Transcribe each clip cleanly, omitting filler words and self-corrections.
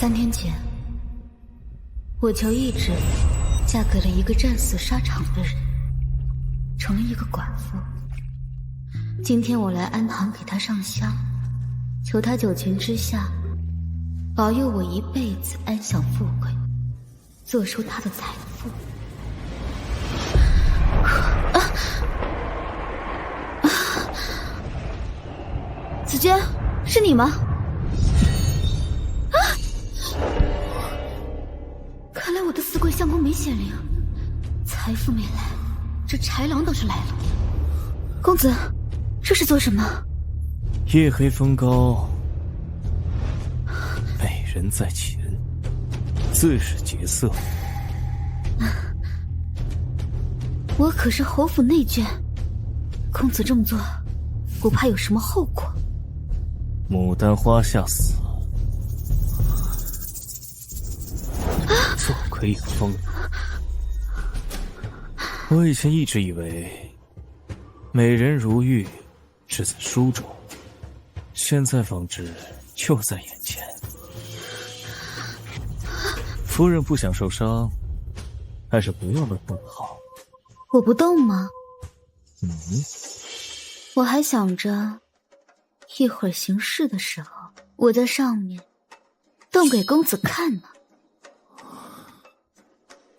3天前，我求义直嫁给了一个战死沙场的人，成了一个寡妇。今天我来安堂给他上香，求他九泉之下保佑我一辈子安享富贵，坐收他的财富。子娟，是你吗？看来我的四桂相公没显灵，财富没来，这豺狼倒是来了。公子，这是做什么？夜黑风高，美人在前，自是劫色。我可是侯府内眷，公子这么做，不怕有什么后果？牡丹花下死，做可以疯。我以前一直以为美人如玉只在书中，现在方知就在眼前。夫人不想受伤，还是不要乱动好。我不动吗？我还想着一会儿行事的时候，我在上面动给公子看呢。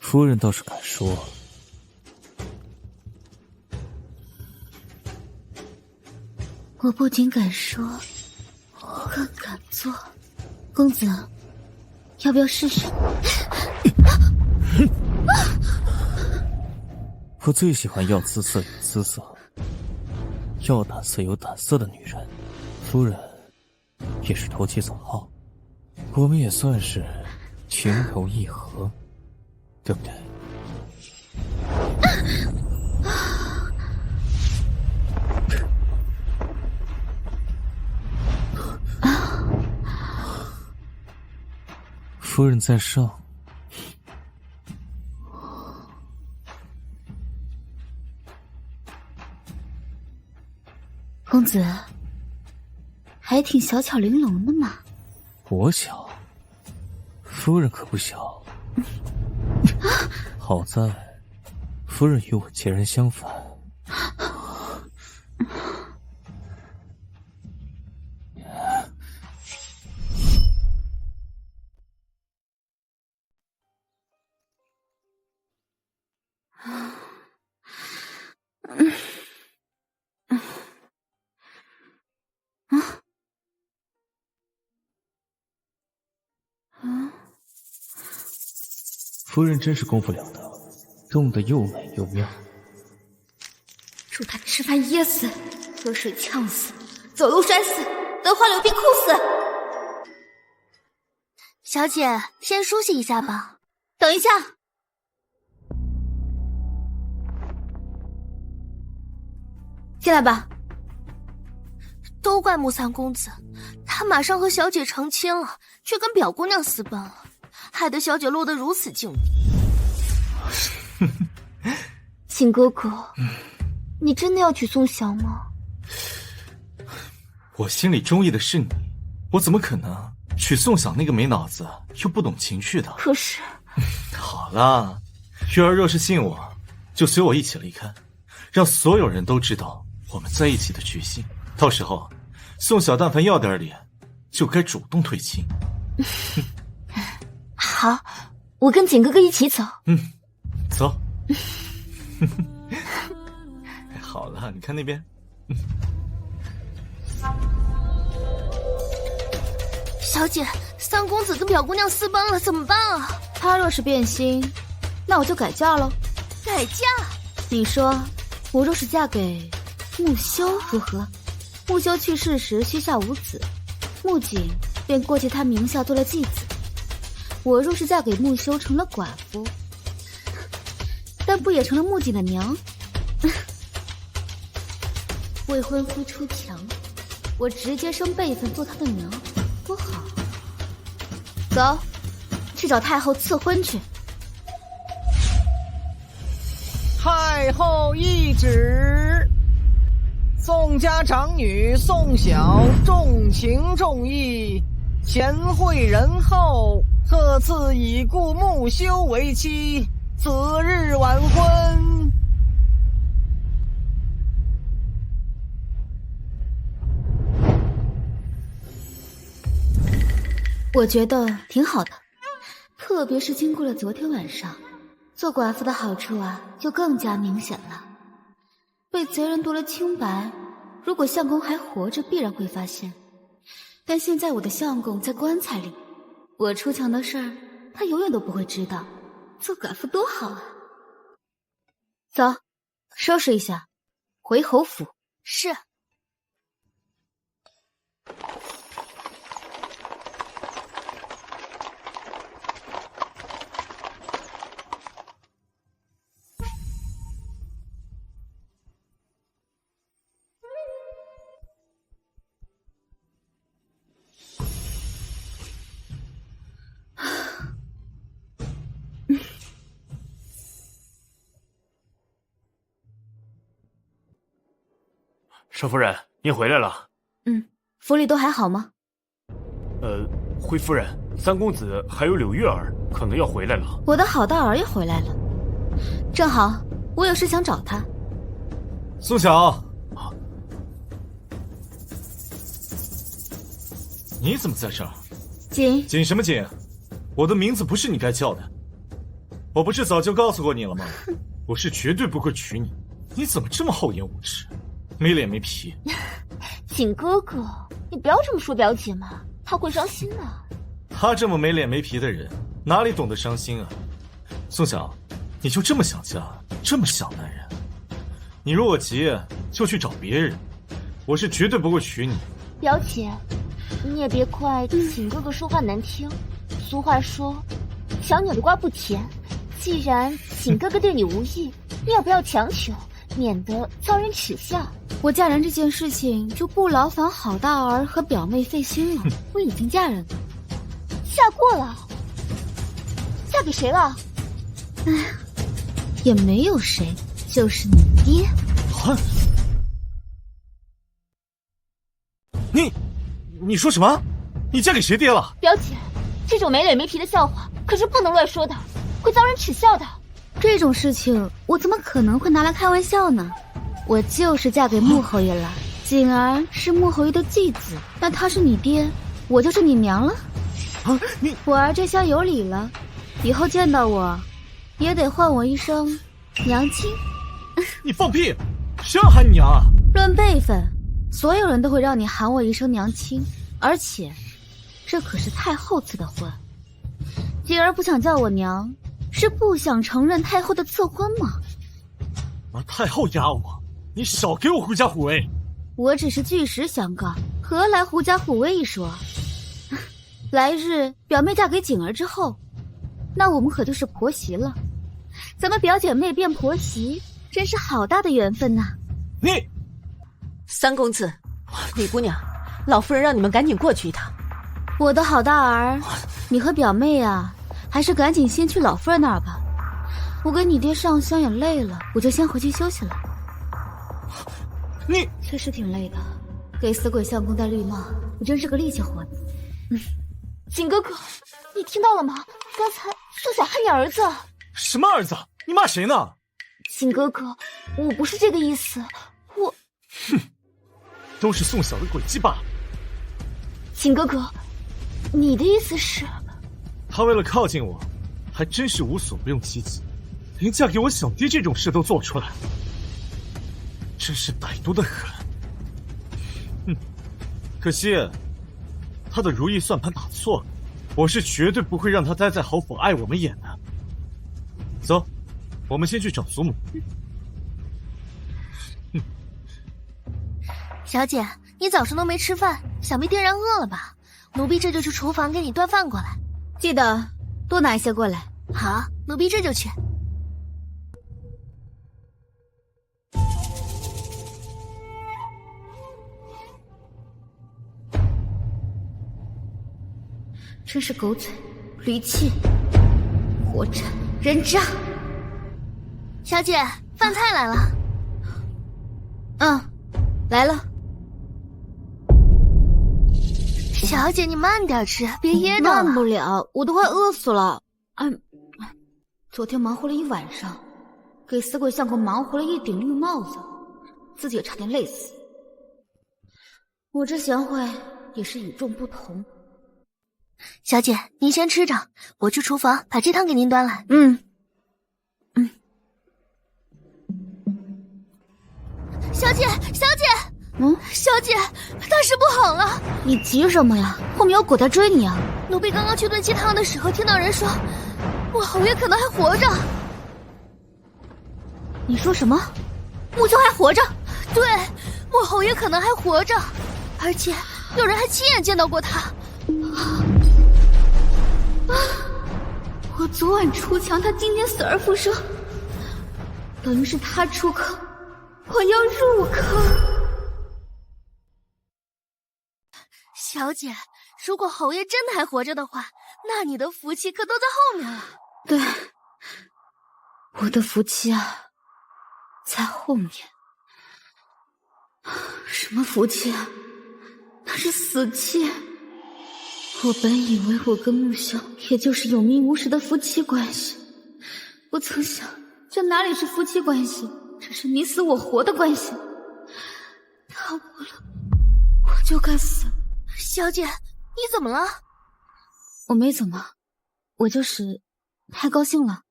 夫人倒是敢说。我不仅敢说，更敢做。公子，要不要试试？我最喜欢要姿色有姿色，要胆色有胆色的女人。夫人也是投其所好，我们也算是情投意合，对不对？夫人在上。公子还挺小巧玲珑的嘛。我小，夫人可不小。好在夫人与我截然相反。夫人真是功夫了得，动得又美又妙。祝他吃饭噎死，喝水呛死，走路摔死，得花柳病哭死。小姐，先梳洗一下吧。等一下，进来吧。都怪木三公子，他马上和小姐成亲了，却跟表姑娘私奔了，害得小姐落得如此境地。景哥哥，你真的要娶宋晓吗？我心里中意的是你，我怎么可能娶宋晓那个没脑子又不懂情趣的？可是好啦，月儿若是信我，就随我一起离开，让所有人都知道我们在一起的决心。到时候宋晓但凡要点脸，就该主动退亲。好，我跟景哥哥一起走。走。好了，你看那边。小姐，三公子跟表姑娘私奔了，怎么办啊？他若是变心，那我就改嫁喽。改嫁？你说，我若是嫁给木修如何？木修去世时膝下无子，木槿便过继他名下做了继子。我若是嫁给木修成了寡妇，但不也成了木槿的娘？未婚夫出墙，我直接升辈分做他的娘，多好！走，去找太后赐婚去。太后懿旨，宋家长女宋晓重情重义，前会人后，特赐已故木修为妻，择日晚婚。我觉得挺好的，特别是经过了昨天晚上，做寡妇的好处啊就更加明显了。被贼人夺了清白，如果相公还活着，必然会发现。但现在我的相公在棺材里，我出墙的事儿，他永远都不会知道。做寡妇多好啊！走，收拾一下，回侯府。是。少夫人，您回来了。府里都还好吗？回夫人，三公子还有柳月儿可能要回来了。我的好大儿也回来了，正好我有事想找他。宋晓，你怎么在这儿？锦，锦什么锦？我的名字不是你该叫的。我不是早就告诉过你了吗？我是绝对不会娶你。你怎么这么厚颜无耻，没脸没皮？锦哥哥，你不要这么说表姐嘛，她会伤心的。他这么没脸没皮的人，哪里懂得伤心啊？宋晓，你就这么想嫁，这么小男人？你如果急，就去找别人。我是绝对不会娶你。表姐，你也别怪锦哥哥说话难听。俗话说，小扭的瓜不甜。既然锦哥哥对你无意，你也不要强求，免得遭人耻笑。我嫁人这件事情就不劳烦好大儿和表妹费心了。我已经嫁人了。嫁过了？嫁给谁了？也没有谁，就是你爹。你说什么？你嫁给谁爹了？表姐，这种没脸没皮的笑话可是不能乱说的，会遭人耻笑的。这种事情我怎么可能会拿来开玩笑呢？我就是嫁给穆侯爷了。锦儿是穆侯爷的继子，那他是你爹，我就是你娘了。我儿这下有理了，以后见到我也得唤我一声娘亲。你放屁！谁要喊你娘啊？论辈分，所有人都会让你喊我一声娘亲，而且这可是太后赐的婚。锦儿不想叫我娘，是不想承认太后的赐婚吗？把太后压我，你少给我狐假虎威！我只是据实相告，何来狐假虎威一说？来日表妹嫁给锦儿之后，那我们可就是婆媳了。咱们表姐妹变婆媳，真是好大的缘分呐！三公子，李姑娘，老夫人让你们赶紧过去一趟。我的好大儿，你和表妹啊，还是赶紧先去老夫人那儿吧。我给你爹上香也累了，我就先回去休息了。你确实挺累的，给死鬼相公戴绿帽，我真是个力气活。锦哥哥，你听到了吗？刚才宋晓喊你儿子。什么儿子？你骂谁呢？锦哥哥，我不是这个意思，我……都是宋晓的诡计罢了。锦哥哥，你的意思是？他为了靠近我，还真是无所不用其极，连嫁给我小爹这种事都做出来，真是歹毒的很。可惜他的如意算盘打错了，我是绝对不会让他待在侯府碍我们眼的。走，我们先去找祖母。小姐，你早上都没吃饭，想必定然饿了吧？奴婢这就去厨房给你端饭过来，记得多拿一些过来。好，奴婢这就去。真是狗嘴驴气，活斩人渣！小姐，饭菜来了。来了。小姐，你慢点吃，别噎到了。慢不了，我都快饿死了。昨天忙活了一晚上，给死鬼相公忙活了一顶绿帽子，自己也差点累死。我这贤惠也是与众不同。小姐，您先吃着，我去厨房把这汤给您端来。小姐，小姐，大事不好了！你急什么呀？后面有鬼在追你啊！奴婢刚刚去炖鸡汤的时候，听到人说，我侯爷可能还活着。你说什么？木修还活着？对，我侯爷可能还活着，而且有人还亲眼见到过他。我昨晚出墙，他今天死而复生，等于是他出坑，我要入坑。小姐，如果侯爷真的还活着的话，那你的福气可都在后面了。对，我的福气啊，在后面。什么福气啊？那是死气。我本以为我跟木修也就是有名无实的夫妻关系，不曾想这哪里是夫妻关系，这是你死我活的关系。他活了，我就该死。小姐，你怎么了？我没怎么，我就是太高兴了，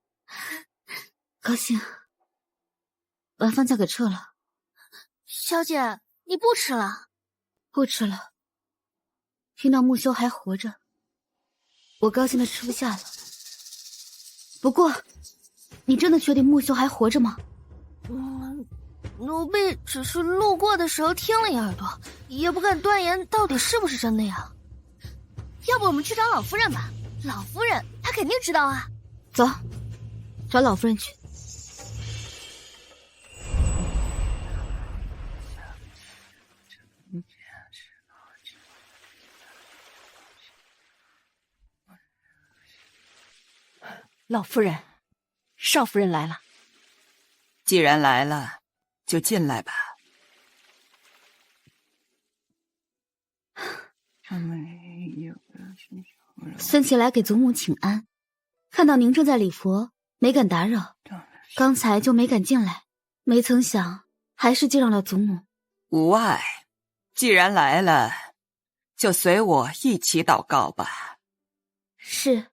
高兴。晚饭再给撤了。小姐，你不吃了？不吃了。听到木修还活着，我高兴的吃不下了。不过，你真的确定木修还活着吗？奴婢只是路过的时候听了一耳朵，也不敢断言到底是不是真的呀。要不我们去找老夫人吧，老夫人她肯定知道啊。走，找老夫人去。老夫人，少夫人来了。既然来了，就进来吧。孙琦来给祖母请安，看到您正在礼佛，没敢打扰，刚才就没敢进来，没曾想还是惊扰了祖母。无碍，既然来了，就随我一起祷告吧。是。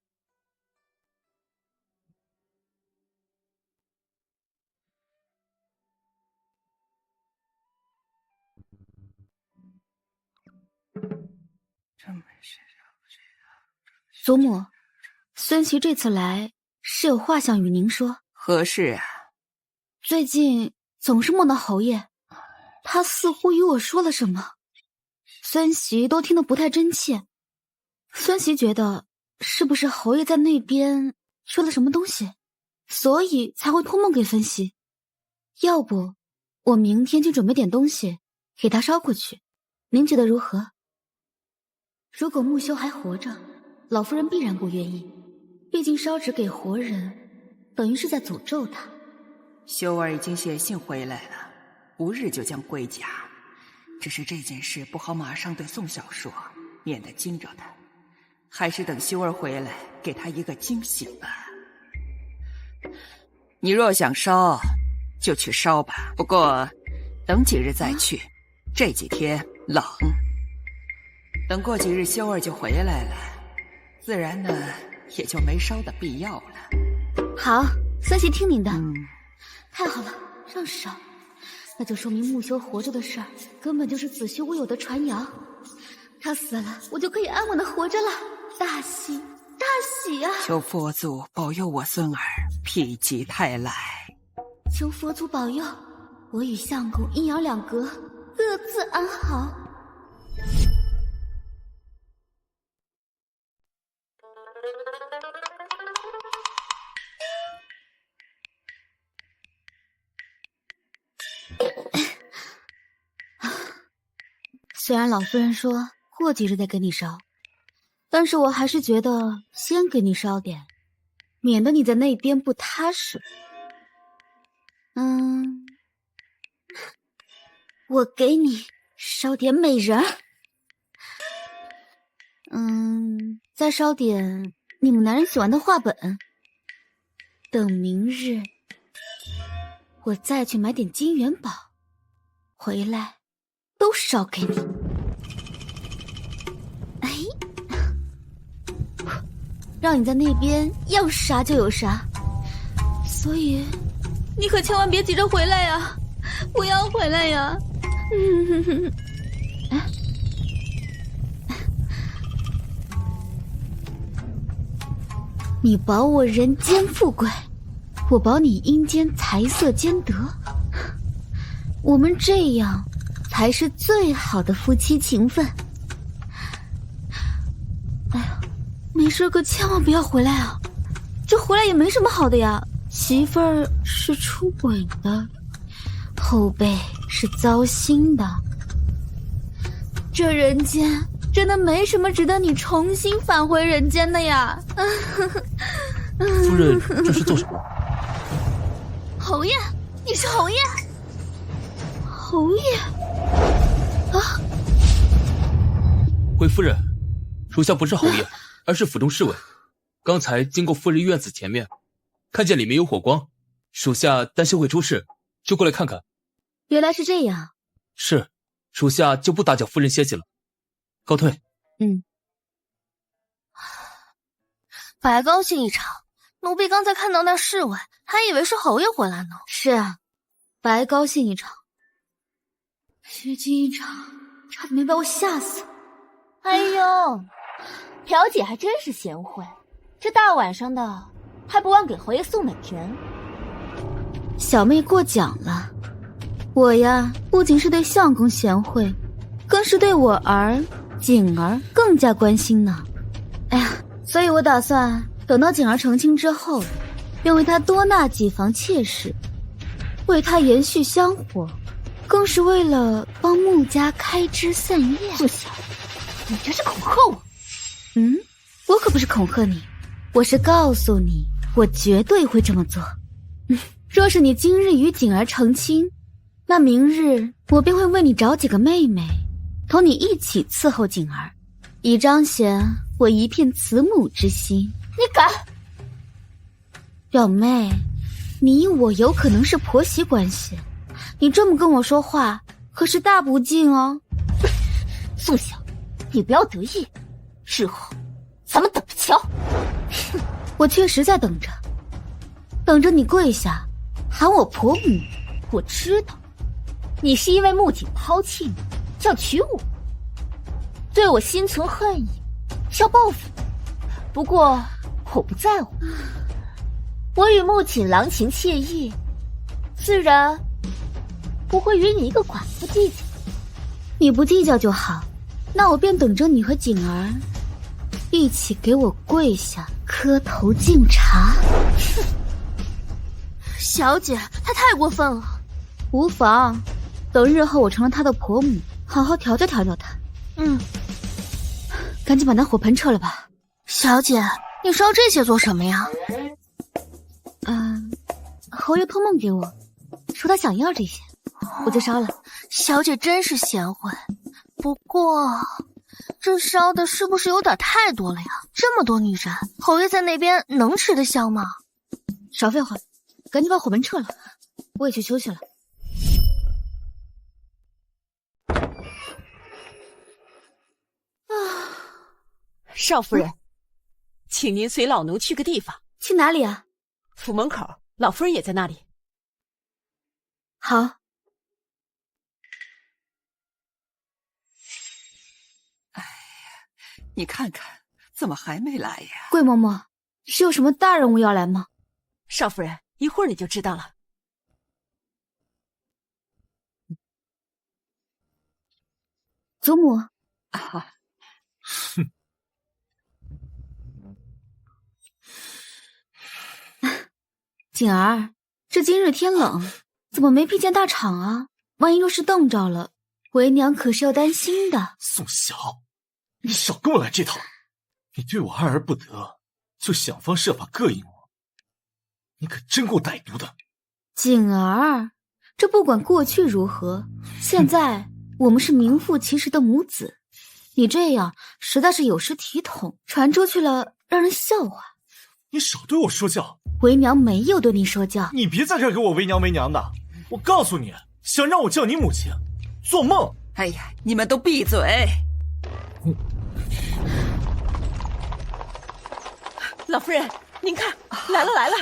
祖母，孙琦这次来是有话想与您说。何事啊？最近总是梦到侯爷，他似乎与我说了什么，孙琦都听得不太真切。孙琦觉得是不是侯爷在那边说了什么东西，所以才会托梦给孙琦。要不我明天就准备点东西给他捎过去，您觉得如何？如果木修还活着，老夫人必然不愿意，毕竟烧纸给活人，等于是在诅咒他。修儿已经写信回来了，无日就将归家。只是这件事不好马上对宋晓说，免得惊着他。还是等修儿回来，给他一个惊喜吧。你若想烧，就去烧吧。不过，等几日再去，这几天冷。等过几日，修儿就回来了，自然呢，也就没烧的必要了。好，孙琦听您的。太好了，让烧，那就说明木修活着的事儿根本就是子虚乌有的传谣。他死了，我就可以安稳的活着了，大喜大喜啊！求佛祖保佑我孙儿否极泰来。求佛祖保佑我与相公阴阳两隔，各自安好。虽然老夫人说过几日再给你烧，但是我还是觉得先给你烧点，免得你在那边不踏实。我给你烧点美人儿。再烧点你们男人喜欢的画本。等明日，我再去买点金元宝，回来都烧给你。哎，让你在那边要啥就有啥，所以你可千万别急着回来呀！不要回来呀！你保我人间富贵，我保你阴间财色兼得，我们这样才是最好的夫妻情分。哎呀，没事可千万不要回来啊！这回来也没什么好的呀，媳妇儿是出轨的，后辈是糟心的，这人间真的没什么值得你重新返回人间的呀。夫人这是做什么？侯爷，你是侯爷？侯爷啊！回夫人，属下不是侯爷，而是府中侍卫。刚才经过夫人院子前面，看见里面有火光，属下担心会出事，就过来看看。原来是这样。是，属下就不打搅夫人歇息了，告退。白高兴一场，奴婢刚才看到那侍卫，还以为是侯爷回来呢。是啊，白高兴一场，虚惊一场，差点没把我吓死。哎呦，朴姐还真是贤惠，这大晚上的还不忘给侯爷送美人。小妹过奖了，我呀不仅是对相公贤惠，更是对我儿景儿更加关心呢。哎呀，所以我打算等到景儿成亲之后，便为她多纳几房妾室，为她延续香火，更是为了帮穆家开枝散叶。不行，你这是恐吓我。我可不是恐吓你，我是告诉你，我绝对会这么做。若是你今日与景儿成亲，那明日我便会为你找几个妹妹，同你一起伺候景儿，以彰显我一片慈母之心。你敢？表妹，你我有可能是婆媳关系，你这么跟我说话，可是大不敬哦。宋晓，你不要得意，日后咱们等着瞧。我确实在等着，等着你跪下喊我婆母。我知道，你是因为穆景抛弃你，想娶我，对我心存恨意，要报复。不过我不在乎，我与穆景郎情妾意，自然不会与你一个寡妇计较。你不计较就好，那我便等着你和景儿一起给我跪下磕头敬茶。小姐，她太过分了。无妨，等日后我成了她的婆母，好好调教调教她。赶紧把那火盆撤了吧。小姐，你烧这些做什么呀？侯爷托梦给我，说他想要这些，我就烧了。小姐真是贤惠，不过这烧的是不是有点太多了呀？这么多女人，侯爷在那边能吃得消吗？少废话，赶紧把火盆撤了，我也去休息了。少夫人，请您随老奴去个地方。去哪里啊？府门口，老夫人也在那里。好。哎呀，你看看，怎么还没来呀？桂嬷嬷，是有什么大人物要来吗？少夫人，一会儿你就知道了。祖母。哼。景儿，这今日天冷，怎么没披件大氅啊？万一若是冻着了，为娘可是要担心的。宋晓，你少跟我来这套！你对我爱而不得，就想方设法膈应我，你可真够歹毒的。景儿，这不管过去如何，现在我们是名副其实的母子，你这样实在是有失体统，传出去了让人笑话。你少对我说教。为娘没有对你说教。你别在这儿给我为娘为娘的！我告诉你，想让我叫你母亲，做梦！哎呀，你们都闭嘴！老夫人，您看，来了来了！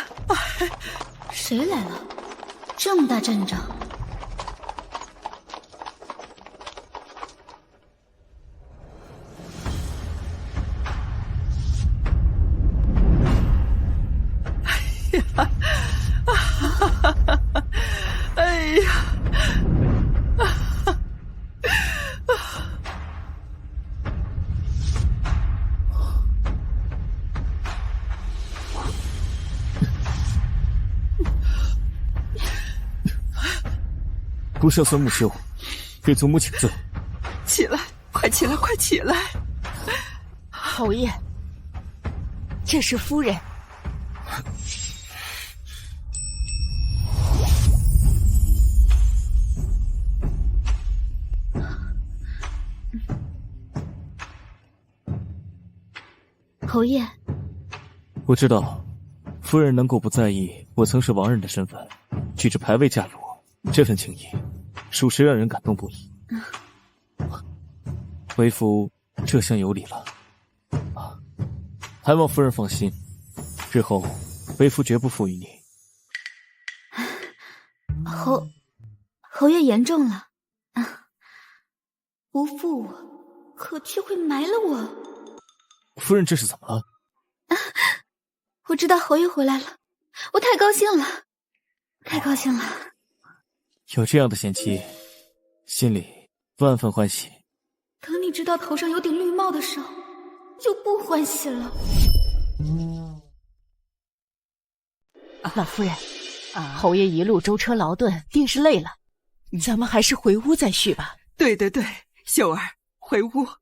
谁来了？这么大阵仗！哎呀！不孝孙木修，给祖母请罪。起来，快起来，快起来！侯爷，这是夫人。侯爷，我知道，夫人能够不在意我曾是王人的身份，举着牌位嫁入我，这份情谊，属实让人感动不已。为夫这厢有礼了。还望夫人放心，日后为夫绝不负于你。侯爷言重了，不负我，可却会埋了我。夫人这是怎么了？我知道侯爷回来了，我太高兴了，太高兴了。有这样的贤妻，心里万分欢喜。等你知道头上有顶绿帽的时候，就不欢喜了。老夫人，侯爷一路舟车劳顿，定是累了，咱们还是回屋再叙吧。对对对，秀儿，回屋。好。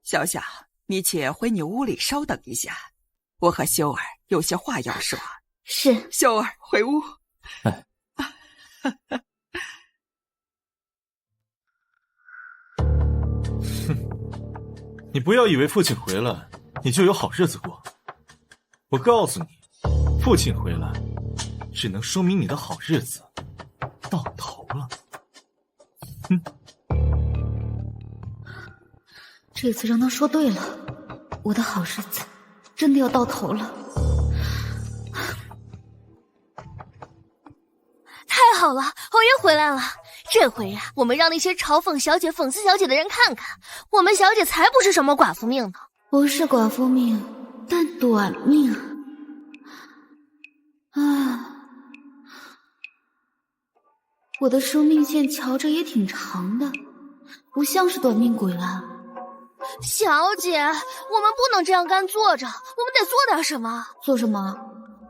小小，你且回你屋里稍等一下，我和修儿有些话要说。是。修儿，回屋。哎。哼，你不要以为父亲回来你就有好日子过。我告诉你，父亲回来只能说明你的好日子到头了。哼。这次让他说对了，我的好日子真的要到头了。太好了，侯爷回来了！这回呀，我们让那些嘲讽小姐、讽刺小姐的人看看，我们小姐才不是什么寡妇命呢。不是寡妇命，但短命啊！我的生命线瞧着也挺长的，不像是短命鬼啊。小姐，我们不能这样干坐着，我们得做点什么。做什么？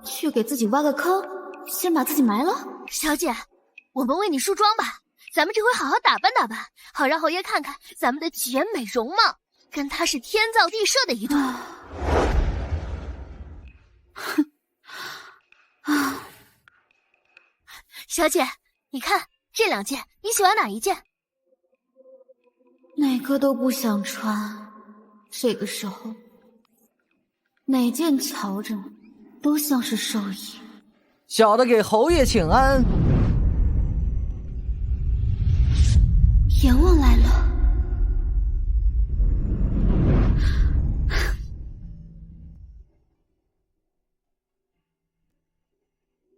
去给自己挖个坑，先把自己埋了？小姐，我们为你梳妆吧，咱们这回好好打扮打扮，好让侯爷看看咱们的绝美容貌，跟他是天造地设的一对。哼啊！小姐，你看这两件，你喜欢哪一件？哪个都不想穿，这个时候，哪件瞧着都像是寿衣。小的给侯爷请安。阎王来了。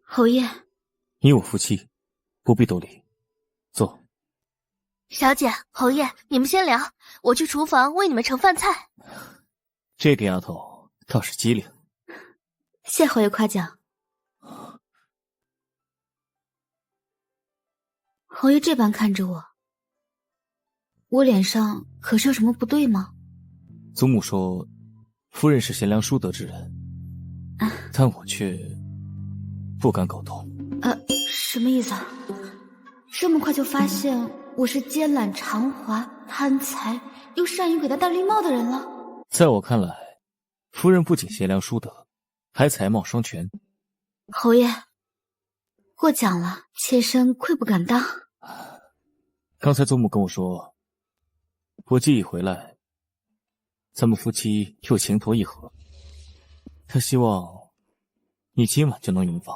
侯爷，你我夫妻，不必多礼，坐。小姐，侯爷，你们先聊，我去厨房为你们盛饭菜。这个丫头倒是机灵。谢侯爷夸奖。侯爷这般看着我，我脸上可是有什么不对吗？祖母说，夫人是贤良淑德之人，但我却不敢苟同。什么意思啊？这么快就发现我是奸懒偿滑、贪财又善于给他戴绿帽的人了？在我看来，夫人不仅贤良淑德，还才貌双全。侯爷，过奖了，妾身愧不敢当。刚才祖母跟我说，我既已回来，咱们夫妻又情投意合，他希望你今晚就能圆房，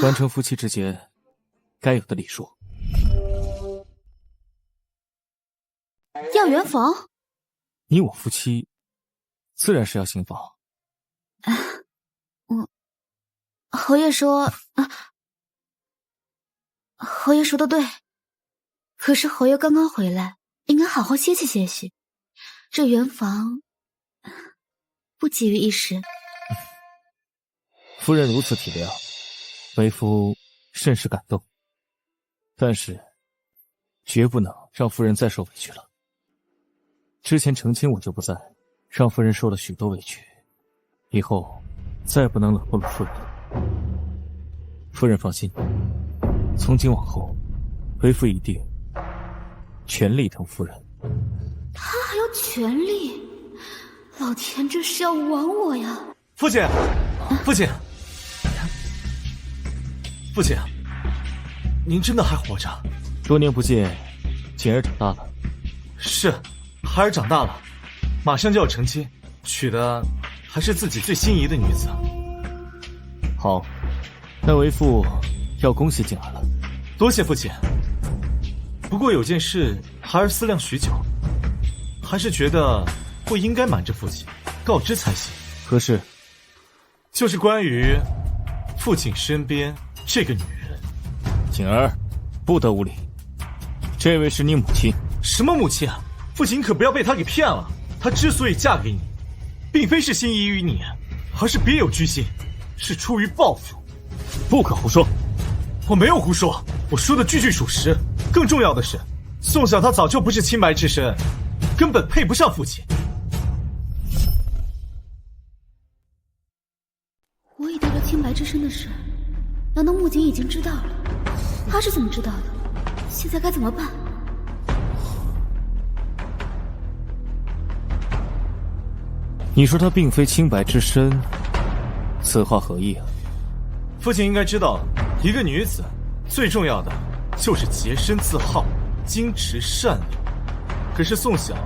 完成夫妻之间该有的礼数。要圆房？你我夫妻自然是要行房。侯爷说，侯爷说的对。可是侯爷刚刚回来，应该好好歇息歇息。这圆房不急于一时。夫人如此体谅，为夫甚是感动。但是，绝不能让夫人再受委屈了。之前成亲我就不在，让夫人受了许多委屈，以后再不能冷落了夫人了。夫人放心，从今往后，为夫一定全力疼夫人。他还有权利？老天，这是要亡我呀！父亲，父亲，父亲，您真的还活着？多年不见，锦儿长大了。是，孩儿长大了，马上就要成亲，娶的还是自己最心仪的女子。好，那为父要恭喜锦儿了。多谢父亲。不过有件事，孩儿思量许久，还是觉得不应该瞒着父亲，告知才行。何事？就是关于父亲身边这个女人。锦儿，不得无礼。这位是你母亲。什么母亲啊？父亲可不要被她给骗了。她之所以嫁给你，并非是心仪于你，而是别有居心，是出于报复。不可胡说。我没有胡说，我说的句句属实。更重要的是，宋晓他早就不是清白之身，根本配不上父亲。我已得了清白之身的事，难道穆景已经知道了？他是怎么知道的？现在该怎么办？你说他并非清白之身，此话何意啊？父亲应该知道，一个女子最重要的就是洁身自好、矜持善良。可是宋晓，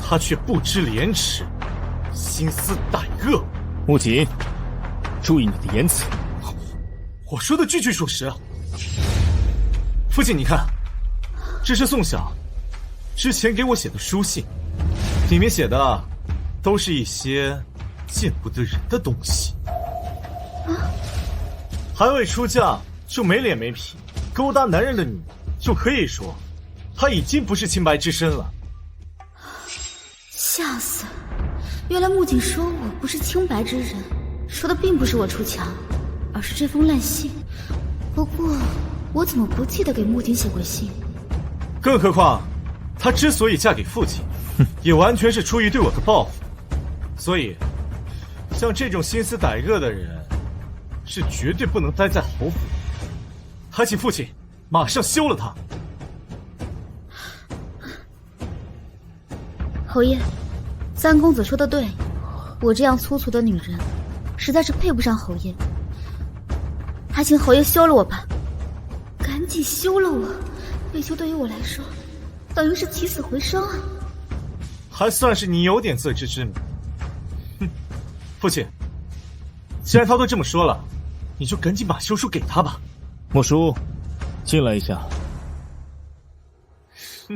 他却不知廉耻，心思歹恶。穆景，注意你的言辞。我说的句句属实。父亲，你看，这是宋晓之前给我写的书信，里面写的都是一些见不得人的东西。还未出嫁就没脸没皮，勾搭男人的女，就可以说她已经不是清白之身了。吓死了！原来穆景说我不是清白之人，说的并不是我出墙，而是这封烂信。不过我怎么不记得给穆景写过信？更何况她之所以嫁给父亲，也完全是出于对我的报复。所以像这种心思歹恶的人，是绝对不能待在侯府。还请父亲马上休了他。侯爷，三公子说的对，我这样粗俗的女人，实在是配不上侯爷。还请侯爷休了我吧，赶紧休了我。为求对于我来说，等于是起死回生啊！还算是你有点自知之明。哼，父亲，既然他都这么说了，你就赶紧把休书给他吧。莫叔，进来一下。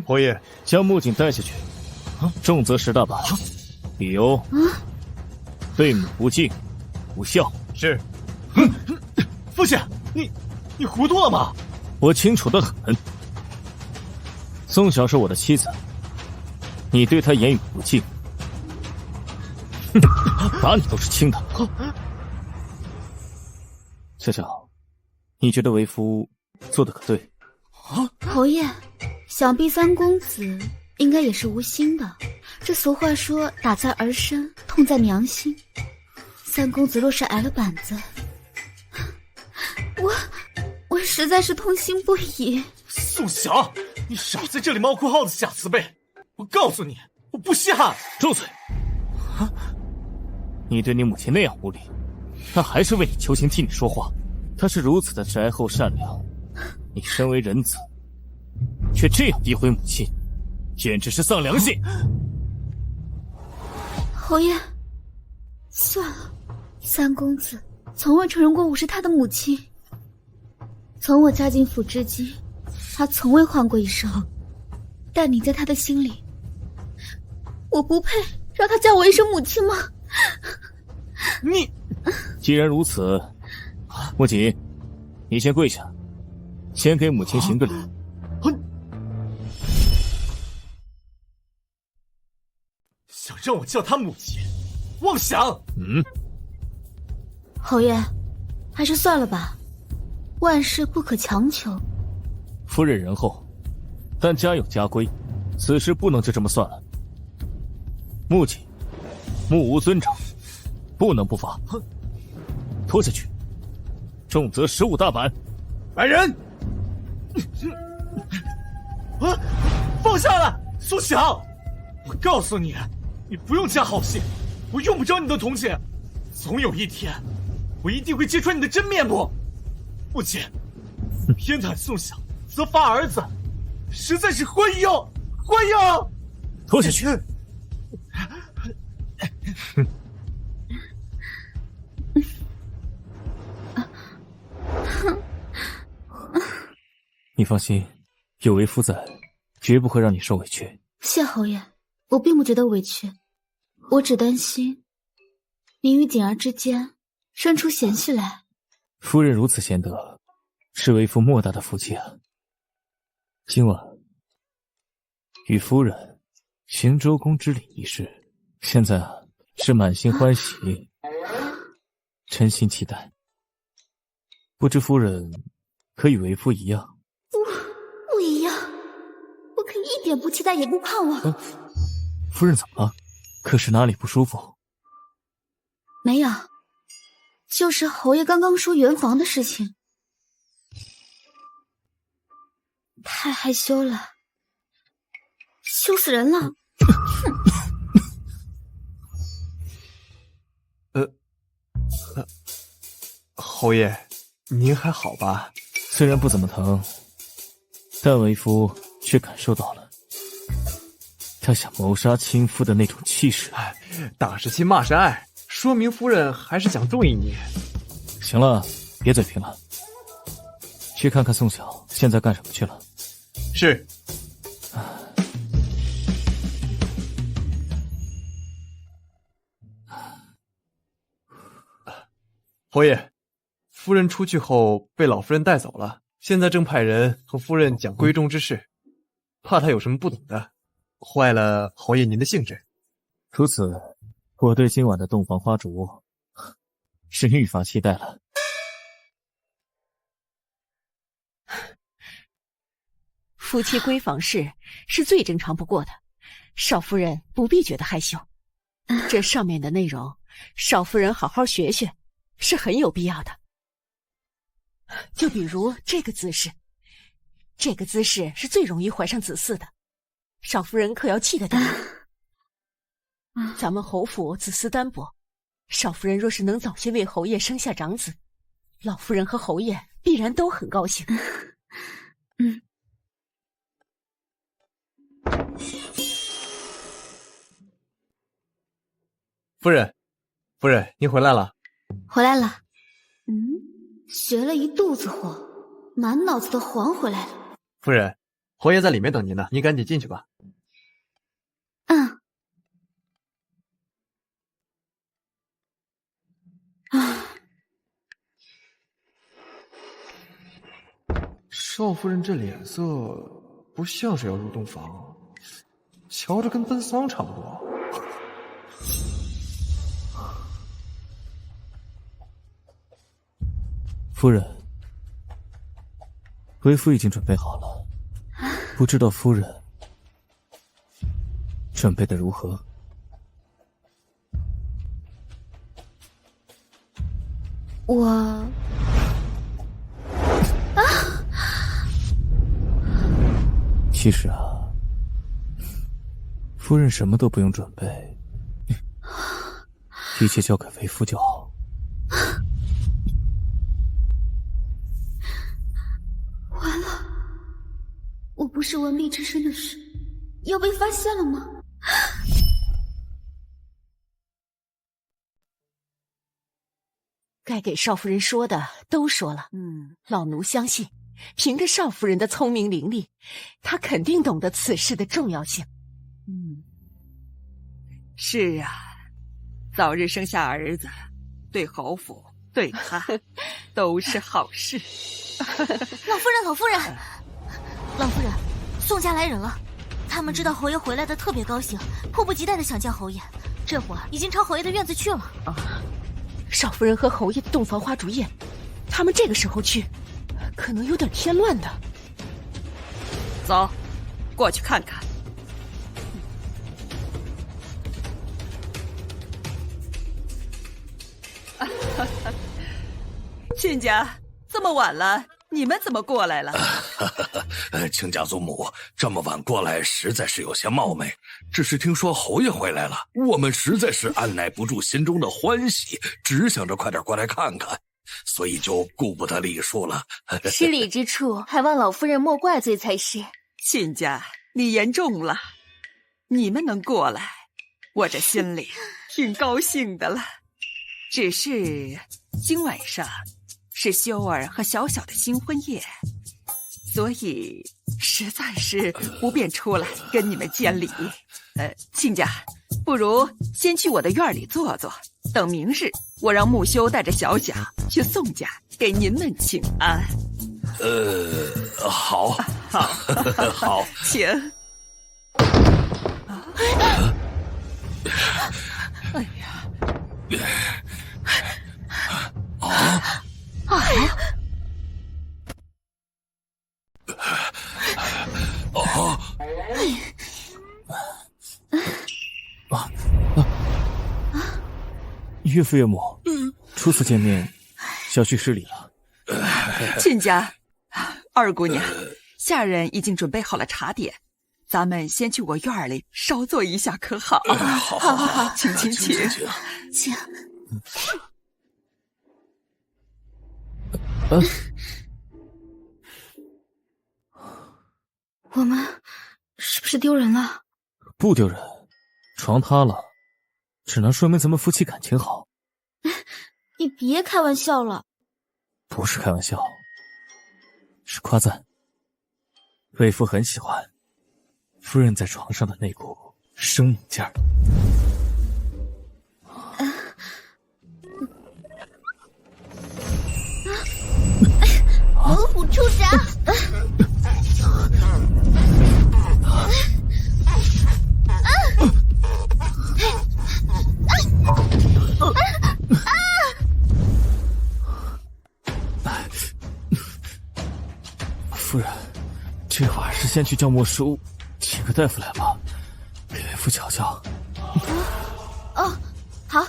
侯爷，将穆景带下去，重则10大板，理由对母不敬、不孝。是。父亲，你糊涂了吗？我清楚得很。宋晓是我的妻子，你对她言语不敬，打你都是轻的。小小，你觉得为夫做的可对？侯爷，想必三公子应该也是无心的。这俗话说，打在儿身，痛在娘心。三公子若是挨了板子，我实在是痛心不已。宋晓，你少在这里猫哭耗子假慈悲！我告诉你，我不稀罕。住嘴！你对你母亲那样无礼，她还是为你求情替你说话。她是如此的宅厚善良，你身为人子，却这样诋毁母亲，简直是丧良心！侯爷，算了，三公子从未承认过我是他的母亲。从我嫁进府至今，他从未唤过一声。但你在他的心里，我不配让他叫我一声母亲吗？你，既然如此，木槿，你先跪下，先给母亲行个礼。想让我叫她母亲，妄想！侯爷，还是算了吧，万事不可强求。夫人仁厚，但家有家规，此事不能就这么算了。木槿，目无尊长，不能不罚。拖下去，重则15大板。来人！放下来，苏小！我告诉你，你不用加好戏，我用不着你的同情。总有一天，我一定会揭穿你的真面目。父亲，偏袒宋小，责罚儿子，实在是昏庸，昏庸！拖下去！你放心，有为夫在，绝不会让你受委屈。谢侯爷，我并不觉得委屈，我只担心你与锦儿之间生出嫌隙来。夫人如此贤德，是为夫莫大的福气啊！今晚与夫人行周公之礼一事，现在是满心欢喜，真心期待。不知夫人可与为夫一样？不一样，我可一点不期待，也不盼望。夫人怎么了？可是哪里不舒服？没有，就是侯爷刚刚说圆房的事情，太害羞了，羞死人了。侯爷，您还好吧？虽然不怎么疼，但为夫却感受到了他想谋杀亲夫的那种气势。打是亲，骂是爱，说明夫人还是想注意你。行了，别嘴贫了，去看看宋晓现在干什么去了。是。侯爷，夫人出去后被老夫人带走了，现在正派人和夫人讲闺中之事，怕她有什么不懂的，坏了侯爷您的兴致。如此，我对今晚的洞房花烛是愈发期待了。夫妻闺房事是最正常不过的，少夫人不必觉得害羞。这上面的内容，少夫人好好学学，是很有必要的。就比如这个姿势，这个姿势是最容易怀上子嗣的，少夫人可要记得点。咱们侯府子嗣单薄，少夫人若是能早些为侯爷生下长子，老夫人和侯爷必然都很高兴。夫人，您回来了。回来了。学了一肚子火，满脑子的黄回来了。夫人，侯爷在里面等您呢，您赶紧进去吧。少夫人这脸色不像是要入洞房，瞧着跟奔丧差不多。夫人，为夫已经准备好了，不知道夫人准备的如何？我其实啊，夫人什么都不用准备，一切交给为夫就好。完了，我不是文璧之身的事，要被发现了吗？该给少夫人说的都说了。老奴相信，凭着少夫人的聪明伶俐，她肯定懂得此事的重要性。是啊，早日生下儿子，对侯府对他都是好事。老夫人，老夫人，老夫人，宋家来人了，他们知道侯爷回来的特别高兴，迫不及待的想见侯爷，这会儿已经朝侯爷的院子去了。少夫人和侯爷的洞房花烛夜，他们这个时候去，可能有点添乱的。走，过去看看。亲家，这么晚了，你们怎么过来了？亲家祖母，这么晚过来实在是有些冒昧，只是听说侯爷回来了，我们实在是按耐不住心中的欢喜，只想着快点过来看看，所以就顾不得礼数了。失礼之处，还望老夫人莫怪罪才是。亲家，你言重了，你们能过来，我这心里挺高兴的了。只是今晚上是修儿和小小的新婚夜，所以实在是不便出来跟你们见礼。亲家，不如先去我的院里坐坐，等明日我让木修带着小小去宋家给您们请安。好，好，好，请。哎呀！岳父岳母，初次见面，小婿失礼了。亲家，二姑娘，下人已经准备好了茶点，咱们先去我院里稍坐一下，可好？好，请。请。我们是不是丢人了？不丢人，床塌了，只能说明咱们夫妻感情好。你别开玩笑了。不是开玩笑，是夸赞。为夫很喜欢夫人在床上的那股生猛劲儿。猛虎出闸！夫人，这会儿还是先去叫莫叔请个大夫来吧，给为夫瞧瞧。哦，好，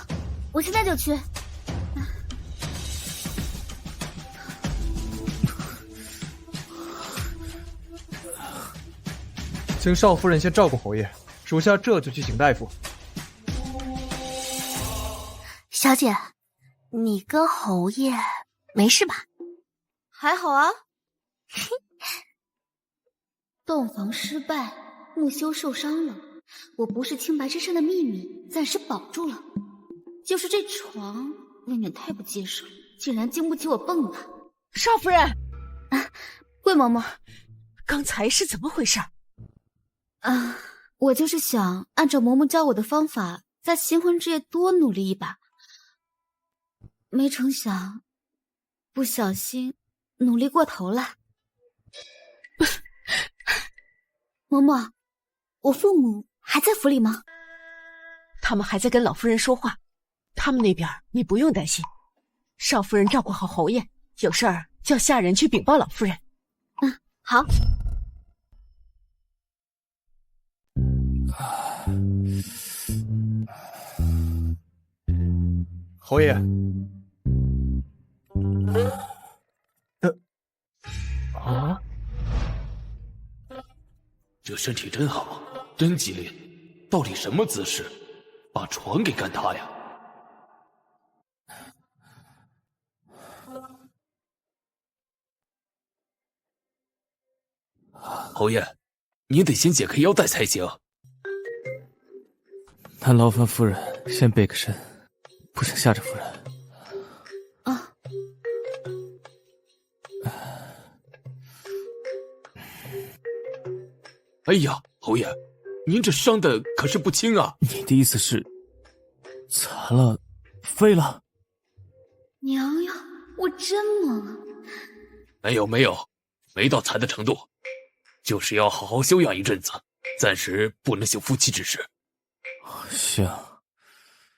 我现在就去。请少夫人先照顾侯爷，属下这就去请大夫。小姐，你跟侯爷没事吧？还好啊。洞房失败，木修受伤了，我不是清白之身的秘密暂时保住了，就是这床未免太不结实了，竟然经不起我蹦跶。少夫人，桂嬷嬷，刚才是怎么回事？我就是想按照嬷嬷教我的方法，在新婚之夜多努力一把，没成想不小心努力过头了。嬷嬷，我父母还在府里吗？他们还在跟老夫人说话，他们那边你不用担心。少夫人照顾好侯爷，有事儿叫下人去禀报老夫人。好。侯爷，这身体真好，真机灵，到底什么姿势，把床给干塌呀？侯爷，您得先解开腰带才行。那劳烦夫人先背个身，不想吓着夫人。啊。哎呀，侯爷，您这伤的可是不轻啊！你的意思是，残了，废了？娘呀，我真猛啊！没有，没到残的程度，就是要好好休养一阵子，暂时不能行夫妻之事。行。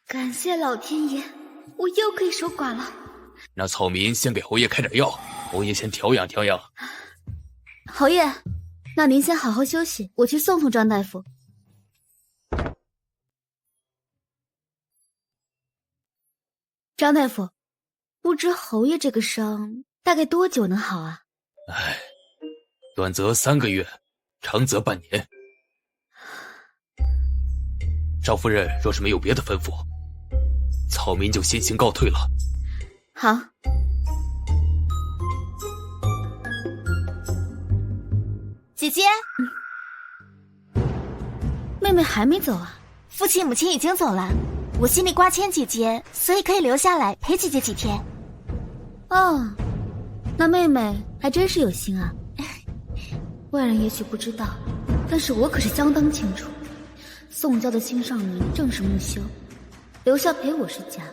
感谢老天爷，我又可以守寡了。那草民先给侯爷开点药，侯爷先调养调养。侯爷，那您先好好休息，我去送张大夫。张大夫，不知侯爷这个伤大概多久能好啊？唉，短则3个月，长则半年。赵夫人若是没有别的吩咐，草民就先行告退了。好。姐姐，妹妹还没走啊？父亲母亲已经走了，我心里挂牵姐姐，所以可以留下来陪姐姐几天。哦，那妹妹还真是有心啊。外人也许不知道，但是我可是相当清楚，宋家的心上人正是木修，留下陪我是假，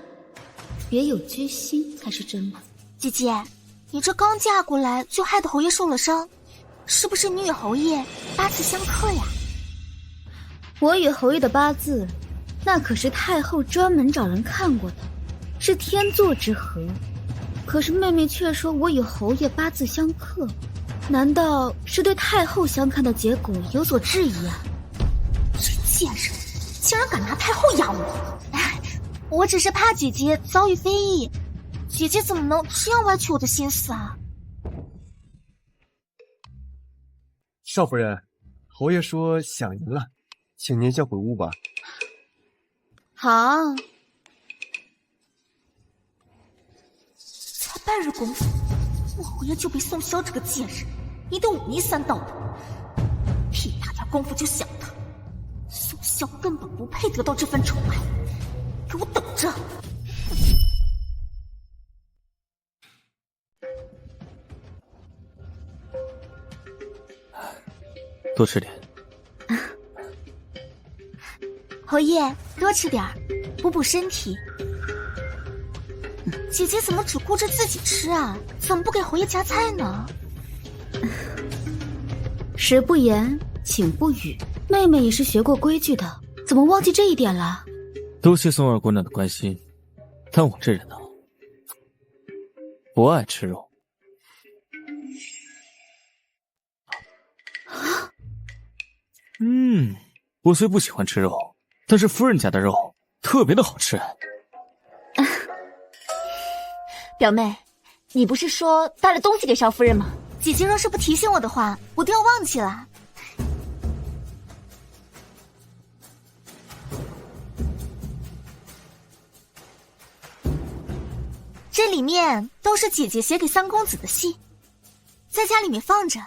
别有居心才是真的。姐姐，你这刚嫁过来就害得侯爷受了伤，是不是你与侯爷八字相克呀？我与侯爷的八字，那可是太后专门找人看过的，是天作之合。可是妹妹却说我与侯爷八字相克，难道是对太后相看的结果有所质疑啊？这贱人竟然敢拿太后压我！我只是怕姐姐遭遇非议，姐姐怎么能这样歪曲我的心思啊？少夫人，侯爷说想您了，请您先回屋吧。好。才半日功夫，我侯爷就被宋萧这个贱人迷得5迷3道的，屁大点功夫就想他，宋萧根本不配得到这份宠爱，给我等着！多吃点。侯爷，多吃点儿，补补身体。姐姐怎么只顾着自己吃啊？怎么不给侯爷夹菜呢？食不言，寝不语，妹妹也是学过规矩的，怎么忘记这一点了？多谢宋二姑娘的关心，但我这人呢，不爱吃肉。我虽不喜欢吃肉，但是夫人家的肉特别的好吃。表妹，你不是说带了东西给少夫人吗？姐姐若是不提醒我的话，我都要忘记了。这里面都是姐姐写给三公子的信，在家里面放着，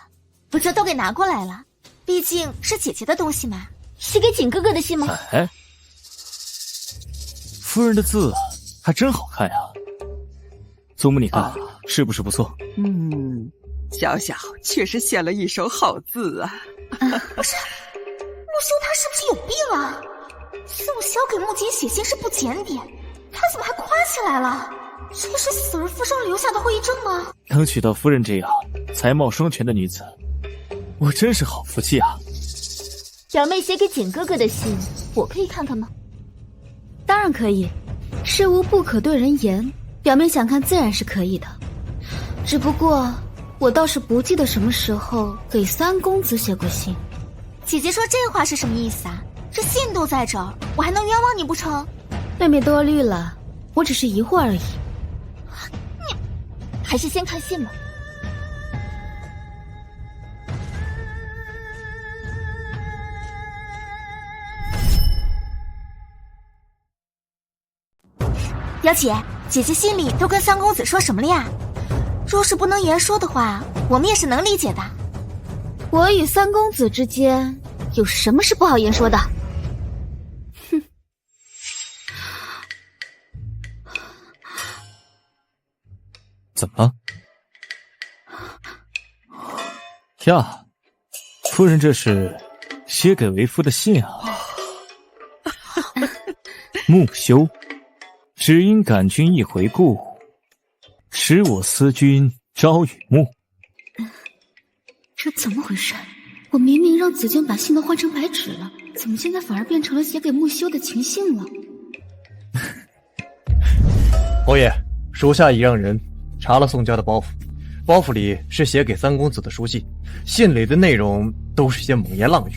我就都给拿过来了。毕竟是姐姐的东西嘛。是给景哥哥的信吗？哎，夫人的字还真好看呀。祖母你看，是不是不错？小小确实写了一手好字啊。不是，木修他是不是有病啊？宋萧给木槿写信是不检点，他怎么还夸起来了？这是死而复生留下的后遗症吗？能娶到夫人这样才貌双全的女子，我真是好福气啊。表妹写给景哥哥的信，我可以看看吗？当然可以，事无不可对人言，表妹想看自然是可以的。只不过我倒是不记得什么时候给三公子写过信。姐姐说这话是什么意思啊？这信都在这儿，我还能冤枉你不成？妹妹多虑了，我只是疑惑而已。你还是先看信吧。表姐，姐姐信里都跟三公子说什么了呀？若是不能言说的话，我们也是能理解的。我与三公子之间有什么是不好言说的？哼！怎么了？呀，夫人这是写给为夫的信啊。木修，只因感君一回顾，使我思君朝与暮。这怎么回事？我明明让紫娟把信都换成白纸了，怎么现在反而变成了写给木修的情信了？侯爷，属下已让人查了宋家的包袱，包袱里是写给三公子的书信，信里的内容都是些猛言浪语，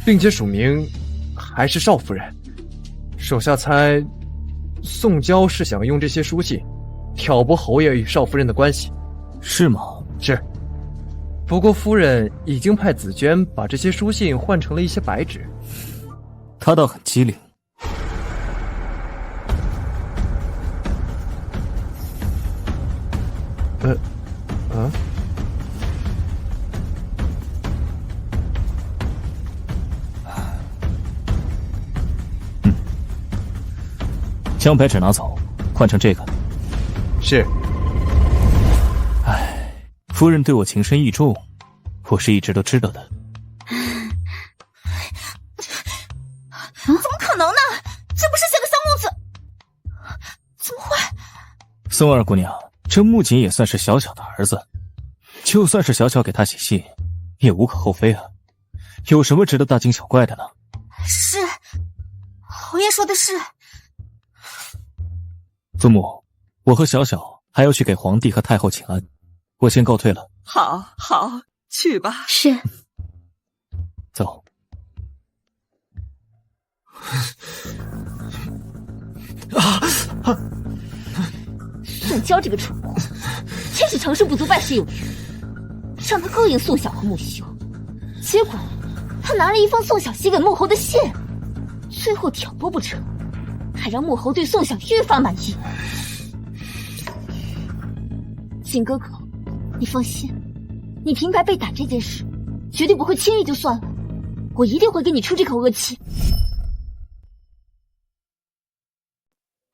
并且署名还是少夫人。手下猜，宋娇是想用这些书信挑拨侯爷与少夫人的关系，是吗？是。不过夫人已经派紫娟把这些书信换成了一些白纸，她倒很机灵。将白纸拿走，换成这个。是。唉，夫人对我情深意重，我是一直都知道的。怎么可能呢？这不是写给三公子？怎么会？宋二姑娘，这木槿也算是小小的儿子，就算是小小给他写信，也无可厚非啊。有什么值得大惊小怪的呢？是，侯爷说的是。尊母，我和小小还要去给皇帝和太后请安，我先告退了。好，好，去吧。是。走。宋娇这个蠢货，真是成事不足败事有余，让他勾引宋晓和木修，结果他拿了一封宋晓写给穆侯的信，最后挑拨不成，还让穆侯对宋晓愈发满意。景哥哥，你放心，你平白被打这件事，绝对不会轻易就算了，我一定会给你出这口恶气。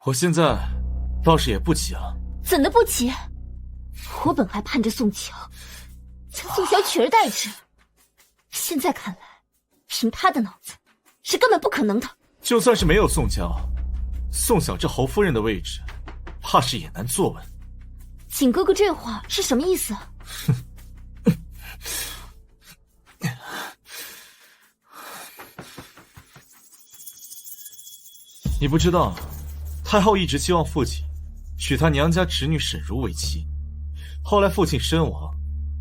我现在倒是也不急了。怎的不急？我本还盼着宋乔将宋晓取而代之，现在看来，凭他的脑子是根本不可能的。就算是没有宋乔，宋晓这侯夫人的位置，怕是也难坐稳。景哥哥这话是什么意思？你不知道，太后一直希望父亲娶她娘家侄女沈如为妻，后来父亲身亡，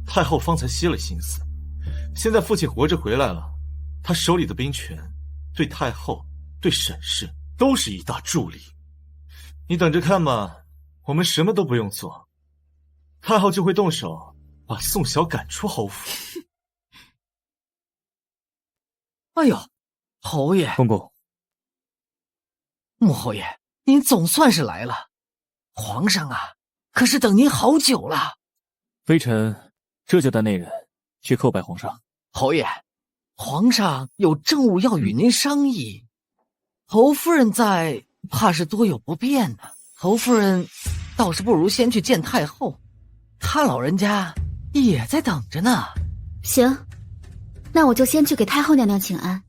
太后方才息了心思。现在父亲活着回来了，他手里的兵权对太后、对沈氏都是一大助力。你等着看吧，我们什么都不用做，太后就会动手把宋晓赶出侯府。哎呦，侯爷，公公，穆侯爷，您总算是来了。皇上啊，可是等您好久了。微臣这就带内人去叩拜皇上。侯爷，皇上有政务要与您商议，侯夫人在，怕是多有不便呢。侯夫人倒是不如先去见太后，她老人家也在等着呢。行，那我就先去给太后娘娘请安。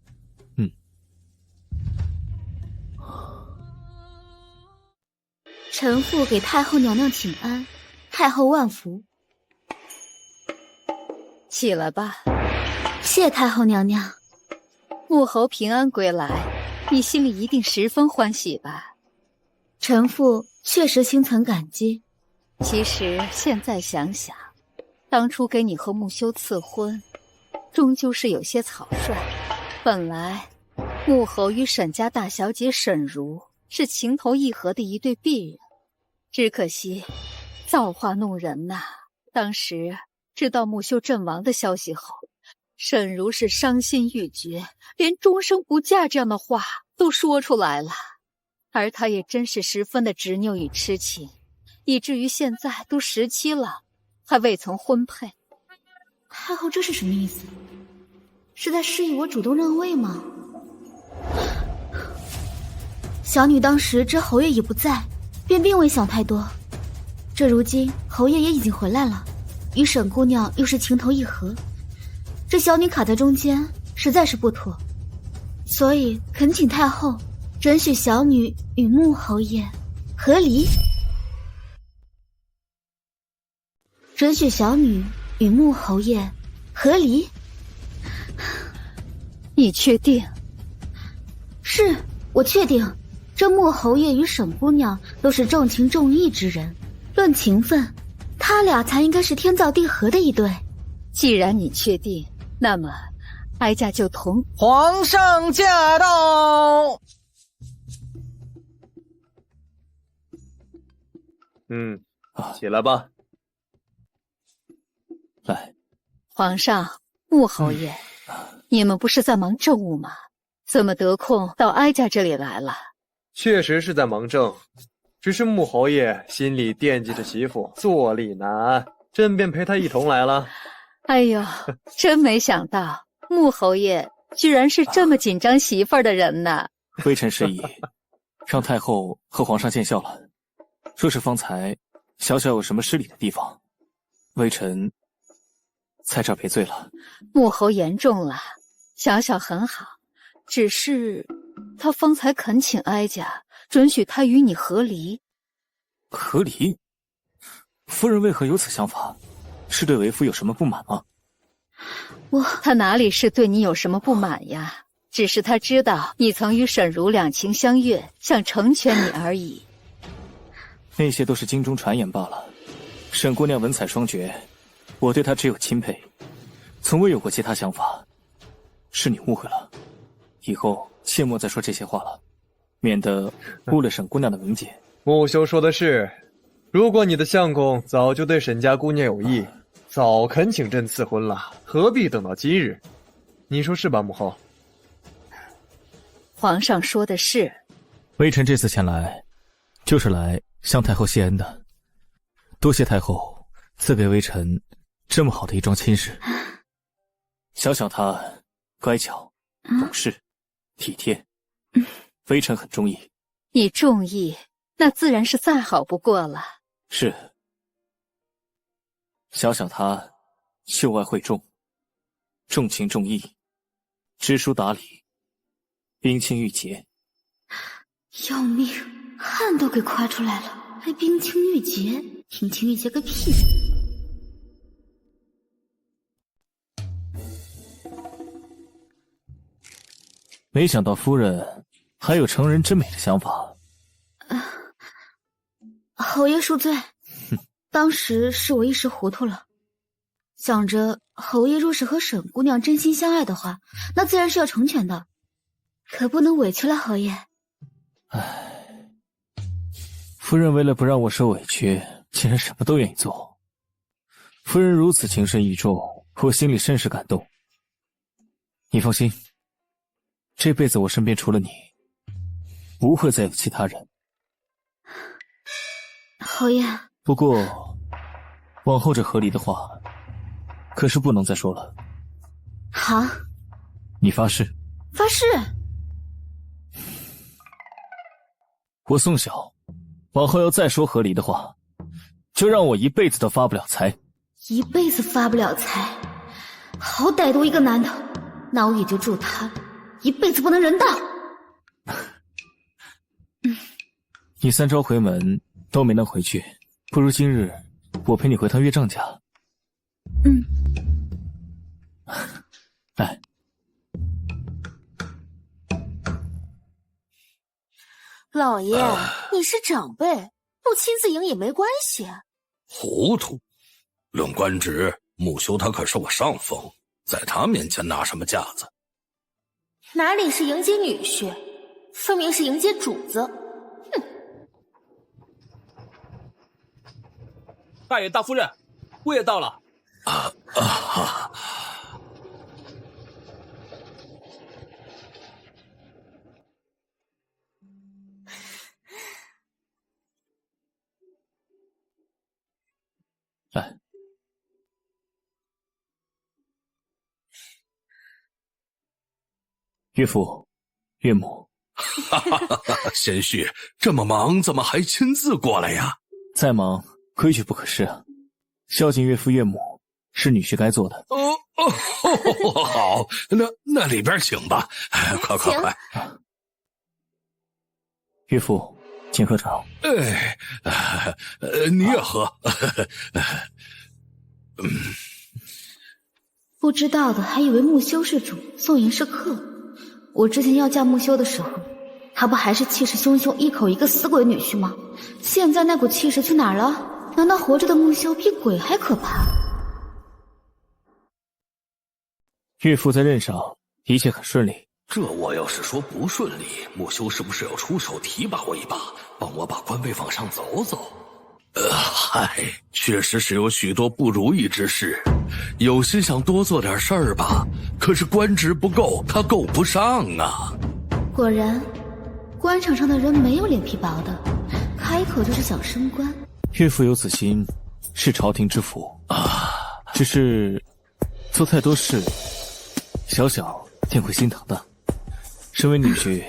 臣妇给太后娘娘请安，太后万福。起来吧。谢太后娘娘。穆侯平安归来，你心里一定十分欢喜吧？臣妇确实心存感激。其实现在想想，当初给你和穆修赐婚，终究是有些草率。本来穆侯与沈家大小姐沈如是情投意合的一对璧人，只可惜造化弄人呐。当时知道穆修阵亡的消息后，沈如是伤心欲绝，连终生不嫁这样的话都说出来了。而她也真是十分的执拗与痴情，以至于现在都17了，还未曾婚配。太后这是什么意思？是在示意我主动让位吗？小女当时知侯爷已不在，便并未想太多。这如今侯爷也已经回来了，与沈姑娘又是情投意合，这小女卡在中间实在是不妥，所以恳请太后准许小女与穆侯爷和离。准许小女与穆侯爷和离。你确定？是，我确定。这穆侯爷与沈姑娘都是重情重义之人，论情分，他俩才应该是天造地合的一对。既然你确定，那么哀家就同。皇上驾到！起来吧。来，皇上，穆侯爷，你们不是在忙政务吗？怎么得空到哀家这里来了？确实是在忙政，只是穆侯爷心里惦记着媳妇，坐立难安，朕便陪他一同来了。哎呦，真没想到穆侯爷居然是这么紧张媳妇儿的人呢。微臣示意，让太后和皇上见笑了。若是方才小小有什么失礼的地方，微臣在这儿赔罪了。穆侯言重了，小小很好，只是他方才恳请哀家准许他与你和离。和离？夫人为何有此想法？是对为夫有什么不满吗？他哪里是对你有什么不满呀？只是他知道你曾与沈如两情相悦，想成全你而已。那些都是京中传言罢了。沈姑娘文采双绝，我对她只有钦佩，从未有过其他想法。是你误会了，以后切莫再说这些话了，免得误了沈姑娘的名节。穆修说的是，如果你的相公早就对沈家姑娘有意，早恳请朕赐婚了，何必等到今日？你说是吧，母后？皇上说的是。微臣这次前来，就是来向太后谢恩的。多谢太后赐给微臣这么好的一桩亲事。小小她乖巧、懂事、体贴，微臣很中意。你中意，那自然是再好不过了。是，小小她秀外慧中，重情重义，知书达理，冰清玉洁。要命，汗都给夸出来了，还冰清玉洁？冰清玉洁个屁！没想到夫人还有成人之美的想法。侯爷恕罪，当时是我一时糊涂了，想着侯爷若是和沈姑娘真心相爱的话，那自然是要成全的，可不能委屈了侯爷。唉，夫人为了不让我受委屈，竟然什么都愿意做。夫人如此情深意重，我心里甚是感动。你放心，这辈子我身边除了你，不会再有其他人。侯爷，不过往后这和离的话，可是不能再说了。好，你发誓？发誓。我宋晓，往后要再说和离的话，就让我一辈子都发不了财。一辈子发不了财，好歹毒一个男的，那我也就祝他一辈子不能人道。你3朝回门都没能回去，不如今日我陪你回趟岳丈家。来，老爷，你是长辈，不亲自迎也没关系。糊涂！论官职，穆修他可是我上峰，在他面前拿什么架子？哪里是迎接女婿，分明是迎接主子。大爷大夫人，我也到了。来，岳父，岳母。贤婿这么忙，怎么还亲自过来呀？再忙，规矩不可失啊。孝敬岳父岳母是女婿该做的。好，那里边请吧，快！岳父，请喝茶。你也喝。不知道的还以为木修是主，宋妍是客。我之前要嫁木修的时候，他不还是气势汹汹，一口一个死鬼女婿吗？现在那股气势去哪儿了？难道活着的木修比鬼还可怕？岳父在任上一切很顺利。这我要是说不顺利，木修是不是要出手提拔我一把，帮我把官位往上走走？嗨，确实是有许多不如意之事，有心想多做点事儿吧，可是官职不够，他够不上啊。果然，官场上的人没有脸皮薄的，开口就是想升官。岳父有此心，是朝廷之福啊，只是做太多事，小小定会心疼的。身为女婿，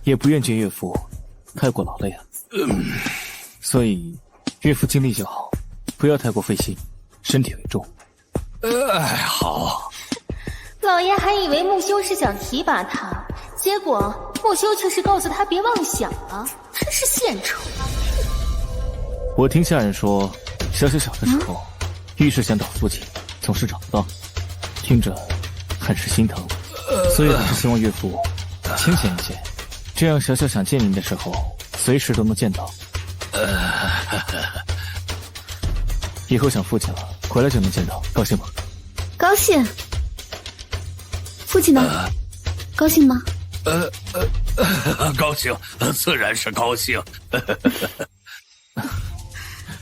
也不愿见岳父太过劳累啊。所以岳父尽力就好，不要太过费心，身体为重。好。老爷还以为木修是想提拔他，结果木修却是告诉他别妄想了，真是献丑。我听下人说，小的时候，遇事想找父亲，总是找不到，听着很是心疼，所以还是希望岳父清闲一些，这样小想见您的时候，随时都能见到。以后想父亲了，回来就能见到，高兴吗？高兴。父亲呢？高兴吗？高兴，自然是高兴。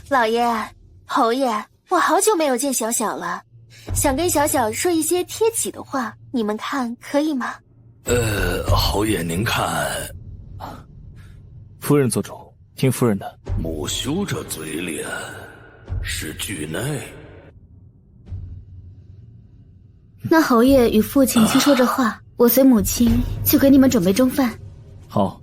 老爷、侯爷，我好久没有见小小了，想跟小小说一些贴己的话，你们看可以吗？侯爷您看。夫人做主，听夫人的。木修这嘴脸是惧内。那侯爷与父亲去说着话，我随母亲去给你们准备中饭。好。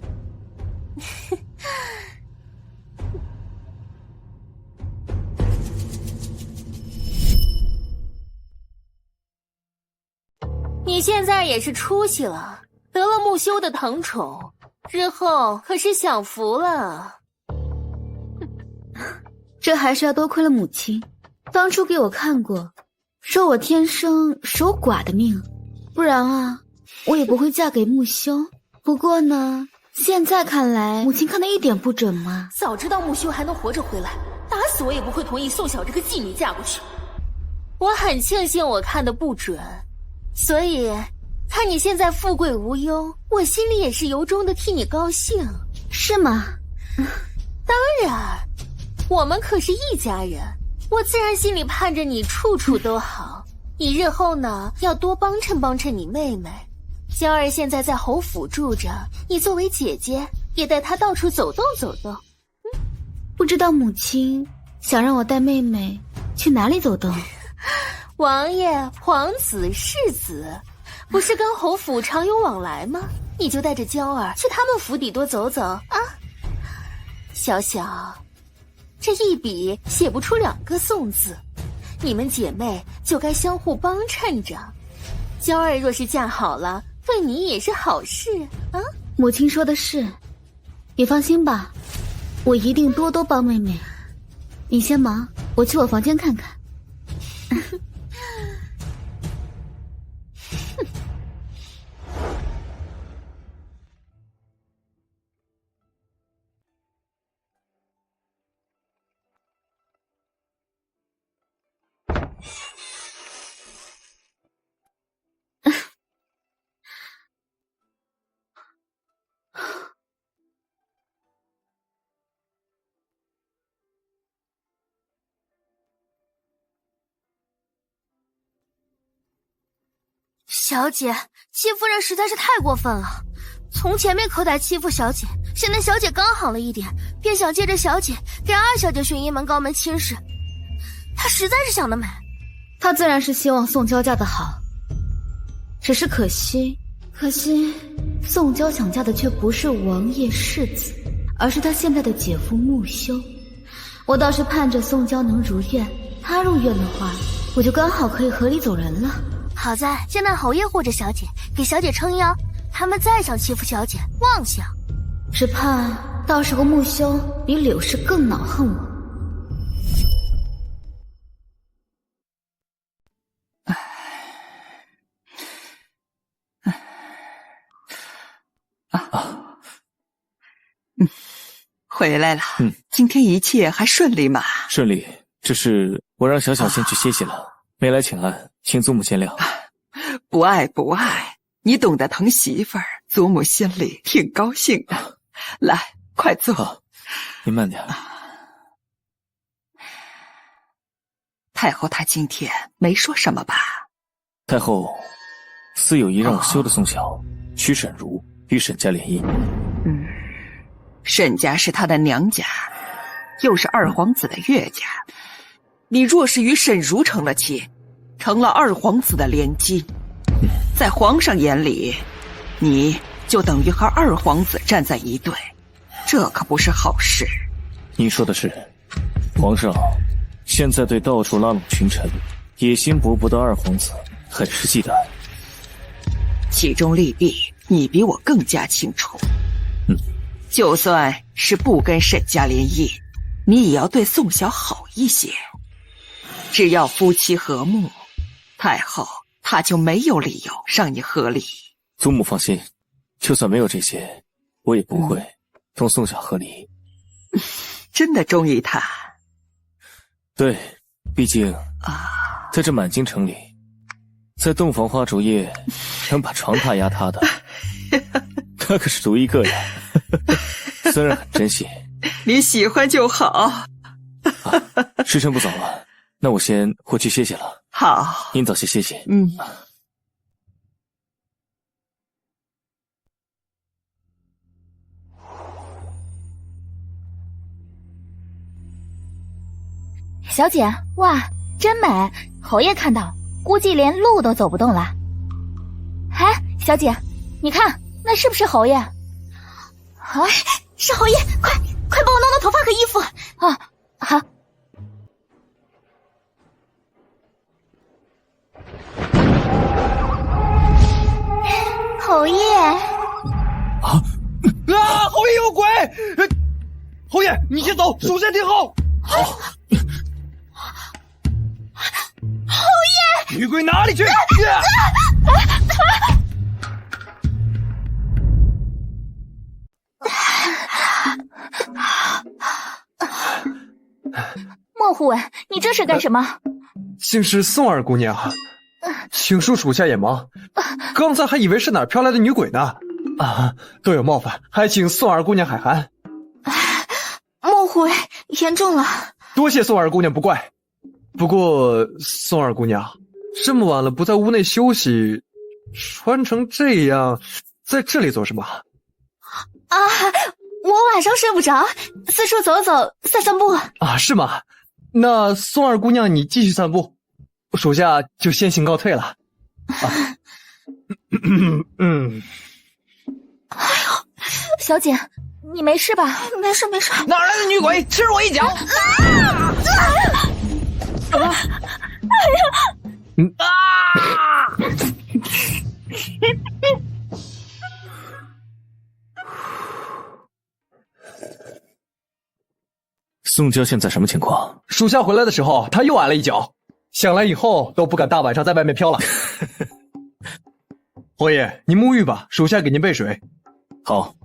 你现在也是出息了，得了木修的疼宠，日后可是享福了。这还是要多亏了母亲，当初给我看过，说我天生守寡的命，不然啊，我也不会嫁给木修。不过呢，现在看来，母亲看的一点不准嘛。早知道木修还能活着回来，打死我也不会同意宋晓这个妓女嫁过去。我很庆幸我看的不准，所以看你现在富贵无忧，我心里也是由衷的替你高兴。是吗？当然，我们可是一家人，我自然心里盼着你处处都好。你日后呢，要多帮衬帮衬你妹妹。娇儿现在在侯府住着，你作为姐姐，也带她到处走动走动。不知道母亲想让我带妹妹去哪里走动？王爷、皇子、世子，不是跟侯府常有往来吗？你就带着娇儿去他们府邸多走走啊。小小，这一笔写不出2个宋字，你们姐妹就该相互帮衬着。娇儿若是嫁好了，对你也是好事啊。母亲说的是，你放心吧，我一定多多帮妹妹。你先忙，我去我房间看看。小姐，戚夫人实在是太过分了。从前面可歹欺负小姐，现在小姐刚好了一点，便想借着小姐给2小姐寻一门高门亲事。她实在是想得美。她自然是希望宋娇嫁得好，只是可惜可惜宋娇想嫁的却不是王爷世子，而是他现在的姐夫穆修。我倒是盼着宋娇能如愿，他入院的话，我就刚好可以和你走人了。好在现在侯爷护着小姐，给小姐撑腰，他们再想欺负小姐，妄想。只怕到时候穆修比柳氏更恼恨我。回来了。今天一切还顺利吗？顺利，只是我让小小先去歇息了，没来请安，请祖母见谅。不爱不爱，你懂得疼媳妇儿，祖母心里挺高兴的。来，快坐。您慢点。太后她今天没说什么吧？太后似有意让我休了宋晓，娶沈如与沈家联姻。沈家是她的娘家，又是二皇子的岳家。你若是与沈如成了亲，成了二皇子的联姻，在皇上眼里，你就等于和二皇子站在一队，这可不是好事。您说的是，皇上现在对到处拉拢群臣、野心勃勃的二皇子很是忌惮，其中利弊你比我更加清楚。就算是不跟沈家联姻，你也要对宋晓好一些。只要夫妻和睦，太后她就没有理由让你和离。祖母放心，就算没有这些，我也不会同宋晓和离。真的中意他？对，毕竟在这满京城里，在洞房花烛夜能把床榻压塌的，他可是独一个呀。虽然很珍惜，你喜欢就好。时辰不早了，那我先回去歇歇了。好，您早些歇息。小姐，哇，真美！侯爷看到，估计连路都走不动了。哎，小姐，你看，那是不是侯爷？啊，是侯爷！快帮我弄弄头发和衣服啊！好。侯爷！侯爷有鬼！侯爷，你先走，属下听候。好。侯爷，女鬼哪里去？莫护卫，你这是干什么？竟是宋二姑娘，请恕属下眼盲，刚才还以为是哪儿飘来的女鬼呢。多有冒犯，还请宋二姑娘海涵。莫护卫，严重了。多谢宋二姑娘不怪。不过宋二姑娘，这么晚了不在屋内休息，穿成这样，在这里做什么？我晚上睡不着，四处走走，散散步。是吗？那宋二姑娘你继续散步，属下就先行告退了。哎呦，小姐，你没事吧？没事。哪来的女鬼，吃我一脚！宋娇现在什么情况？属下回来的时候，他又挨了一脚，想来以后都不敢大晚上在外面飘了。侯爷，您沐浴吧，属下给您备水。好。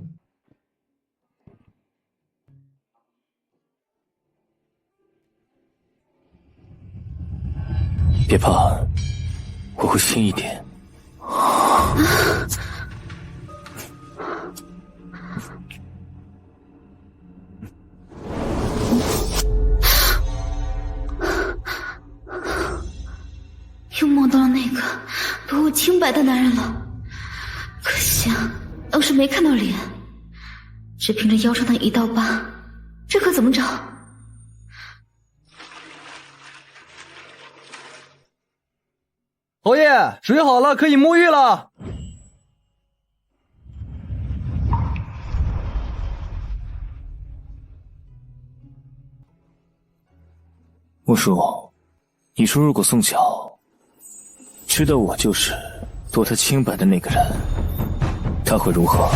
别怕，我会轻一点。又梦到了那个夺我清白的男人了。可惜要是没看到脸，只凭着腰上的一道疤，这可怎么找？侯爷，水好了，可以沐浴了。木叔，你说如果宋晓知道我就是夺他清白的那个人，他会如何？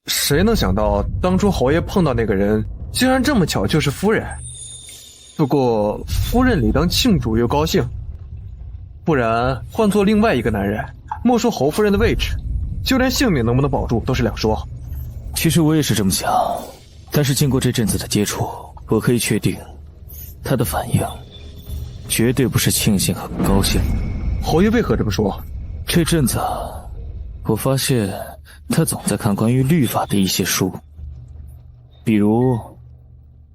谁能想到当初侯爷碰到那个人竟然这么巧就是夫人。不过夫人理当庆祝又高兴，不然换做另外一个男人，莫说侯夫人的位置，就连性命能不能保住都是两说。其实我也是这么想，但是经过这阵子的接触，我可以确定他的反应绝对不是庆幸和高兴。侯爷为何这么说？这阵子我发现他总在看关于律法的一些书，比如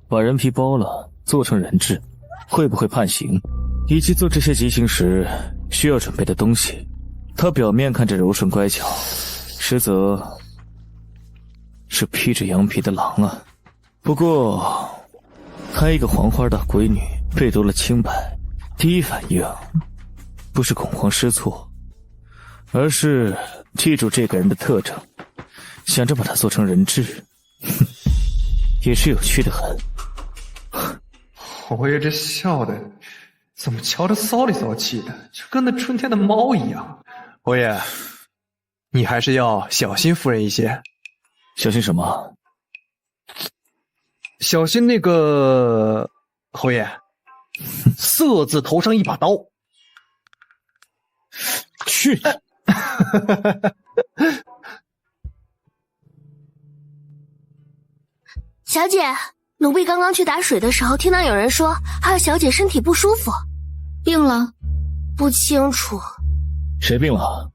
把人皮剥了做成人质会不会判刑，以及做这些极刑时需要准备的东西。他表面看着柔顺乖巧，实则是披着羊皮的狼啊。不过他一个黄花大闺女被夺了清白，第一反应不是恐慌失措，而是记住这个人的特征，想着把他做成人质。哼，也是有趣的很。侯爷这笑的怎么瞧着骚里骚气的，就跟那春天的猫一样。侯爷，你还是要小心夫人一些。小心什么？小心那个侯爷色字头上一把刀。去小姐，奴婢刚刚去打水的时候，听到有人说二小姐身体不舒服，病了？不清楚。谁病了？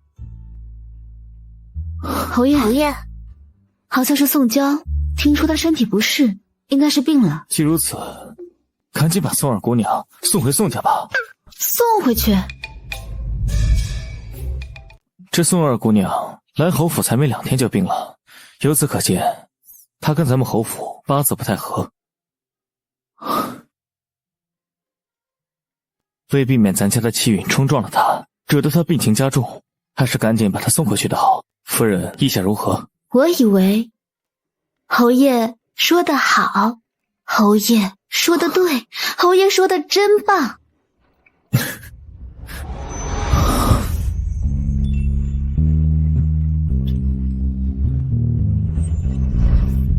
侯爷，好像是宋娇，听说她身体不适，应该是病了。既如此，赶紧把宋二姑娘送回宋家吧。送回去？这宋二姑娘来侯府才没2天就病了，由此可见，她跟咱们侯府八字不太合。为避免咱家的气运冲撞了她，惹得她病情加重，还是赶紧把她送回去的好。夫人意下如何？我以为侯爷说得好，侯爷说得对，侯爷说得真棒。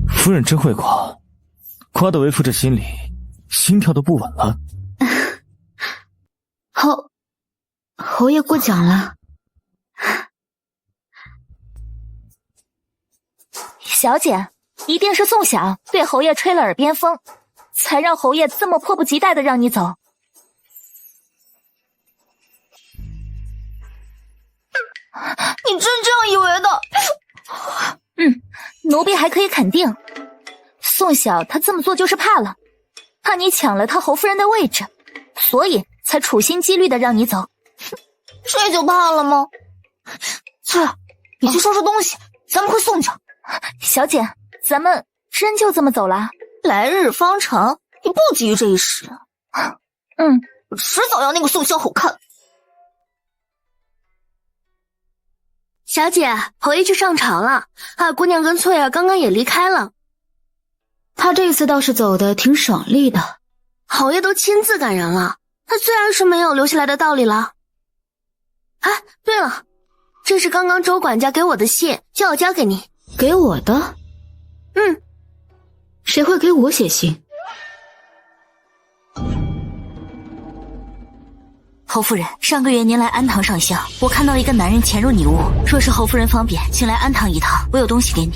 夫人真会夸，夸得为夫这心里心跳都不稳了。侯爷过奖了。小姐，一定是宋晓对侯爷吹了耳边风，才让侯爷这么迫不及待的让你走。你真这样以为的？奴婢还可以肯定，宋晓他这么做就是怕你抢了他侯夫人的位置，所以才处心积虑的让你走。这就怕了吗？翠儿，你去收拾东西，咱们回宋家。小姐，咱们真就这么走了？来日方长，你不急于这一时。我迟早要那个宋萧好看。小姐，侯爷去上朝了，二姑娘跟翠儿刚刚也离开了。他这次倒是走得挺爽利的，侯爷都亲自赶人了，他自然是没有留下来的道理了。哎，对了，这是刚刚周管家给我的信，叫我交给你。给我的？谁会给我写信？侯夫人，上个月您来安堂上香，我看到一个男人潜入你屋，若是侯夫人方便，请来安堂一趟，我有东西给你。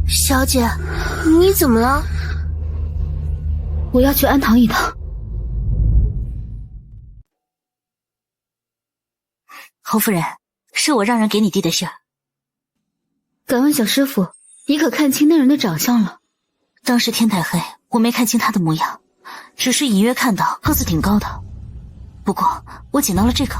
小姐，你怎么了？我要去安堂一趟。侯夫人，是我让人给你递的信儿。敢问小师傅，你可看清那人的长相了？当时天太黑，我没看清他的模样，只是隐约看到个子挺高的。不过我捡到了这个。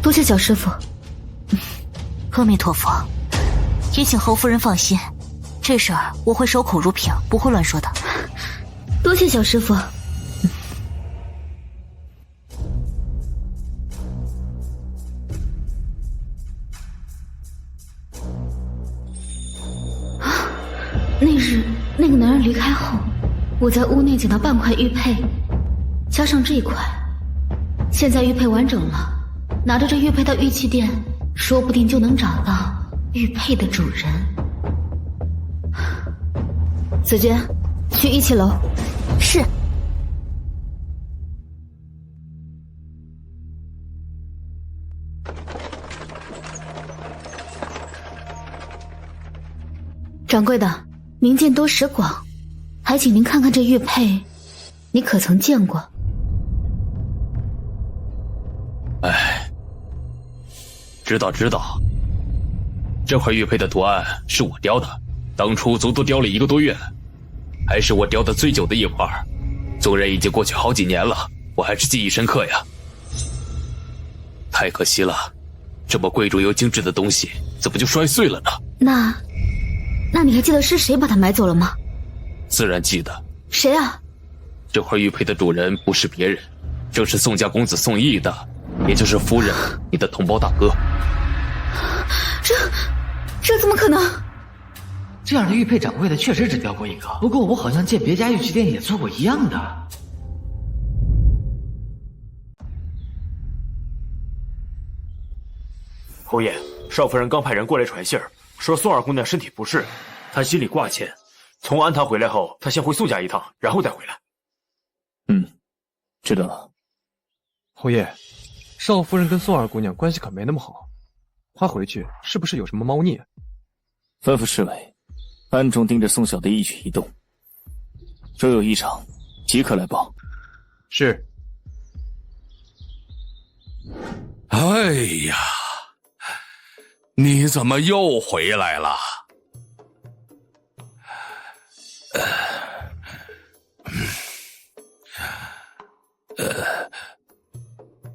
多谢小师傅。阿弥陀佛，也请侯夫人放心，这事儿我会守口如瓶，不会乱说的。多谢小师傅。那日那个男人离开后，我在屋内捡到半块玉佩，加上这一块，现在玉佩完整了，拿着这玉佩到玉器店，说不定就能找到玉佩的主人。紫娟，去玉器楼。是。掌柜的，您见多识广，还请您看看这玉佩，你可曾见过？哎，知道。这块玉佩的图案是我雕的，当初足足雕了1个多月，还是我雕的最久的一块。纵然已经过去好几年了，我还是记忆深刻呀。太可惜了，这么贵重又精致的东西，怎么就摔碎了呢？那你还记得是谁把它买走了吗？自然记得。谁啊？这块玉佩的主人不是别人，正是宋家公子宋义的，也就是夫人你的同胞大哥。这怎么可能？这样的玉佩掌柜的确实只雕过一个，不过我好像见别家玉器店也做过一样的。侯爷，少夫人刚派人过来传信儿，说宋二姑娘身体不适，她心里挂牵。从安堂回来后，她先回宋家一趟，然后再回来。知道了。侯爷，少夫人跟宋二姑娘关系可没那么好，她回去是不是有什么猫腻？吩咐侍卫暗中盯着宋晓的一举一动，若有异常，即刻来报。是。哎呀，你怎么又回来了？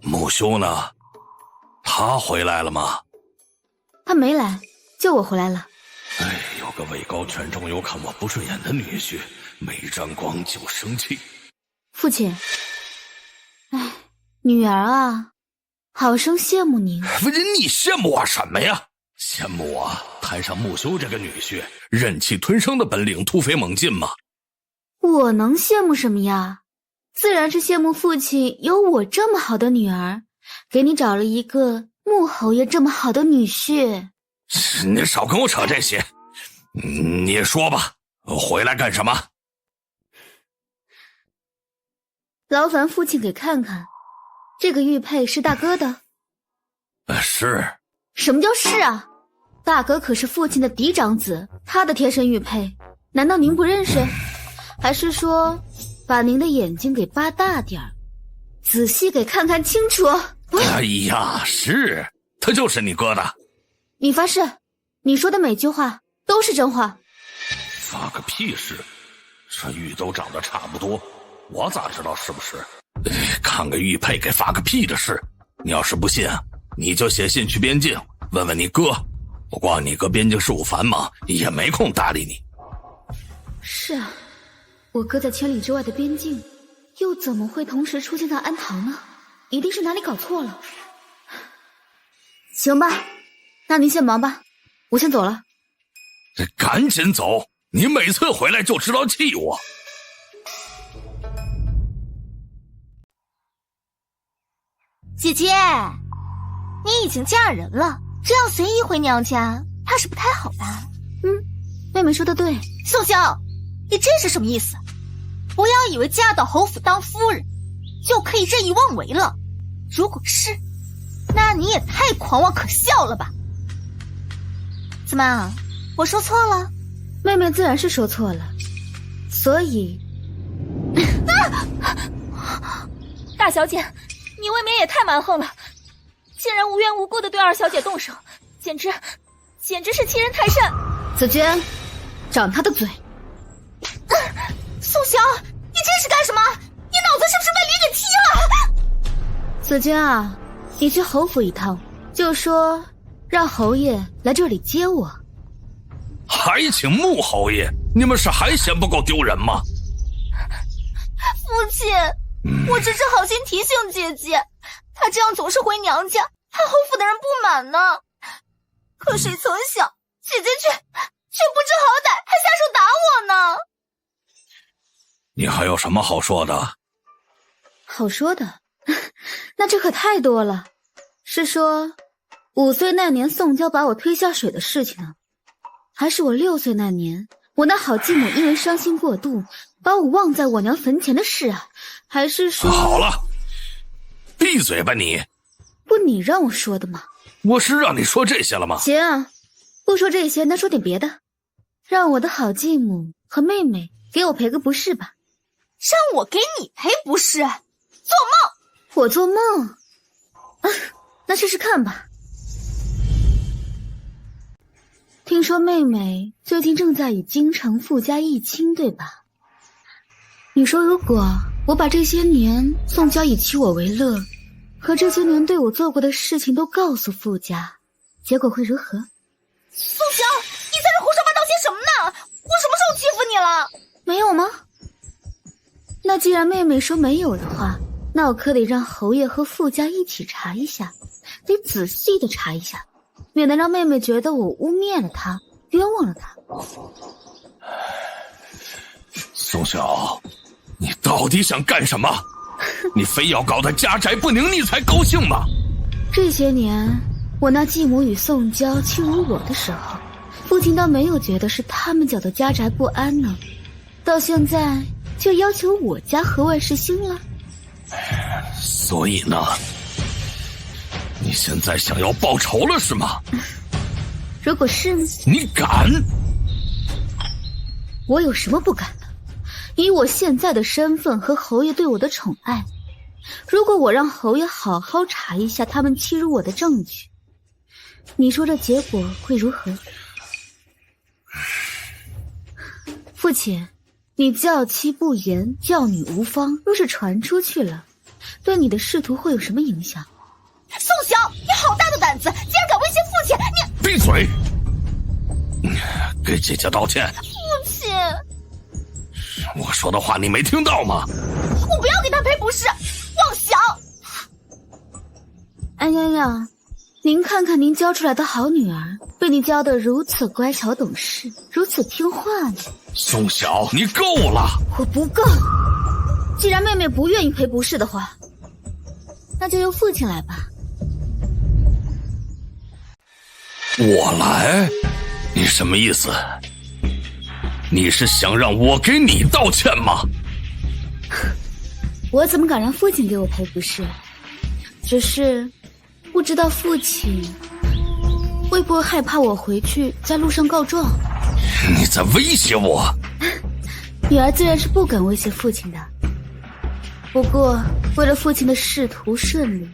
木修呢？他回来了吗？他没来，就我回来了。哎，有个位高权重又看我不顺眼的女婿，没沾光就生气。父亲，女儿啊，好生羡慕您。你羡慕我什么呀？羡慕我摊上木修这个女婿忍气吞声的本领突飞猛进吗？我能羡慕什么呀？自然是羡慕父亲有我这么好的女儿，给你找了一个穆侯爷这么好的女婿。你少跟我扯这些，你说吧，回来干什么？劳烦父亲给看看，这个玉佩是大哥的。是。什么叫是啊？大哥可是父亲的嫡长子，他的贴身玉佩，难道您不认识？还是说把您的眼睛给扒大点儿，仔细给看看清楚？哎呀，是，他就是你哥的。你发誓，你说的每句话都是真话。发个屁誓！这玉都长得差不多，我咋知道是不是？看个玉佩给发个屁的誓！你要是不信，你就写信去边境问问你哥。不过你哥边境事务繁忙，也没空搭理你。是啊，我哥在千里之外的边境，又怎么会同时出现在安堂呢？一定是哪里搞错了。行吧，那您先忙吧，我先走了。赶紧走！你每次回来就知道气我。姐姐，你已经嫁人了，这样随意回娘家，怕是不太好吧？妹妹说的对。宋萧，你这是什么意思？不要以为嫁到侯府当夫人，就可以任意妄为了。如果是，那你也太狂妄可笑了吧？怎么，我说错了？妹妹自然是说错了，所以大小姐，你未免也太蛮横了，竟然无缘无故的对二小姐动手，简直是欺人太甚。紫娟，掌她的嘴。宋萧，你这是干什么？你脑子是不是被驴给踢了？紫娟啊，你去侯府一趟，就说让侯爷来这里接我。还请穆侯爷，你们是还嫌不够丢人吗？父亲，我只是好心提醒姐姐，她这样总是回娘家，怕侯府的人不满呢。可谁曾想，姐姐却不知好歹，还下手打你还有什么好说的？好说的？那这可太多了。是说5岁那年宋娇把我推下水的事情呢？还是我6岁那年，我那好继母因为伤心过度，把我忘在我娘坟前的事啊？还是说……好了，闭嘴吧你！不，你让我说的吗？我是让你说这些了吗？行，不说这些，那说点别的。让我的好继母和妹妹给我赔个不是吧？让我给你赔不是？做梦！我做梦？啊，那试试看吧。听说妹妹最近正在与京城富家议亲，对吧？你说如果我把这些年宋娇以娶我为乐，和这些年对我做过的事情都告诉富家，结果会如何？宋娇，你在这胡说八道些什么呢？我什么时候欺负你了？没有吗？那既然妹妹说没有的话，那我可得让侯爷和富家一起查一下，得仔细的查一下，免得让妹妹觉得我污蔑了她，冤枉了她。宋晓，你到底想干什么？你非要搞得家宅不宁，你才高兴吗？这些年我那继母与宋娇欺辱我的时候，父亲倒没有觉得是他们搅得家宅不安呢，到现在就要求我家和外事兴了。所以呢，你现在想要报仇了是吗？如果是呢？你敢？我有什么不敢的？以我现在的身份和侯爷对我的宠爱，如果我让侯爷好好查一下他们欺辱我的证据，你说这结果会如何？父亲，你教妻不严，教女无方，若是传出去了，对你的仕途会有什么影响？宋晓，你好大的胆子，竟然敢威胁父亲！你闭嘴！给姐姐道歉。父亲，我说的话你没听到吗？我不要给他赔不是，妄想！哎呀呀，您看看您教出来的好女儿，被你教得如此乖巧懂事，如此听话呢。宋晓，你够了！我不够。既然妹妹不愿意赔不是的话，那就由父亲来吧。我来？你什么意思？你是想让我给你道歉吗？我怎么敢让父亲给我赔不是？只是不知道父亲会不会害怕我回去在路上告状。你在威胁我？女儿自然是不敢威胁父亲的，不过为了父亲的仕途顺利，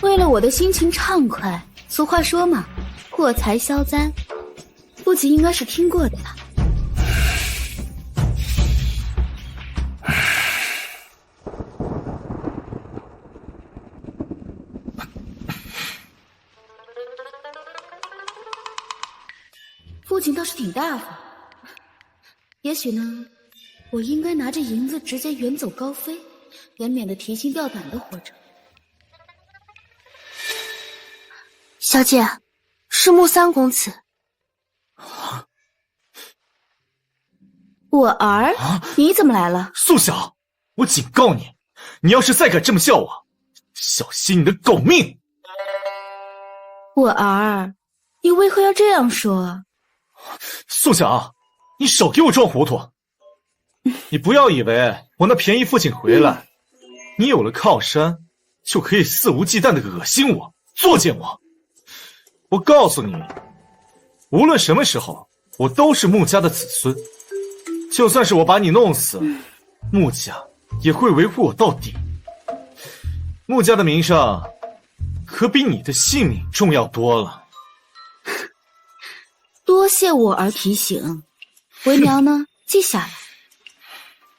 为了我的心情畅快，俗话说嘛，破财消灾，父亲应该是听过的吧。父亲倒是挺大方，也许呢，我应该拿着银子直接远走高飞，也免得提心吊胆的活着。小姐，是穆三公子。我儿，你怎么来了？宋晓，我警告你，你要是再敢这么叫我，小心你的狗命！我儿，你为何要这样说？宋晓，你少给我装糊涂！你不要以为我那便宜父亲回来，你有了靠山，就可以肆无忌惮的恶心我、作践我。我告诉你，无论什么时候，我都是穆家的子孙。就算是我把你弄死，穆家也会维护我到底。穆家的名声，可比你的性命重要多了。多谢我儿提醒，为娘呢记下来。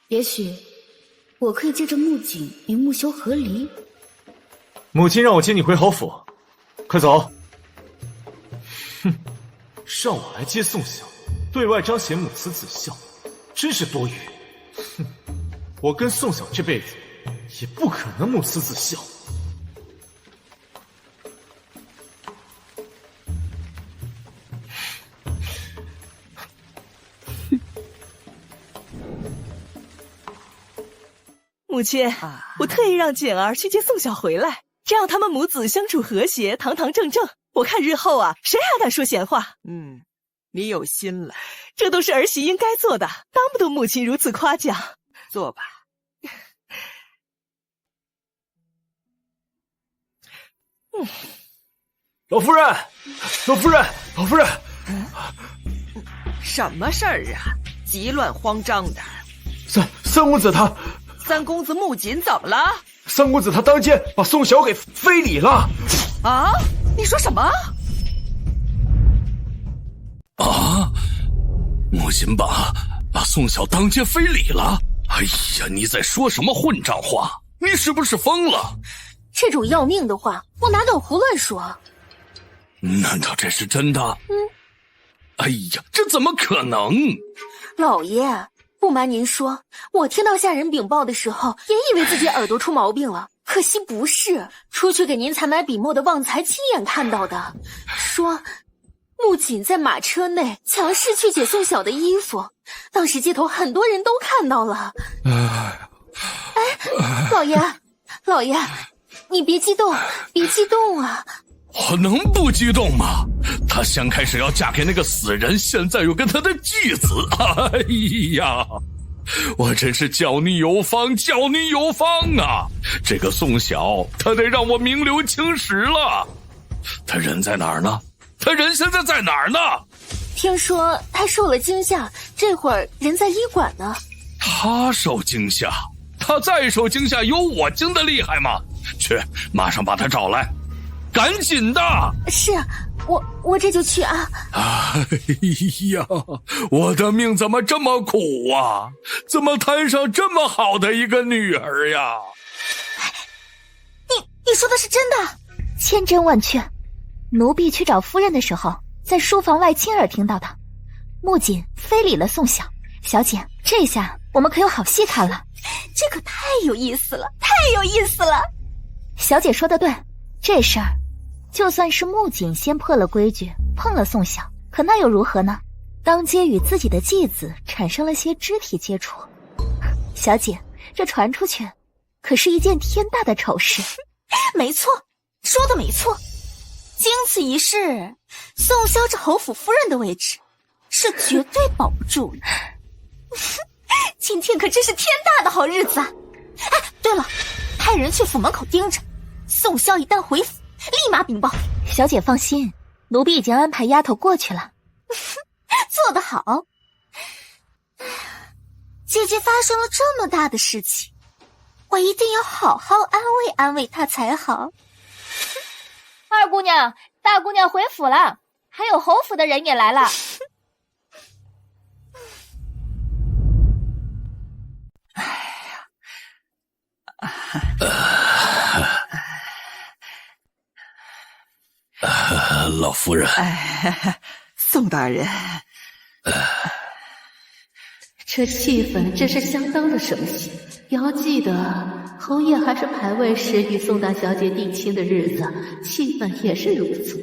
也许我可以借着穆景与穆修和离。母亲让我接你回侯府，快走！哼，让我来接宋晓，对外彰显母慈子孝，真是多余。哼，我跟宋晓这辈子也不可能母慈子孝。母亲，我特意让简儿去接宋晓回来，这样他们母子相处和谐，堂堂正正。我看日后啊，谁还敢说闲话？你有心了，这都是儿媳应该做的，当不得母亲如此夸奖。坐吧。老夫人，老夫人，什么事儿啊？急乱慌张的。三公子他，三公子穆锦怎么了？三公子他当街把宋晓给非礼了。啊？你说什么？啊！穆锦把宋晓当街非礼了？哎呀，你在说什么混账话？你是不是疯了？这种要命的话，我哪敢胡乱说？难道这是真的？哎呀，这怎么可能？老爷，不瞒您说，我听到下人禀报的时候，也以为自己耳朵出毛病了，可惜不是。出去给您采买笔墨的旺财亲眼看到的，说穆锦在马车内强势去解宋晓的衣服，当时街头很多人都看到了。老爷，你别激动，别激动啊！我能不激动吗？她先开始要嫁给那个死人，现在又跟他的继子，哎呀，我真是教你有方，教你有方啊！这个宋晓，他得让我名留青史了。他人在哪儿呢？他人现在在哪儿呢？听说他受了惊吓，这会儿人在医馆呢。他受惊吓？他再受惊吓，有我惊得厉害吗？去，马上把他找来。赶紧的！是，我这就去啊！哎呀，我的命怎么这么苦啊？怎么摊上这么好的一个女儿呀？你说的是真的？千真万确。奴婢去找夫人的时候，在书房外亲耳听到的。穆锦非礼了宋晓，小姐，这下我们可有好戏看了。这可太有意思了，太有意思了！小姐说的对，这事儿。就算是穆锦先破了规矩，碰了宋晓，可那又如何呢？当街与自己的继子产生了些肢体接触，小姐，这传出去，可是一件天大的丑事。没错，说的没错。经此一事，宋萧这侯府夫人的位置是绝对保不住了。今天可真是天大的好日子啊！哎，对了，派人去府门口盯着，宋萧一旦回府，立马禀报。小姐放心，奴婢已经安排丫头过去了。做得好。姐姐发生了这么大的事情，我一定要好好安慰安慰她才好。二姑娘，大姑娘回府了，还有侯府的人也来了。老夫人，宋大人，这气氛真是相当的盛喜。要记得，侯爷还是牌位时与宋大小姐定亲的日子，气氛也是如此，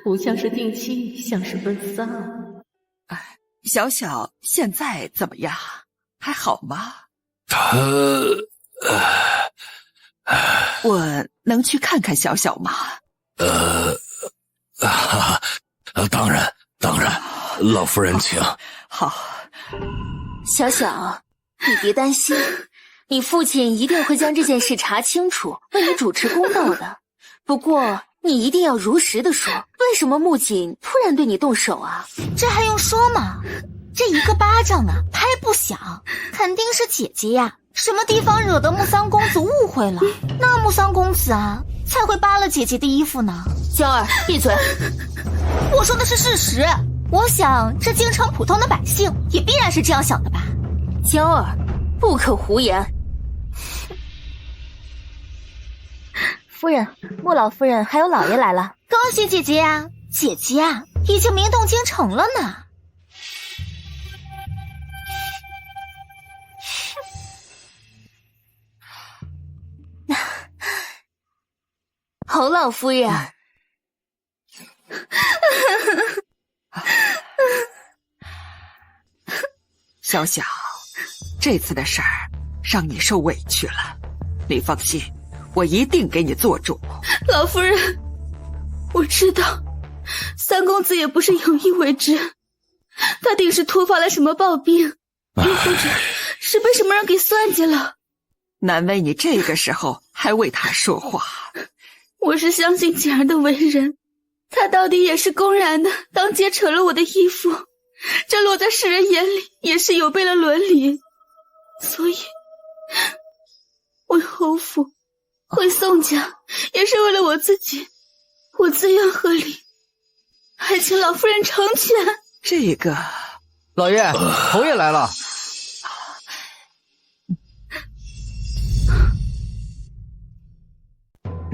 不像是定亲，像是奔丧。小小现在怎么样？还好吗？我能去看看小小吗？当然，老夫人请。好，小小，你别担心，你父亲一定会将这件事查清楚，为你主持公道的。不过，你一定要如实的说，为什么穆锦突然对你动手啊？这还用说吗？这一个巴掌啊，拍不响，肯定是姐姐呀。什么地方惹得穆三公子误会了？那穆三公子啊，才会扒了姐姐的衣服呢。江儿，闭嘴！我说的是事实。我想，这京城普通的百姓也必然是这样想的吧。江儿，不可胡言。夫人，穆老夫人还有老爷来了，恭喜姐姐呀！姐姐啊，已经名动京城了呢。侯老夫人，小小，这次的事儿让你受委屈了。你放心，我一定给你做主。老夫人，我知道三公子也不是有意为之，他定是突发了什么暴病，又或者是被什么人给算计了。难为你这个时候还为他说话。我是相信景儿的为人，他到底也是公然的当街扯了我的衣服，这落在世人眼里也是有悖了伦理，所以为侯府为宋家也是为了我自己，我自愿合理，还请老夫人成全。这个老爷，侯爷来了。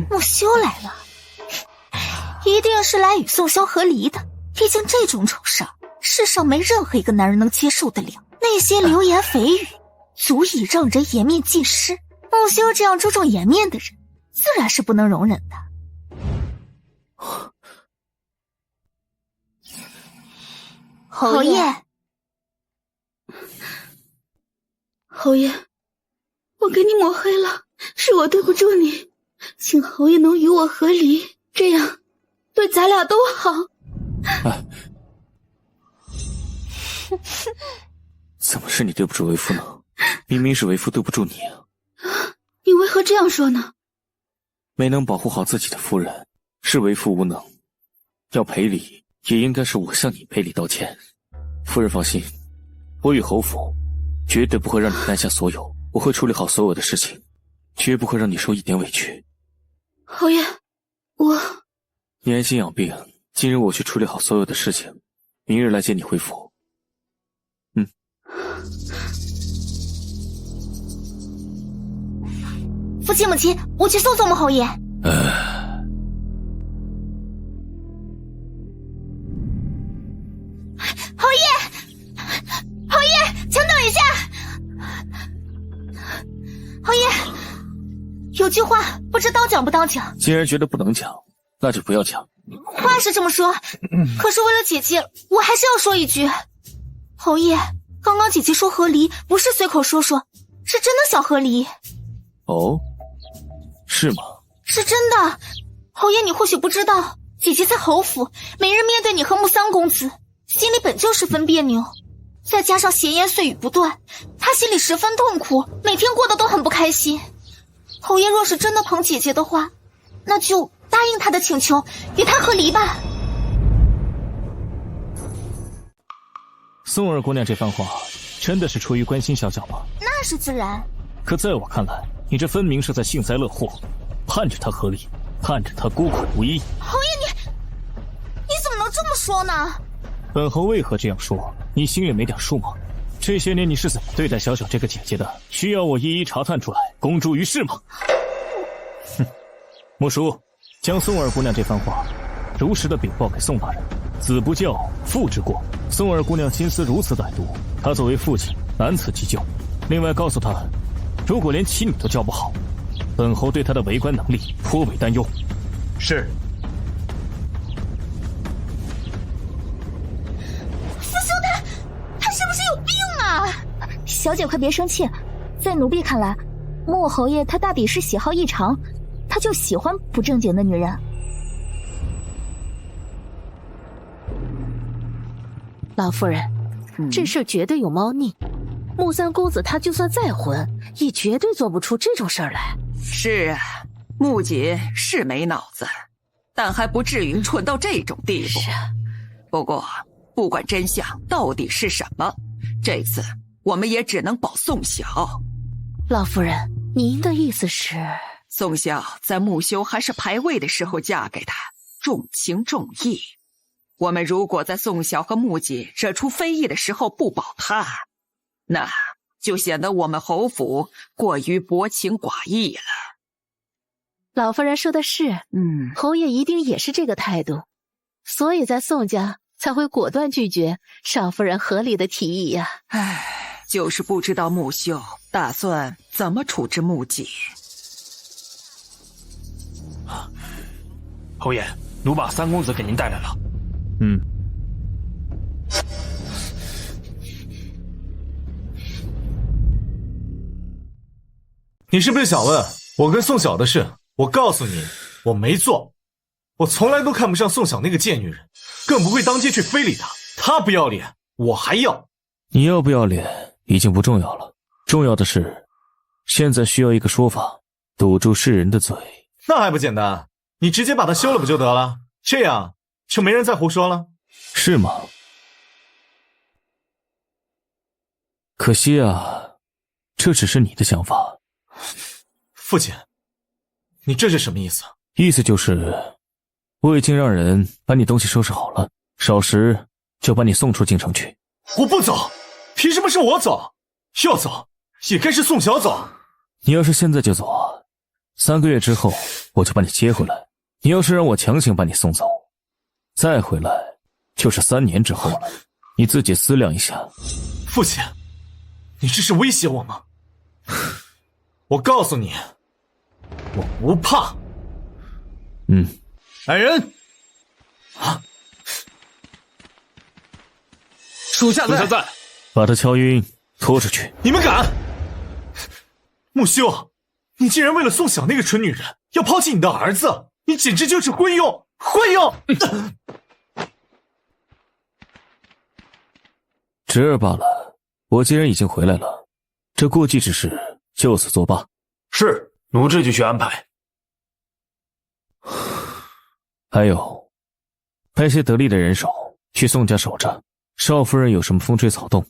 木修来了，一定是来与宋萧和离的。毕竟这种丑事儿，世上没任何一个男人能接受得了。那些流言蜚语，足以让人颜面尽失。木修这样注重颜面的人，自然是不能容忍的。侯爷，侯爷，我给你抹黑了，是我对不住你，请侯爷能与我和离，这样对咱俩都好。怎么是你对不住为夫呢？明明是为夫对不住你啊！你为何这样说呢？没能保护好自己的夫人，是为夫无能。要赔礼，也应该是我向你赔礼道歉。夫人放心，我与侯府绝对不会让你担下所有，我会处理好所有的事情，绝不会让你受一点委屈。侯爷，你安心养病，今日我去处理好所有的事情，明日来接你回府。父亲母亲，我去送木侯爷。侯爷，侯爷，请等一下。侯爷，有句话不知道讲不当讲。既然觉得不能讲，那就不要讲。话是这么说，可是为了姐姐，我还是要说一句。侯爷，刚刚姐姐说和离，不是随口说说，是真的想和离。哦，是吗？是真的。侯爷，你或许不知道，姐姐在侯府，每日面对你和木三公子，心里本就十分别扭，再加上闲言碎语不断，她心里十分痛苦，每天过得都很不开心。侯爷若是真的疼姐姐的话，那就答应她的请求，与她和离吧。宋二姑娘这番话，真的是出于关心小小吗？那是自然。可在我看来，你这分明是在幸灾乐祸，盼着她合理，盼着她孤苦无依。侯爷，你怎么能这么说呢？本侯为何这样说？你心里没点数吗？这些年你是怎么对待小小这个姐姐的？需要我一一查探出来，公诸于世吗？哼！莫叔，将宋二姑娘这番话如实的禀报给宋大人。子不教，父之过。宋二姑娘心思如此歹毒，她作为父亲难辞其咎。另外告诉她，如果连妻女都教不好，本侯对她的为官能力颇为担忧。是。父兄他是不是有病啊？小姐快别生气，在奴婢看来，莫侯爷他大抵是喜好异常，他就喜欢不正经的女人。老夫人，这事绝对有猫腻。木三公子他就算再混，也绝对做不出这种事儿来。是啊，木槿是没脑子，但还不至于蠢到这种地步。是啊，不过不管真相到底是什么，这次我们也只能保宋晓。老夫人，您的意思是？宋晓在木修还是排位的时候嫁给他，重情重义。我们如果在宋晓和木槿惹出非议的时候不保他，那就显得我们侯府过于薄情寡义了。老夫人说的是，侯爷一定也是这个态度，所以在宋家才会果断拒绝少夫人合理的提议呀。唉，就是不知道木修打算怎么处置木槿。侯爷，奴把三公子给您带来了。你是不是想问我跟宋晓的事，我告诉你，我没做。我从来都看不上宋晓那个贱女人，更不会当街去非礼她。她不要脸，我还要。你要不要脸已经不重要了，重要的是，现在需要一个说法，堵住世人的嘴。那还不简单？你直接把她休了不就得了？这样就没人再胡说了。是吗？可惜啊，这只是你的想法。父亲，你这是什么意思？意思就是，我已经让人把你东西收拾好了，少时就把你送出京城去。我不走，凭什么是我走？要走也该是宋晓走。你要是现在就走，3个月之后我就把你接回来。你要是让我强行把你送走，再回来就是3年之后了。你自己思量一下。父亲，你这是威胁我吗？我告诉你，我不怕。来人！属下在。把他敲晕，拖出去。你们敢？木修，你竟然为了宋晓那个蠢女人，要抛弃你的儿子，你简直就是昏庸！侄儿罢了，我既然已经回来了，这过继之事就此作罢。是，奴这就去安排。还有，派些得力的人手去宋家守着，少夫人有什么风吹草动，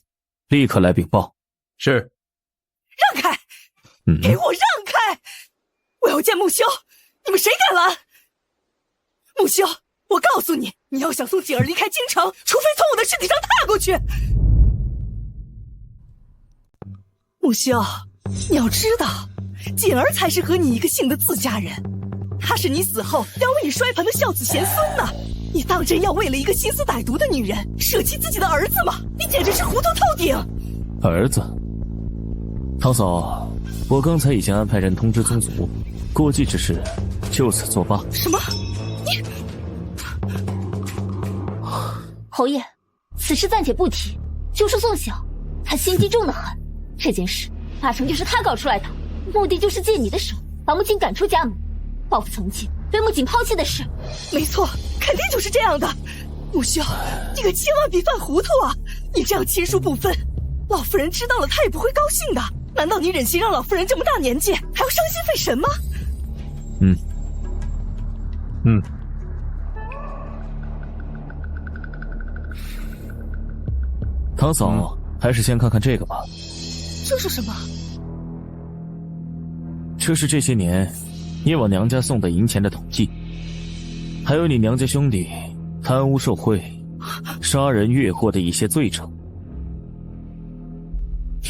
立刻来禀报。是。让开！给我让开！我要见木修，你们谁敢拦？木修，我告诉你，你要想送锦儿离开京城，除非从我的尸体上踏过去。木修，你要知道，锦儿才是和你一个姓的自家人，她是你死后要为你摔盆的孝子贤孙呢。你当真要为了一个心思歹毒的女人舍弃自己的儿子吗？你简直是糊涂透顶！儿子，堂嫂，我刚才已经安排人通知宗族，过继之事就此作罢。什么？你侯爷，此事暂且不提，就说宋晓，他心机重得很。这件事八成就是他搞出来的，目的就是借你的手把木槿赶出家门，报复曾经被木槿抛弃的事。没错，肯定就是这样的。木修，你可千万别犯糊涂啊！你这样亲疏不分，老夫人知道了，她也不会高兴的。难道你忍心让老夫人这么大年纪还要伤心费神吗？堂嫂，还是先看看这个吧。这是什么？这是这些年你往娘家送的银钱的统计，还有你娘家兄弟贪污受贿、杀人越货的一些罪证。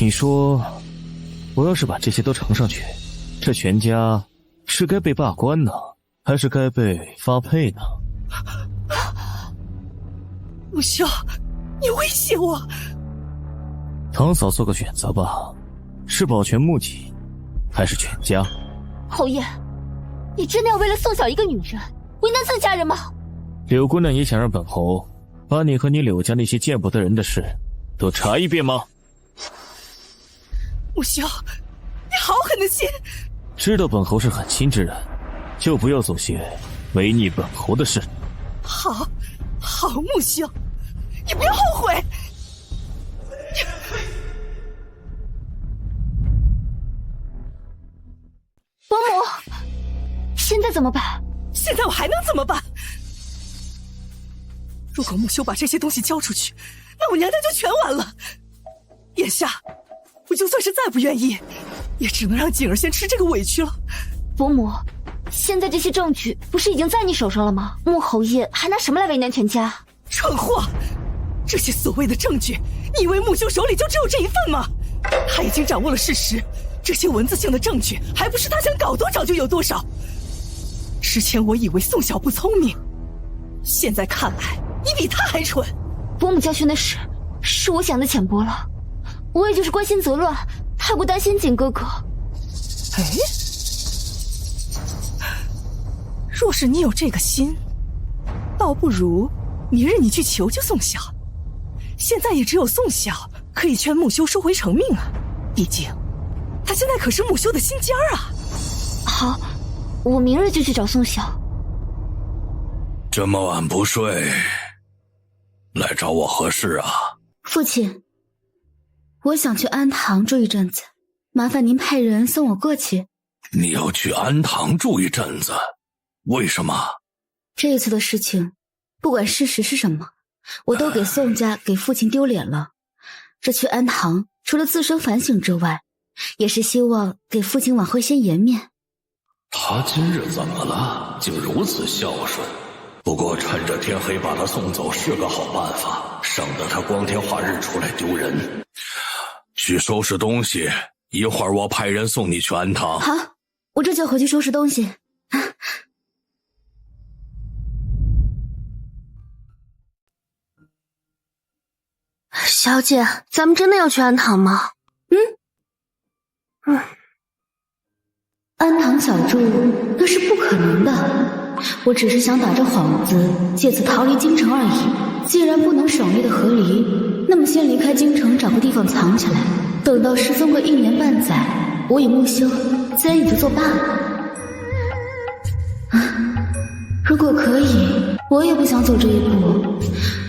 你说，我要是把这些都呈上去，这全家是该被罢官呢，还是该被发配呢？木修，你威胁我！堂嫂做个选择吧，是保全木槿，还是全家？侯爷，你真的要为了宋晓一个女人为难自家人吗？柳姑娘也想让本侯把你和你柳家那些见不得人的事都查一遍吗？木修，你好狠的心！知道本侯是狠心之人，就不要做些违逆本侯的事。好，木修，你不要后悔。伯母，现在怎么办？现在我还能怎么办？如果木修把这些东西交出去，那我娘家就全完了。眼下，我就算是再不愿意，也只能让锦儿先吃这个委屈了。伯母，现在这些证据不是已经在你手上了吗？穆侯爷还拿什么来为难全家？蠢货！这些所谓的证据，你以为木修手里就只有这一份吗？他已经掌握了事实，这些文字性的证据还不是他想搞多少就有多少。之前我以为宋晓不聪明，现在看来你比他还蠢。伯母教训的事是我想的浅薄了，我也就是关心则乱，太过担心景哥哥。哎，若是你有这个心，倒不如明日你去求求宋晓。现在也只有宋晓可以劝木修收回成命啊，毕竟他现在可是木修的心尖儿啊。好，我明日就去找宋晓。这么晚不睡，来找我何事啊？父亲，我想去安堂住一阵子，麻烦您派人送我过去。你要去安堂住一阵子？为什么？这一次的事情，不管事实是什么，我都给宋家给父亲丢脸了。这去安堂，除了自身反省之外，也是希望给父亲挽回些颜面。他今日怎么了？竟如此孝顺。不过趁着天黑把他送走是个好办法，省得他光天化日出来丢人。去收拾东西，一会儿我派人送你去安堂。好，我这就回去收拾东西。小姐，咱们真的要去安堂吗？安堂小住那是不可能的，我只是想打着幌子借此逃离京城而已。既然不能省力的和离，那么先离开京城，找个地方藏起来，等到失踪个1年半载，我与木修自然也就作罢了。如果可以，我也不想走这一步，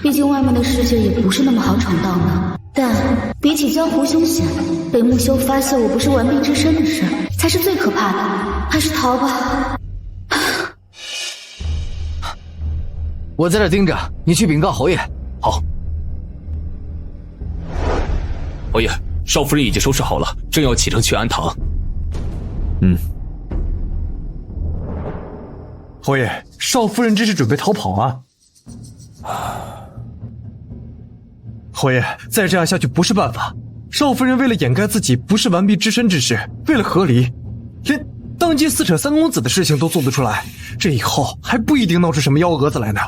毕竟外面的世界也不是那么好闯荡的。但比起江湖凶险，被木修发现我不是完璧之身的事才是最可怕的。还是逃吧。我在这盯着，你去禀告侯爷。好。侯爷，少夫人已经收拾好了，正要启程去安堂。侯爷，少夫人这是准备逃跑啊！侯爷，再这样下去不是办法。少夫人为了掩盖自己不是完璧之身之事，为了和离，连当街撕扯3公子的事情都做得出来，这以后还不一定闹出什么幺蛾子来呢。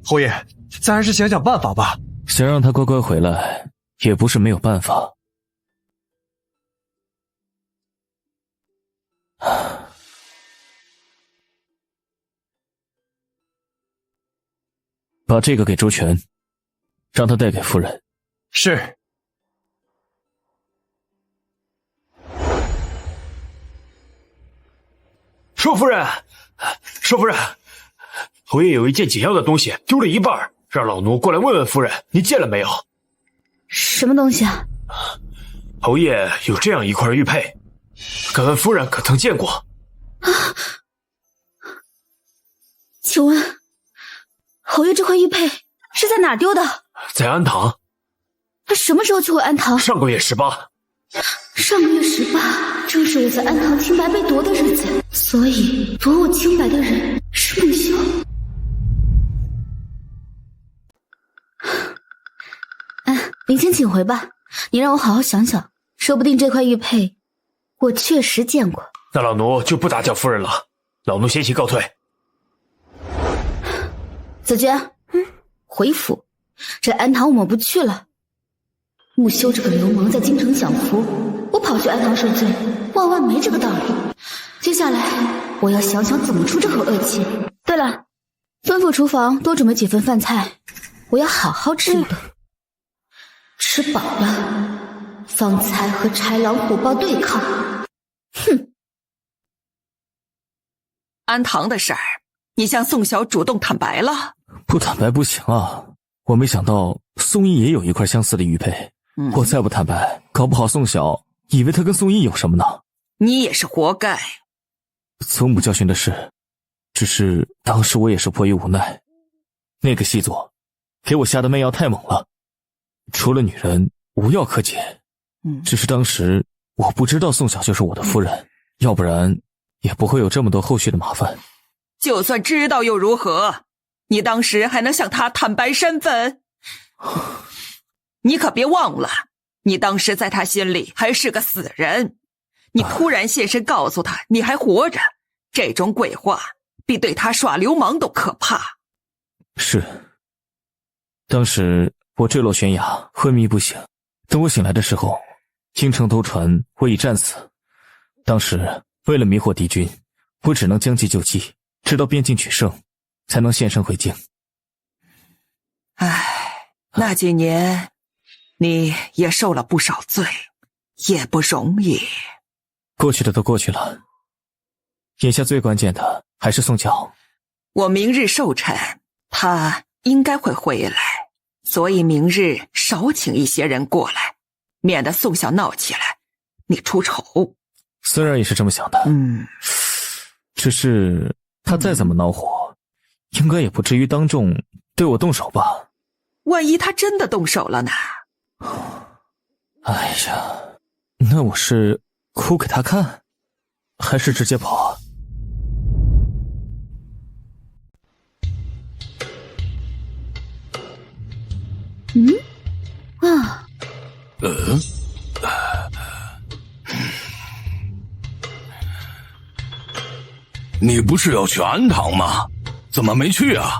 侯爷，咱还是想想办法吧。想让他乖乖回来，也不是没有办法。把这个给周全，让他带给夫人。是。少夫人，少夫人，侯爷有一件紧要的东西丢了一半，让老奴过来问问夫人，你见了没有？什么东西啊？侯爷有这样一块玉佩，敢问夫人可曾见过？请问侯爷这块玉佩是在哪丢的？在安堂。他什么时候去过安堂？上个月18。上个月18，正是我在安堂清白被夺的日子，所以夺我清白的人是木修。您先请回吧，你让我好好想想，说不定这块玉佩我确实见过。那老奴就不打搅夫人了，老奴先行告退。子娟，回府，这安堂我们不去了。木修这个流氓在京城享福，我跑去安堂受罪，万万没这个道理。接下来我要想想怎么出这口恶气。对了，吩咐厨房多准备几份饭菜，我要好好吃一顿。吃饱了，方才和豺狼虎豹对抗。哼！安堂的事儿，你向宋晓主动坦白了？不坦白不行啊！我没想到宋毅也有一块相似的玉佩。我再不坦白，搞不好宋晓以为他跟宋毅有什么呢。你也是活该。祖母教训的是，只是当时我也是迫于无奈。那个细作给我下的媚药太猛了，除了女人无药可解。只是当时我不知道宋晓就是我的夫人，要不然也不会有这么多后续的麻烦。就算知道又如何？你当时还能向他坦白身份？你可别忘了，你当时在他心里还是个死人。你突然现身告诉他你还活着，这种鬼话比对他耍流氓都可怕。是，当时我坠落悬崖，昏迷不醒。等我醒来的时候，京城都传我已战死。当时为了迷惑敌军，我只能将计就计，直到边境取胜，才能现身回京。唉，那几年你也受了不少罪，也不容易。过去的都过去了，眼下最关键的还是宋乔。我明日寿辰，他应该会回来，所以明日少请一些人过来，免得宋晓闹起来，你出丑。孙儿也是这么想的。只是他再怎么恼火，应该也不至于当众对我动手吧？万一他真的动手了呢？哎呀，那我是哭给他看，还是直接跑啊？你不是要去安堂吗？怎么没去啊？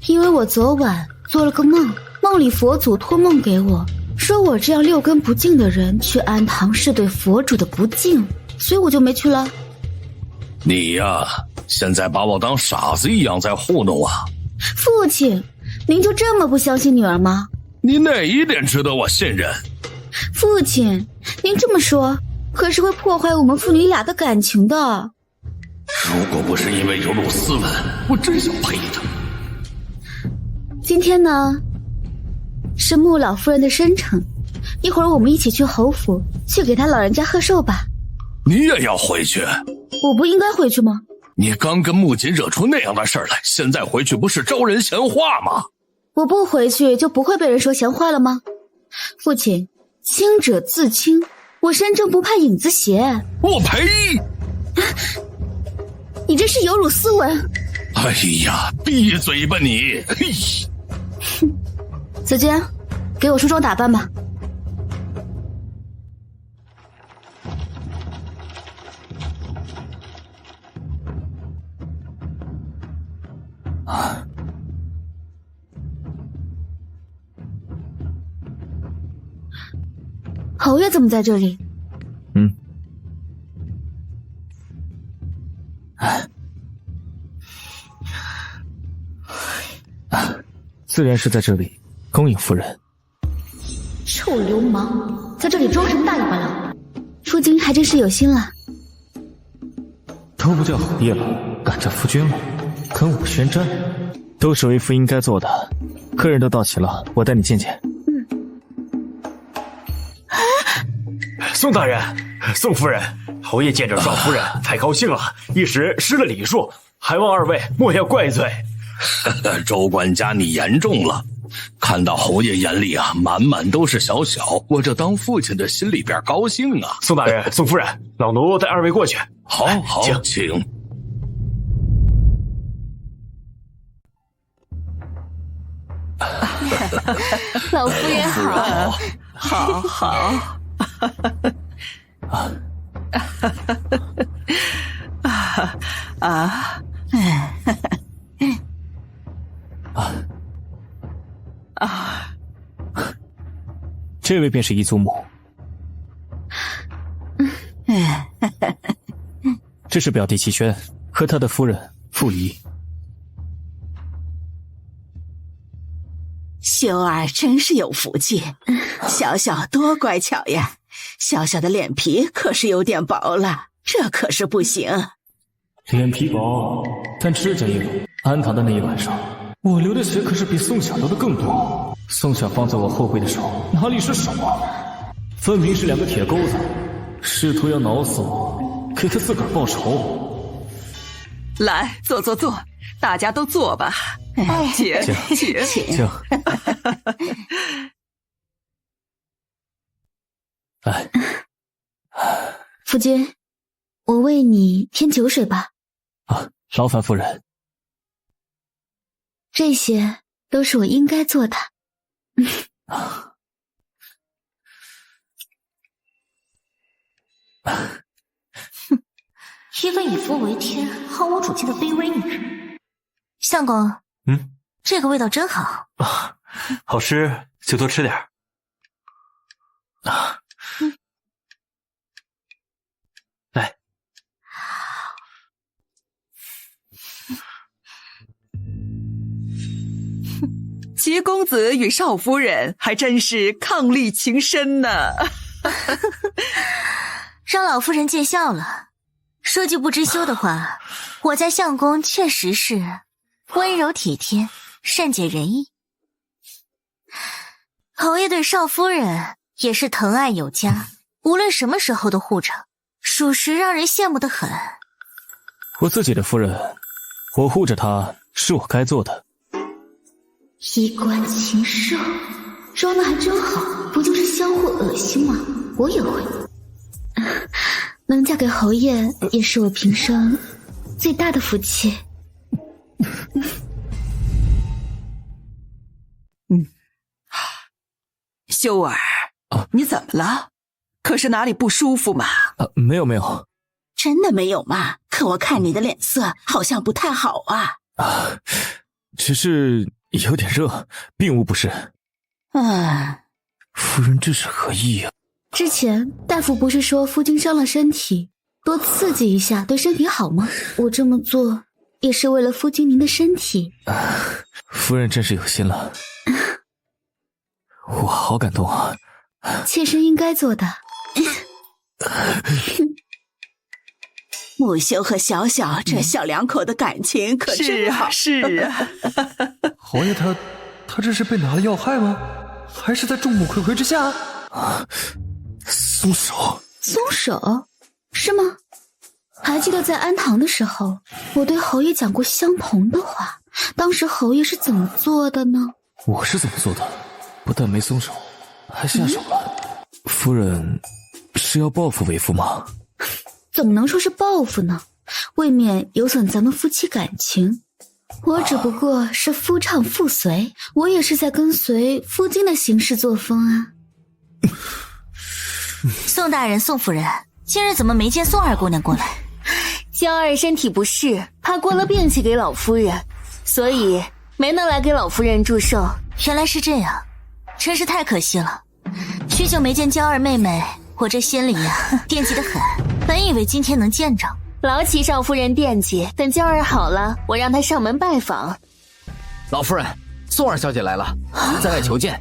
因为我昨晚做了个梦，梦里佛祖托梦给我，说我这样六根不净的人去安堂是对佛主的不敬，所以我就没去了。你呀，现在把我当傻子一样在糊弄啊！父亲，您就这么不相信女儿吗？你哪一点值得我信任？父亲，您这么说，可是会破坏我们父女俩的感情的。如果不是因为有辱斯文，我真想呸他。今天呢，是穆老夫人的生辰，一会儿我们一起去侯府，去给她老人家贺寿吧。你也要回去？我不应该回去吗？你刚跟穆锦惹出那样的事儿来，现在回去不是招人闲话吗？我不回去就不会被人说闲话了吗？父亲，清者自清，我身正不怕影子斜。我呸！你这是有辱斯文！哎呀，闭嘴吧你！嘿，子坚，给我梳妆打扮吧。侯爷怎么在这里？自然是在这里恭迎夫人。臭流氓，在这里装什么大尾巴狼？夫君还真是有心了。都不叫好爹了，赶着夫君了，跟我宣战，都是为夫应该做的。客人都到齐了，我带你见见。宋大人，宋夫人，侯爷见着少夫人太高兴了，一时失了礼数，还望二位莫要怪罪。周管家，你言重了。看到侯爷眼里啊，满满都是小小，我这当父亲的心里边高兴啊。宋大人，宋夫人，老奴带二位过去。好，请。老夫爷好，好。这位便是姨祖母，这是表弟齐轩和他的夫人傅仪。修儿真是有福气，小小多乖巧呀，小小的脸皮可是有点薄了，这可是不行。脸皮薄，但指甲硬。安堂的那一晚上，我流的血可是比宋晓流的更多。宋晓放在我后背的手哪里是手啊，分明是两个铁钩子，试图要挠死我，给他自个儿报仇。来，坐，大家都坐吧。请。来，夫君，我为你添酒水吧。劳烦夫人。这些都是我应该做的。一个以夫为天、毫无主见的卑微女人。相公，这个味道真好。好吃就多吃点。来。齐公子与少夫人还真是伉俪情深呢。让老夫人见笑了。说句不知羞的话，我家相公确实是温柔体贴、善解人意。侯爷对少夫人也是疼爱有加，无论什么时候都护着，属实让人羡慕得很。我自己的夫人，我护着她是我该做的。衣冠禽兽，装的还真好，不就是相互恶心吗？我也会。能嫁给侯爷也是我平生最大的福气。修儿，你怎么了？可是哪里不舒服吗？没有没有。真的没有吗？可我看你的脸色好像不太好啊。只是有点热，并无不适。夫人这是何意啊？之前大夫不是说夫君伤了身体，多刺激一下对身体好吗？我这么做也是为了夫君您的身体。夫人真是有心了，我好感动啊！妾身应该做的。木修和小小这小两口的感情可真好。是啊。侯爷他这是被拿了要害吗？还是在众目睽睽之下？松手！松手？是吗？还记得在安堂的时候，我对侯爷讲过相同的话，当时侯爷是怎么做的呢？我是怎么做的？不但没松手，还下手了。夫人是要报复为夫吗？怎么能说是报复呢？未免有损咱们夫妻感情。我只不过是夫唱妇随，我也是在跟随夫君的行事作风啊。宋大人、宋夫人，今日怎么没见宋二姑娘过来？娇儿身体不适，怕过了病气给老夫人，所以没能来给老夫人祝寿。原来是这样，真是太可惜了。许久没见娇儿妹妹，我这心里呀惦记得很，本以为今天能见着。劳齐少夫人惦记，等娇儿好了，我让她上门拜访。老夫人，宋二小姐来了，在外求见。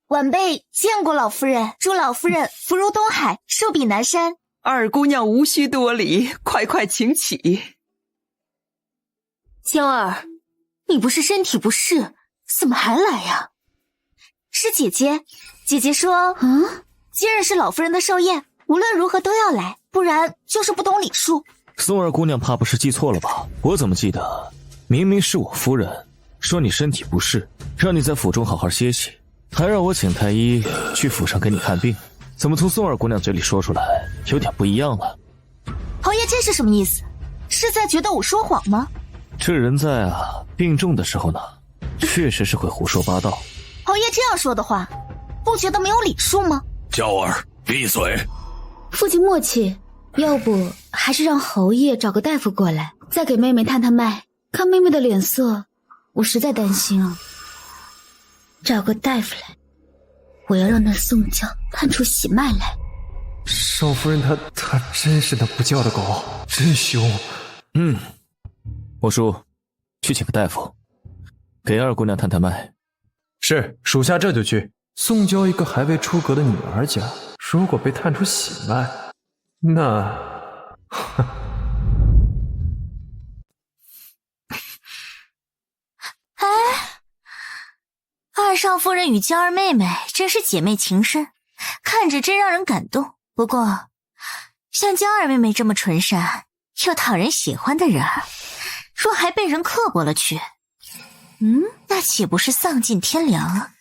晚辈见过老夫人，祝老夫人福如东海，寿比南山。二姑娘无需多礼，快快请起。娇儿，你不是身体不适，怎么还来呀？是姐姐，姐姐说，今日是老夫人的寿宴，无论如何都要来，不然就是不懂礼数。宋二姑娘怕不是记错了吧？我怎么记得明明是我夫人说你身体不适，让你在府中好好歇息，还让我请太医去府上给你看病，怎么从宋二姑娘嘴里说出来有点不一样了？侯爷这是什么意思？是在觉得我说谎吗？这人在病重的时候呢，确实是会胡说八道。侯爷这样说的话，不觉得没有礼数吗？娇儿，闭嘴！父亲默契，要不还是让侯爷找个大夫过来，再给妹妹探探脉。看妹妹的脸色，我实在担心啊。找个大夫来，我要让那宋娇探出喜脉来。少夫人她真是那不叫的狗，真凶。我叔，去请个大夫，给二姑娘探探脉。是，属下这就去。宋娇一个还未出阁的女儿家，如果被探出喜脉，那……哎，二少夫人与娇儿妹妹真是姐妹情深，看着真让人感动。不过，像娇儿妹妹这么纯善又讨人喜欢的人儿，若还被人刻薄了去，那岂不是丧尽天良啊？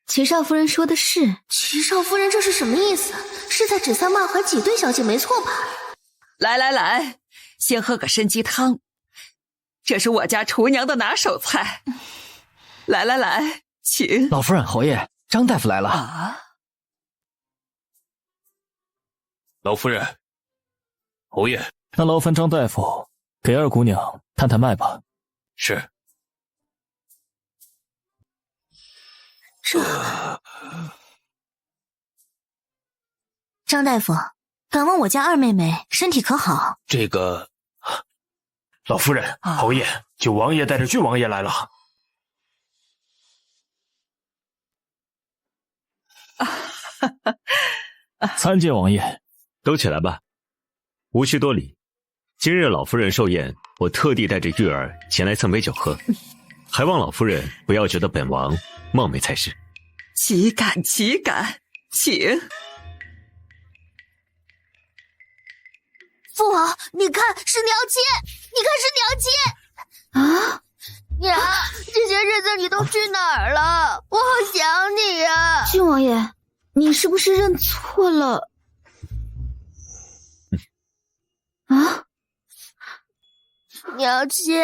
齐少夫人说的是。齐少夫人这是什么意思？是在指桑骂槐挤兑小姐没错吧？来来来，先喝个参鸡汤，这是我家厨娘的拿手菜。来来来，请。老夫人、侯爷，张大夫来了。啊！老夫人，侯爷，那劳烦张大夫给二姑娘探探脉吧。是。张大夫，敢问我家二妹妹身体可好？这个，老夫人、侯爷，九王爷带着郡王爷来了。参见王爷。都起来吧，无需多礼。今日老夫人寿宴，我特地带着玉儿前来蹭杯酒喝，还望老夫人不要觉得本王冒昧才是。岂敢岂敢，请。父王，你看是娘亲，你看是娘亲啊！娘，这些日子你都去哪儿了？我好想你呀！郡王爷，你是不是认错了？啊！娘亲，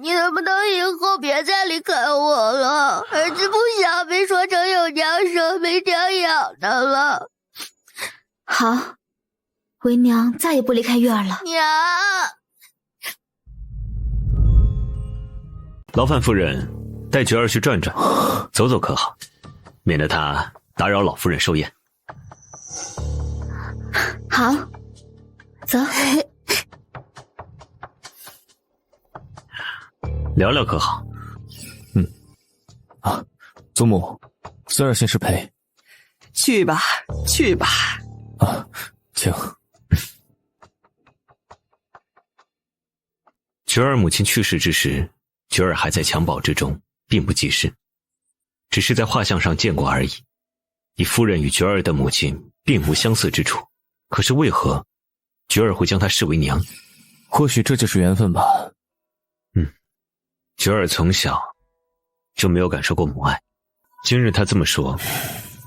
你能不能以后别再离开我了？儿子不想被说成有娘生没娘养的了。好，为娘再也不离开月儿了。娘，劳烦夫人带菊儿去转转，走走可好？免得她打扰老夫人寿宴。好，走。聊聊可好？祖母，孙儿先失陪。去吧，去吧。请。菊儿母亲去世之时，菊儿还在襁褓之中，并不记事，只是在画像上见过而已。你夫人与菊儿的母亲并无相似之处，可是为何菊儿会将她视为娘？或许这就是缘分吧。菊儿从小就没有感受过母爱，今日她这么说，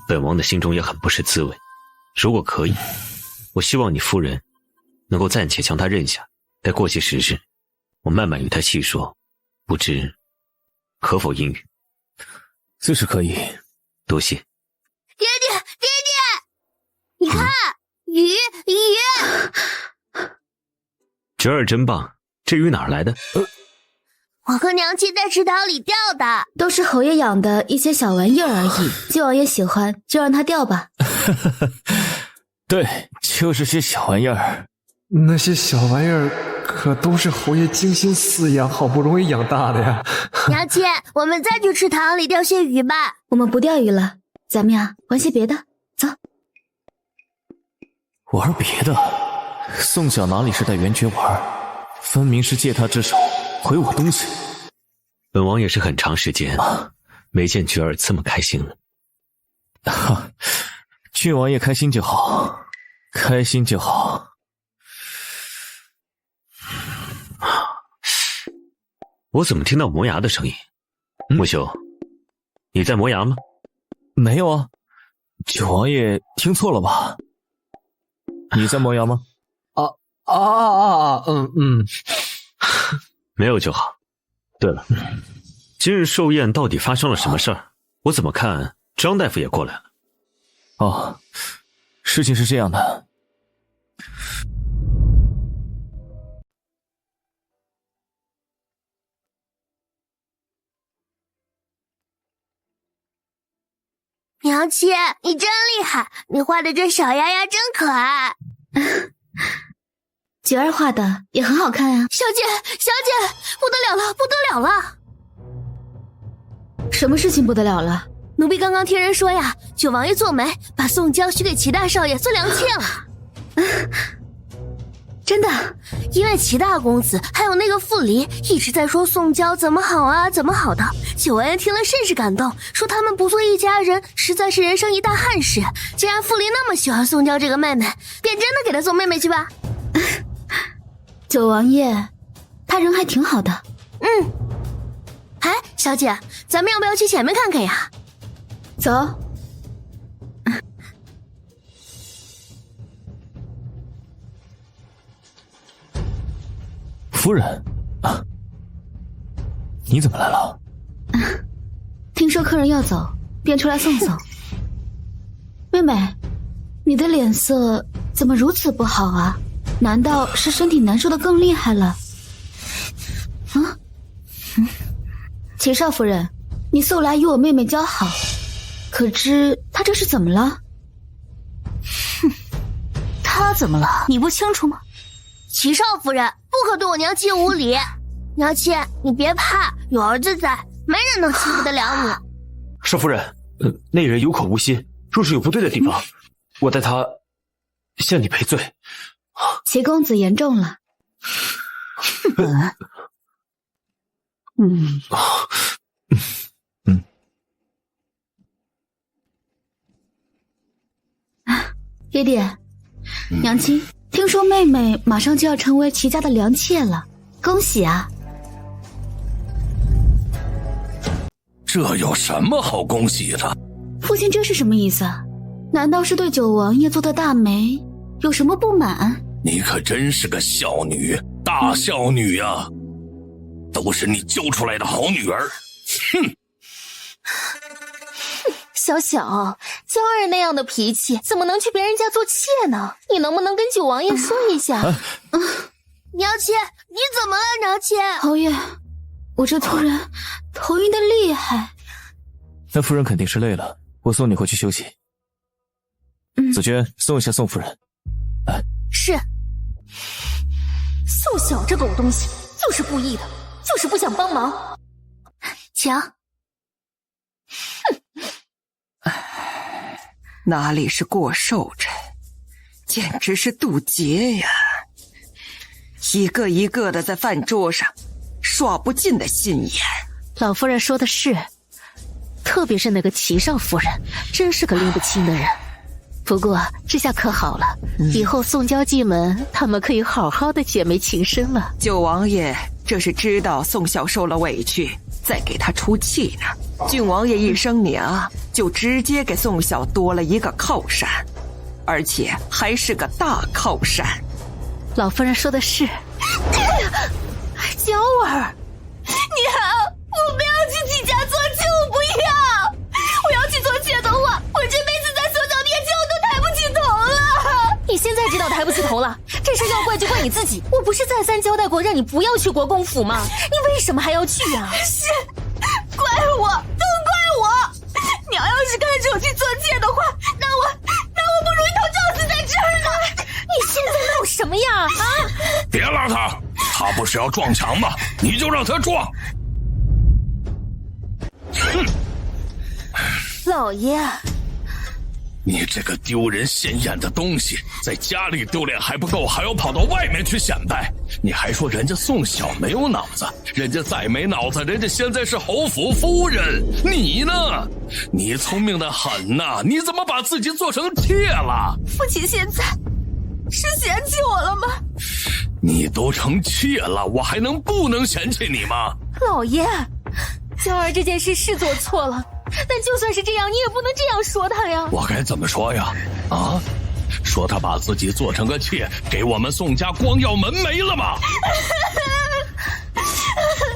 本王的心中也很不是滋味。如果可以，我希望你夫人能够暂且将她认下，待过些时日，我慢慢与她细说，不知可否应允？自是可以。多谢。爹爹，爹爹，你看，鱼。菊儿真棒，这鱼哪儿来的？我和娘亲在池塘里钓的，都是侯爷养的一些小玩意儿而已。郡王爷喜欢，就让他钓吧。对，就是些小玩意儿。那些小玩意儿可都是侯爷精心饲养，好不容易养大的呀。娘亲，我们再去池塘里钓些鱼吧。我们不钓鱼了，咱们呀玩些别的。走。玩别的？宋晓哪里是带元爵玩，分明是借他之手回我东西。本王也是很长时间没见菊儿这么开心了。郡王爷开心就好，开心就好。我怎么听到磨牙的声音？木修，你在磨牙吗？没有啊，郡王爷听错了吧？你在磨牙吗？没有就好。对了，今日寿宴到底发生了什么事儿？我怎么看张大夫也过来了？哦，事情是这样的。娘亲，你真厉害，你画的这小丫丫真可爱。菊儿画的也很好看啊。小姐，小姐，不得了了，不得了了！什么事情不得了了？奴婢刚刚听人说呀，九王爷做媒，把宋江许给齐大少爷做良妾了。真的？因为齐大公子还有那个傅离一直在说宋娇怎么好啊，怎么好的。九王爷听了甚是感动，说他们不做一家人，实在是人生一大憾事。既然傅离那么喜欢宋娇这个妹妹，便真的给她送妹妹去吧。九王爷，他人还挺好的。哎，小姐，咱们要不要去前面看看呀？走。夫人，你怎么来了？听说客人要走，便出来送送。妹妹，你的脸色怎么如此不好啊？难道是身体难受的更厉害了？齐少夫人，你素来与我妹妹交好，可知她这是怎么了？她怎么了？你不清楚吗？齐少夫人不可对我娘亲无礼。娘亲，你别怕，有儿子在，没人能欺负得了你。少夫人，那人有口无心，若是有不对的地方，我代他向你赔罪。齐公子言重了。爹爹，娘亲，听说妹妹马上就要成为齐家的良妾了，恭喜啊！这有什么好恭喜的？父亲这是什么意思啊？难道是对九王爷做的大媒有什么不满？你可真是个孝女，大孝女呀！都是你教出来的好女儿。哼！小小，娇儿那样的脾气，怎么能去别人家做妾呢？你能不能跟九王爷说一下？娘妾，你怎么了，娘妾？侯爷，我这突然头晕的厉害。那夫人肯定是累了，我送你回去休息。紫娟，送一下宋夫人。是。宋晓这狗东西，就是故意的，就是不想帮忙。请。哪里是过寿辰，简直是渡劫呀！一个一个的在饭桌上耍不尽的心眼。老夫人说的是，特别是那个齐少夫人，真是个拎不清的人。不过这下可好了，以后宋家进门，他们可以好好的姐妹情深了。九王爷这是知道宋晓受了委屈，再给他出气呢。郡王爷一生娘，就直接给宋晓多了一个靠山，而且还是个大靠山。老夫人说的是。娇儿，娘，我不要去齐家做妾，我不要！我要去做妾的话，我这辈子在宋小面前我都抬不起头了。你现在知道抬不起头了，这事要怪就怪你自己。我不是再三交代过让你不要去国公府吗？你为什么还要去啊？是，怪我，都怪我！娘要是看着我去做妾的话，那我不如一头撞死在这儿了。你现在闹什么呀？啊！别拉他，他不是要撞墙吗？你就让他撞。哼！老爷，你这个丢人现眼的东西，在家里丢脸还不够，还要跑到外面去显摆。你还说人家宋晓没有脑子，人家再没脑子，人家现在是侯府夫人。你呢？你聪明的很呐，你怎么把自己做成妾了？父亲现在是嫌弃我了吗？你都成妾了，我还能不能嫌弃你吗？老爷，娇儿这件事是做错了，但就算是这样，你也不能这样说他呀。我该怎么说呀？啊？说他把自己做成个妾，给我们宋家光耀门楣了吗？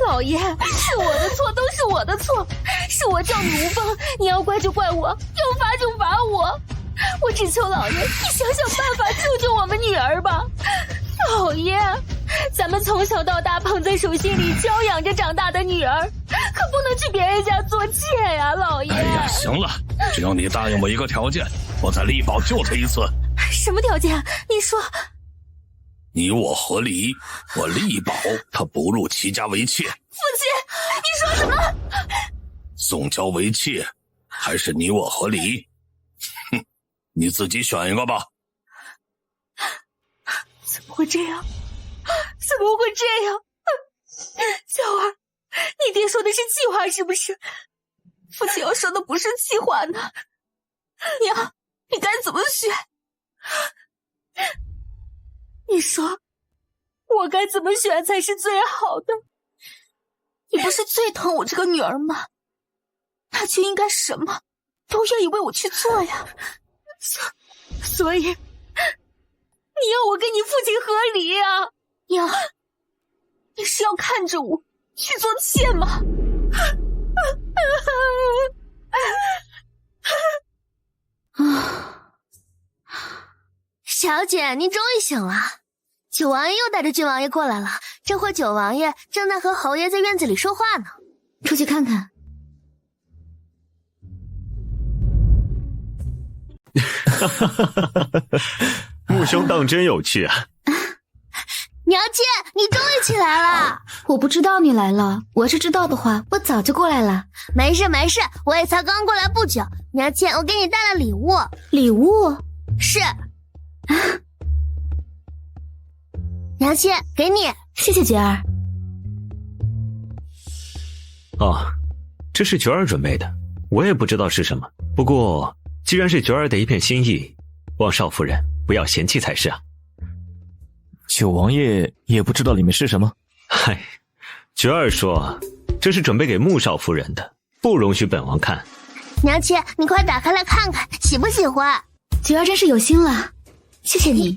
老爷，是我的错，都是我的错，是我叫你无风，你要怪就怪我，要罚就罚我。我只求老爷，你想想办法救救我们女儿吧。老爷，咱们从小到大捧在手心里教养着长大的女儿，可不能去别人家做妾呀，老爷。哎呀，行了，只要你答应我一个条件，我再力保救他一次。什么条件？你说。你我和离，我力保他不入齐家为妾。父亲，你说什么？宋娇为妾，还是你我和离？哼，你自己选一个吧。怎么会这样？怎么会这样？娇儿，你爹说的是气话是不是？父亲要说的不是气话呢？娘，你该怎么选？你说，我该怎么选才是最好的？你不是最疼我这个女儿吗？那就应该什么都愿意为我去做呀。所以，你要我跟你父亲和离啊？娘，你是要看着我去做妾吗？小姐，你终于醒了。九王爷又带着郡王爷过来了，这会九王爷正在和侯爷在院子里说话呢。出去看看。穆兄当真有趣啊！娘亲，你终于起来了。我不知道你来了，我要是知道的话，我早就过来了。没事没事，我也才刚过来不久。娘亲，我给你带了礼物。礼物？是。娘亲，给你。谢谢珏儿。哦，这是珏儿准备的，我也不知道是什么。不过既然是珏儿的一片心意，望少夫人不要嫌弃才是啊。九王爷也不知道里面是什么。嗨，珏儿说这是准备给穆少夫人的，不容许本王看。娘亲，你快打开来看看，喜不喜欢？珏儿真是有心了，谢谢你。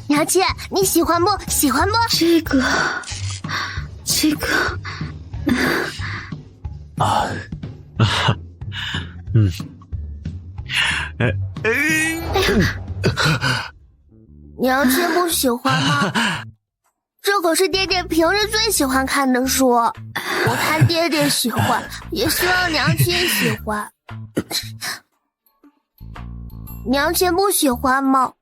娘亲，你喜欢不？喜欢不？这个娘亲不喜欢吗？这可是爹爹平日最喜欢看的书，我看爹爹喜欢，也希望娘亲喜欢。娘亲不喜欢吗？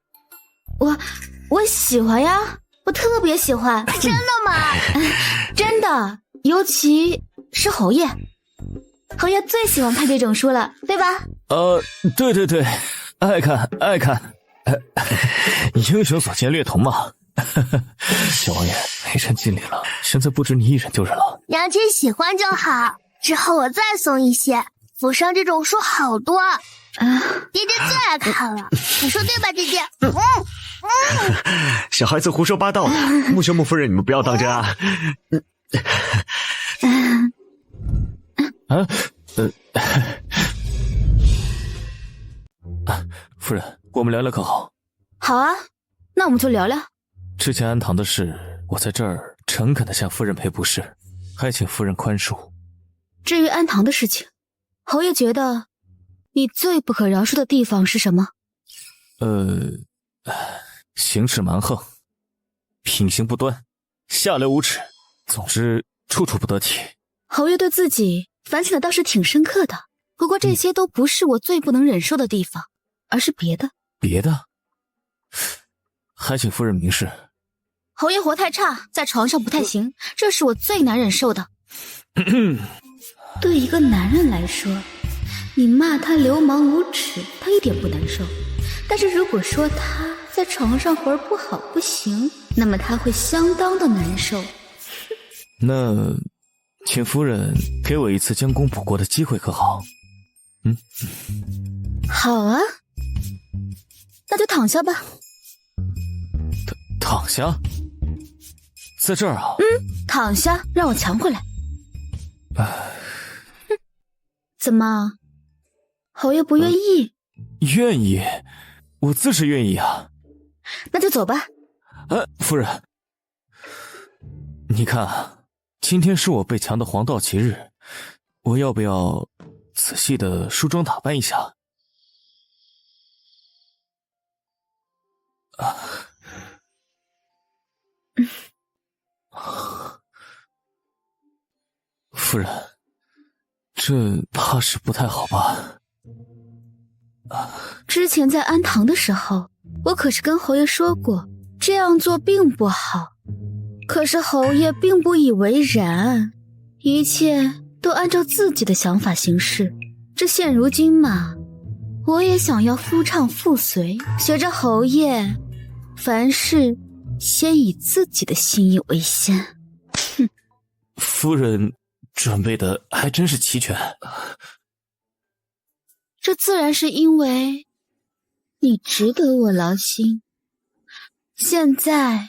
我喜欢呀，我特别喜欢。真的吗？真的，尤其是侯爷，侯爷最喜欢看这种书了，对吧？对，爱看，英雄所见略同嘛。小王爷，微臣尽力了，现在不止你一人就忍了。娘亲喜欢就好，之后我再送一些。府上这种书好多，爹爹最爱看了，你说对吧，爹爹？小孩子胡说八道的，穆兄穆夫人，你们不要当真啊！夫人，我们聊聊可好？好啊，那我们就聊聊。之前安堂的事，我在这儿诚恳地向夫人赔不是，还请夫人宽恕。至于安堂的事情，侯爷觉得你最不可饶恕的地方是什么？行事蛮横，品行不端，下流无耻，总之处处不得体。侯爷对自己反省的倒是挺深刻的，不过这些都不是我最不能忍受的地方，而是别的。别的？还请夫人明示。侯爷活太差，在床上不太行，这是我最难忍受的。对一个男人来说，你骂他流氓无耻，他一点不难受。但是如果说他在床上活不好不行，那么他会相当的难受。那请夫人给我一次将功补过的机会可好？好啊，那就躺下吧。躺下？在这儿啊？躺下，让我强回来。怎么，侯爷不愿意？愿意，我自是愿意啊。那就走吧。夫人，你看啊，今天是我被强的黄道吉日，我要不要仔细的梳妆打扮一下？夫人，这怕是不太好吧？之前在安堂的时候，我可是跟侯爷说过，这样做并不好。可是侯爷并不以为然，一切都按照自己的想法行事。这现如今嘛，我也想要夫唱妇随，学着侯爷，凡事先以自己的心意为先。夫人准备的还真是齐全。这自然是因为你值得我劳心。现在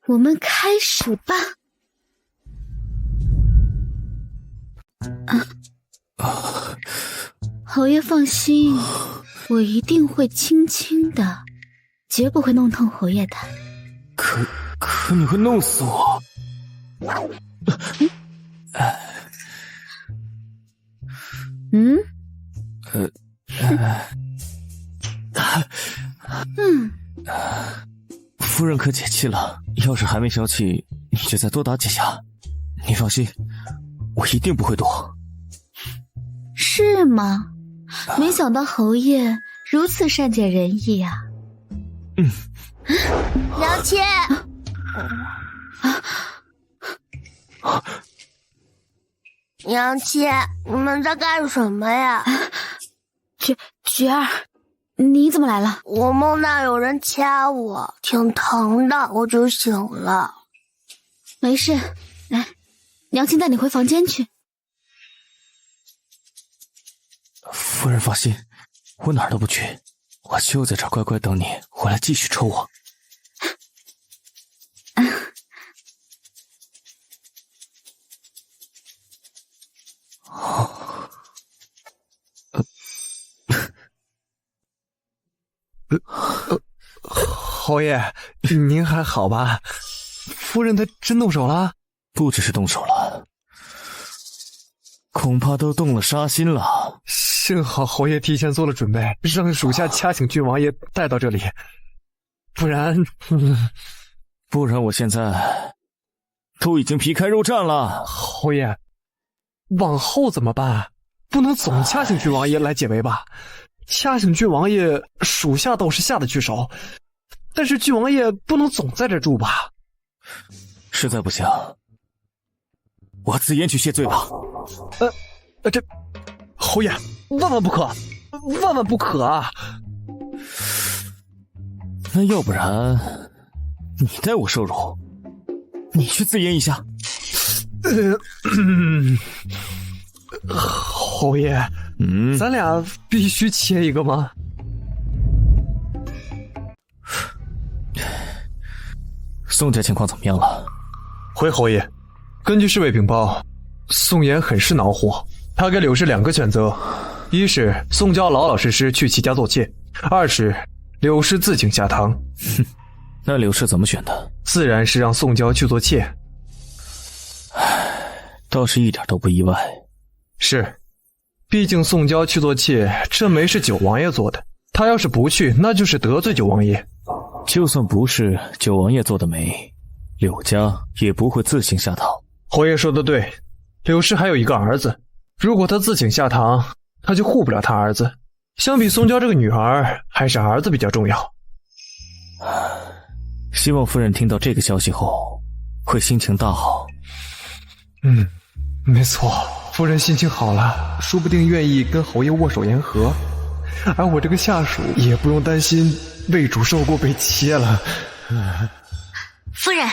我们开始吧。侯爷放心，我一定会轻轻的，绝不会弄痛侯爷的。可你会弄死我。夫人可解气了，要是还没消气，你就再多打几下。你放心，我一定不会躲。是吗？没想到侯爷如此善解人意啊。娘亲，娘亲，你们在干什么呀？菊儿，你怎么来了？我梦到有人掐我，挺疼的，我就醒了。没事，来，娘亲带你回房间去。夫人放心，我哪儿都不去，我就在这儿乖乖等你回来继续抽我。侯爷，您还好吧？夫人她真动手了？不只是动手了，恐怕都动了杀心了。幸好侯爷提前做了准备，让属下掐醒郡王爷带到这里，不然我现在都已经皮开肉绽了。侯爷，往后怎么办？不能总掐醒郡王爷来解围吧？掐醒郡王爷，属下倒是下得去手，但是郡王爷不能总在这住吧？实在不行，我自言去谢罪吧。这侯爷，万万不可，万万不可啊！那要不然你代我受辱，你去自言一下。侯爷，咱俩必须切一个吗？宋家情况怎么样了？回侯爷，根据侍卫禀报，宋岩很是恼火，他给柳氏2个选择：一是宋娇老老实实去其家做妾，二是柳氏自请下堂。哼，那柳氏怎么选的？自然是让宋娇去做妾。倒是一点都不意外。是，毕竟宋娇去做妾，这媒是九王爷做的，他要是不去，那就是得罪九王爷。就算不是九王爷做的媒，柳家也不会自行下堂。侯爷说的对，柳氏还有一个儿子，如果他自请下堂，他就护不了他儿子。相比宋娇这个女儿，还是儿子比较重要。希望夫人听到这个消息后，会心情大好。没错，夫人心情好了，说不定愿意跟侯爷握手言和，而我这个下属也不用担心为主受过被切了。夫人，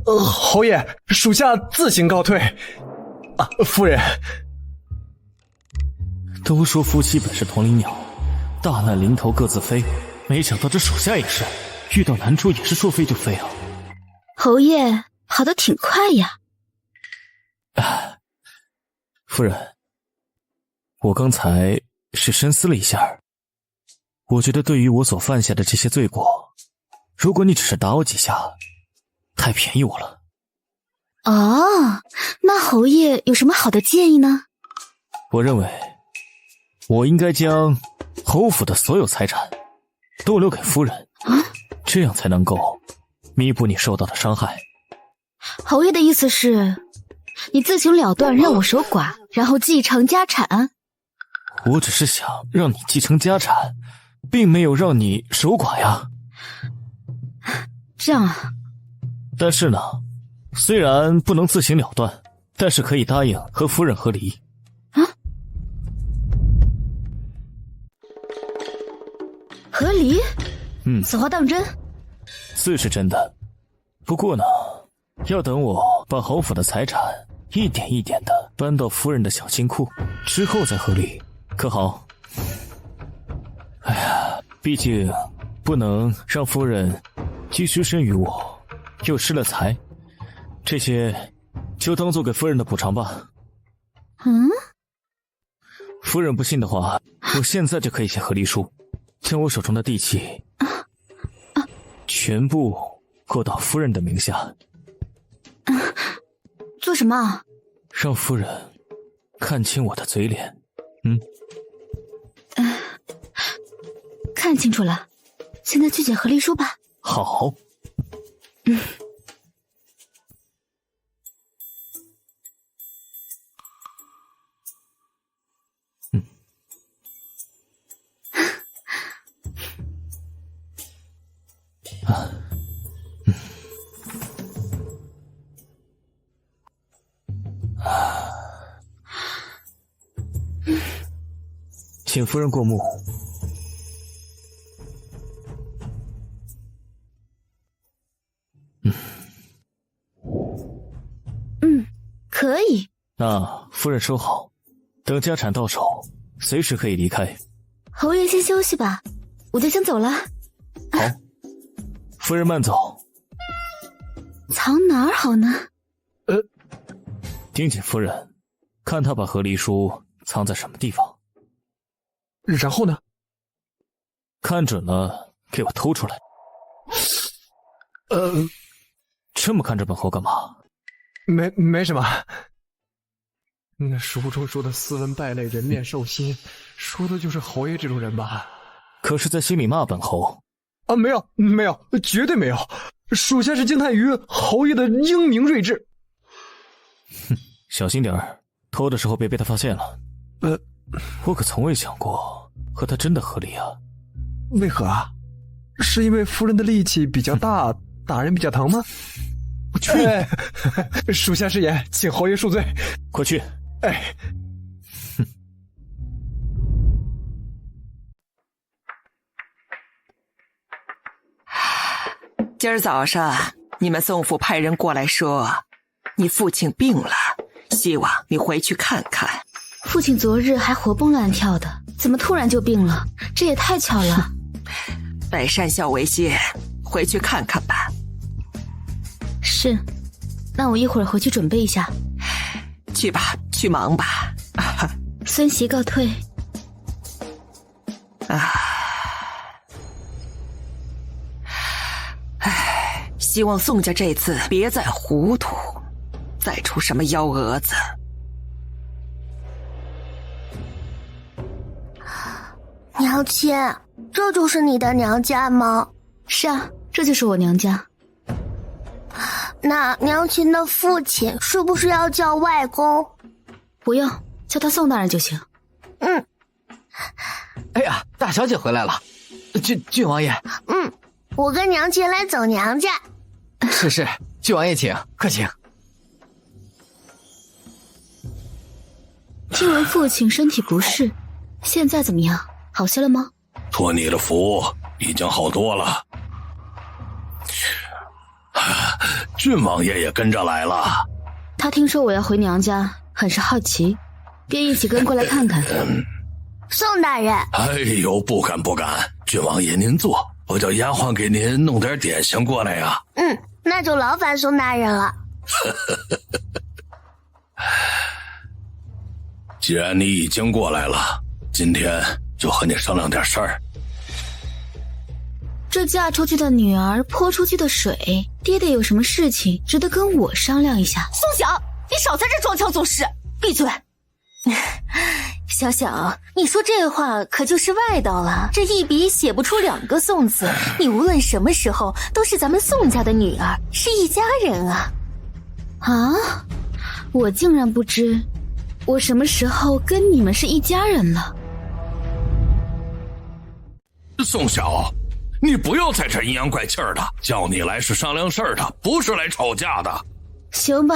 侯爷，属下自行告退。夫人，都说夫妻本是同林鸟，大难临头各自飞，没想到这属下也是，遇到难处也是说飞就飞啊。侯爷跑得挺快呀。夫人，我刚才是深思了一下，我觉得对于我所犯下的这些罪过，如果你只是打我几下，太便宜我了。哦，那侯爷有什么好的建议呢？我认为我应该将侯府的所有财产都留给夫人，这样才能够弥补你受到的伤害。侯爷的意思是你自行了断，让我守寡，然后继承家产？我只是想让你继承家产，并没有让你守寡呀。这样啊。但是呢，虽然不能自行了断，但是可以答应和夫人和离。和离？此话当真？自是真的，不过呢，要等我把侯府的财产一点一点的搬到夫人的小金库之后再和离，可好？哎呀，毕竟不能让夫人既失身于我，又失了财，这些就当做给夫人的补偿吧。夫人不信的话，我现在就可以写和离书，将我手中的地契全部过到夫人的名下。做什么？让夫人看清我的嘴脸。看清楚了，现在去写和离书吧。好。请夫人过目。可以。那夫人收好，等家产到手，随时可以离开。侯爷先休息吧，我就先走了。好，夫人慢走。藏哪儿好呢？丁锦夫人，看他把和离书藏在什么地方。然后呢？看准了，给我偷出来。这么看着本侯干嘛？没什么。那书中说的斯文败类、人面兽心，说的就是侯爷这种人吧？可是在心里骂本侯。啊，没有，绝对没有。属下是惊叹于侯爷的英明睿智。哼，小心点儿，偷的时候别被他发现了。我可从未想过和他真的和离啊。为何啊？是因为夫人的力气比较大，打人比较疼吗？我去，属下失言，请侯爷恕罪。快去。今儿早上你们宋府派人过来说，你父亲病了，希望你回去看看。父亲昨日还活蹦乱跳的，怎么突然就病了？这也太巧了。拜善孝为先，回去看看吧。是，那我一会儿回去准备一下。去吧，去忙吧。孙媳告退。希望宋家这次别再糊涂，再出什么幺蛾子。娘亲，这就是你的娘家吗？是啊，这就是我娘家。那娘亲的父亲是不是要叫外公？不用，叫他宋大人就行。哎呀，大小姐回来了，郡王爷。我跟娘亲来走娘家。是，郡王爷请，快请。听闻父亲身体不适，现在怎么样？好些了吗？托你的福，已经好多了。郡王爷也跟着来了。他听说我要回娘家，很是好奇，便一起跟过来看看。宋大人。哎呦，不敢，郡王爷您坐，我叫丫鬟给您弄点点心过来呀。那就劳烦宋大人了。既然你已经过来了，今天就和你商量点事儿。这嫁出去的女儿泼出去的水，爹爹有什么事情值得跟我商量一下？宋晓，你少在这装腔作势，闭嘴！小小，你说这话可就是外道了。这一笔写不出2个宋字，你无论什么时候都是咱们宋家的女儿，是一家人啊！啊，我竟然不知，我什么时候跟你们是一家人了？宋晓，你不要在这阴阳怪气儿的，叫你来是商量事儿的，不是来吵架的。行吧，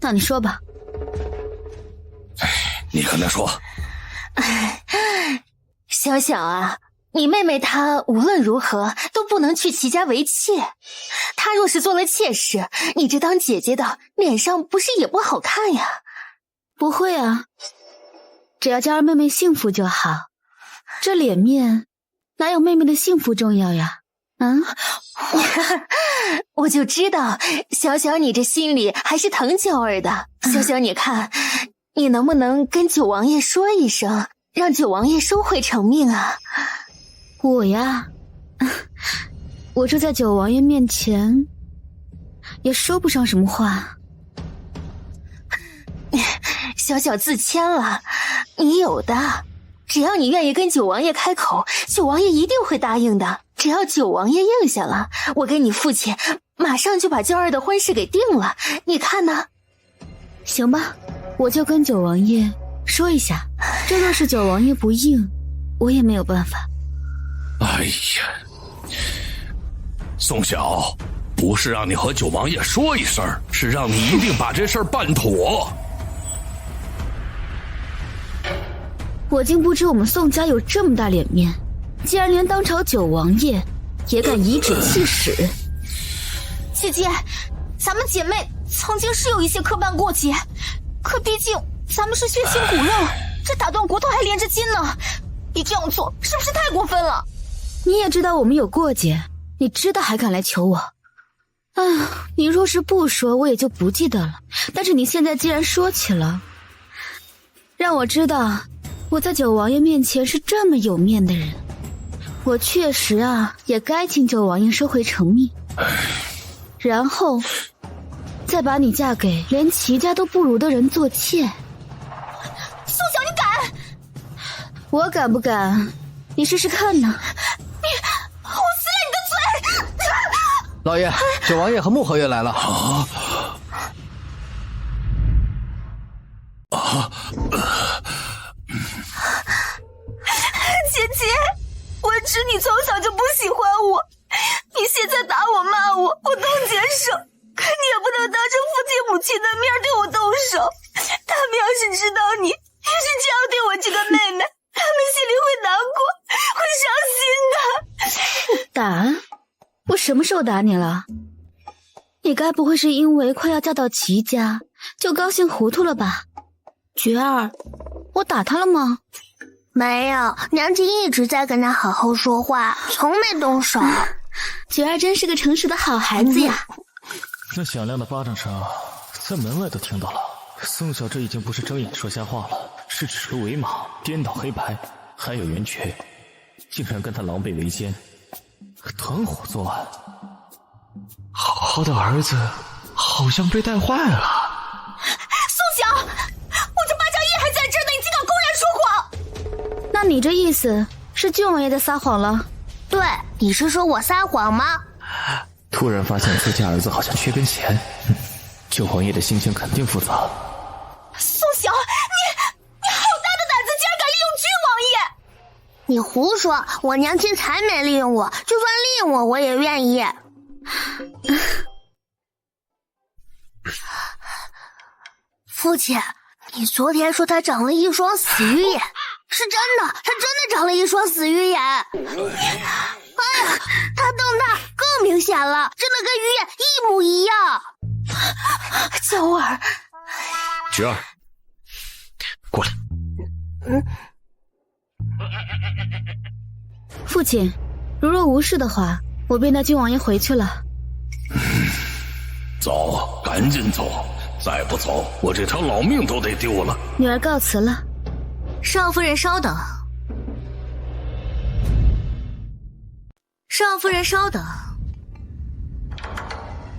那你说吧。你跟他说。小小啊，你妹妹她无论如何都不能去齐家为妾，她若是做了妾室，你这当姐姐的脸上不是也不好看呀？不会啊，只要娇儿妹妹幸福就好，这脸面哪有妹妹的幸福重要呀？我就知道小小你这心里还是疼娇儿的。小小你看，你能不能跟九王爷说一声，让九王爷收回成命啊？我呀，我这在九王爷面前也说不上什么话。小小自谦了，你有的，只要你愿意跟九王爷开口，九王爷一定会答应的。只要九王爷应下了，我跟你父亲马上就把娇儿的婚事给定了，你看呢？行吧，我就跟九王爷说一下，这若是九王爷不应，我也没有办法。哎呀，宋晓，不是让你和九王爷说一声，是让你一定把这事儿办妥。我竟不知我们宋家有这么大脸面，竟然连当朝九王爷也敢颐指气使。姐姐，咱们姐妹曾经是有一些磕绊过节，可毕竟咱们是血亲骨肉，这打断骨头还连着筋呢，你这样做是不是太过分了？你也知道我们有过节，你知道还敢来求我？你若是不说，我也就不记得了。但是你现在既然说起了，让我知道我在九王爷面前是这么有面的人，我确实也该请九王爷收回成命，然后再把你嫁给连齐家都不如的人做妾。宋小，你敢？我敢不敢？你试试看呢。你，我撕了你的嘴！老爷，九王爷和穆侯爷来了。姐姐，我知你从小就不喜欢我，你现在打我骂我，我都接受，可你也不能当着父亲母亲的面对我动手。他们要是知道你是这样对我这个妹妹，他们心里会难过，会伤心的。打？我什么时候打你了？你该不会是因为快要嫁到齐家就高兴糊涂了吧？菊儿，我打他了吗？没有，娘亲一直在跟他好好说话，从没动手。菊儿真是个诚实的好孩子呀。那响亮的巴掌声在门外都听到了。宋小这已经不是睁眼说瞎话了，是指鹿为马，颠倒黑白，还有袁瘸，竟然跟他狼狈为奸，团伙作案。好好的儿子好像被带坏了。宋小，我这巴掌印还在这儿呢，你竟敢公然说谎！那你这意思是舅王爷在撒谎了？对，你是说我撒谎吗？突然发现自家儿子好像缺根弦，舅王爷的心情肯定复杂。宋小，你好大的胆子，竟然敢利用郡王爷！你胡说，我娘亲才没利用我，就算利用我，我也愿意。父亲，你昨天说他长了一双死鱼眼，是真的，他真的长了一双死鱼眼。哎呀，他瞪大更明显了，真的跟鱼眼一模一样。九儿，菊儿，过来。父亲，如若无事的话，我便带郡王爷回去了。走，赶紧走，再不走，我这条老命都得丢了。女儿告辞了。少夫人稍等。少夫人稍等。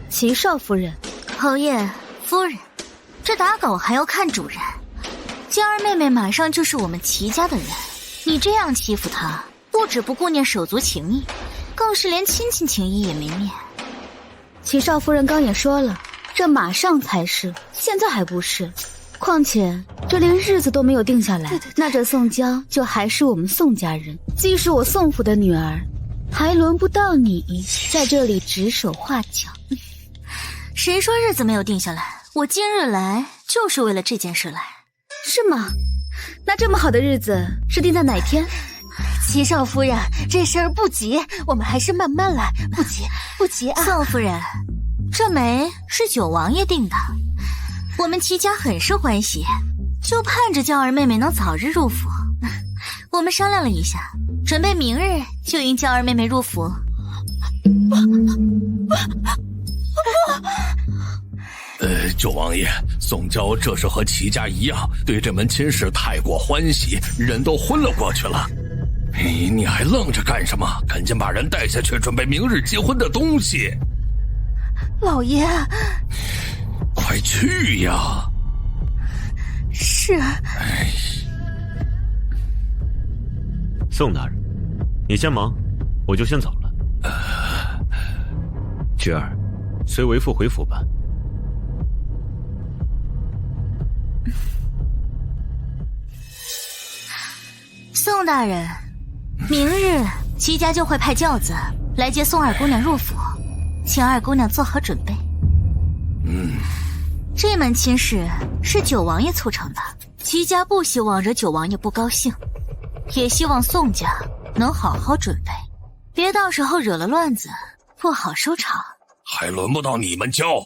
齐少夫人。侯爷夫人，这打狗还要看主人。江儿妹妹马上就是我们齐家的人，你这样欺负她，不止不顾念手足情谊，更是连亲戚情谊也没念。齐少夫人刚也说了，这马上才是，现在还不是。况且这连日子都没有定下来，那这宋娇就还是我们宋家人，既是我宋府的女儿，还轮不到你在这里指手画脚。谁说日子没有定下来？我今日来就是为了这件事来。是吗？那这么好的日子是定在哪天？齐少夫人，这事儿不急，我们还是慢慢来，不急不急啊。宋夫人，这媒是九王爷定的，我们齐家很是欢喜，就盼着娇儿妹妹能早日入府。我们商量了一下，准备明日就迎娇儿妹妹入府。九王爷，宋娇这是和齐家一样，对这门亲事太过欢喜，人都昏了过去了。你还愣着干什么？赶紧把人带下去，准备明日结婚的东西。老爷，快去呀！是。宋大人，你先忙，我就先走了。菊儿，随为父回府吧。宋大人，明日齐家就会派轿子来接宋二姑娘入府，请二姑娘做好准备。这门亲事是九王爷促成的，戚家不希望惹九王爷不高兴，也希望宋家能好好准备，别到时候惹了乱子，不好收场。还轮不到你们教。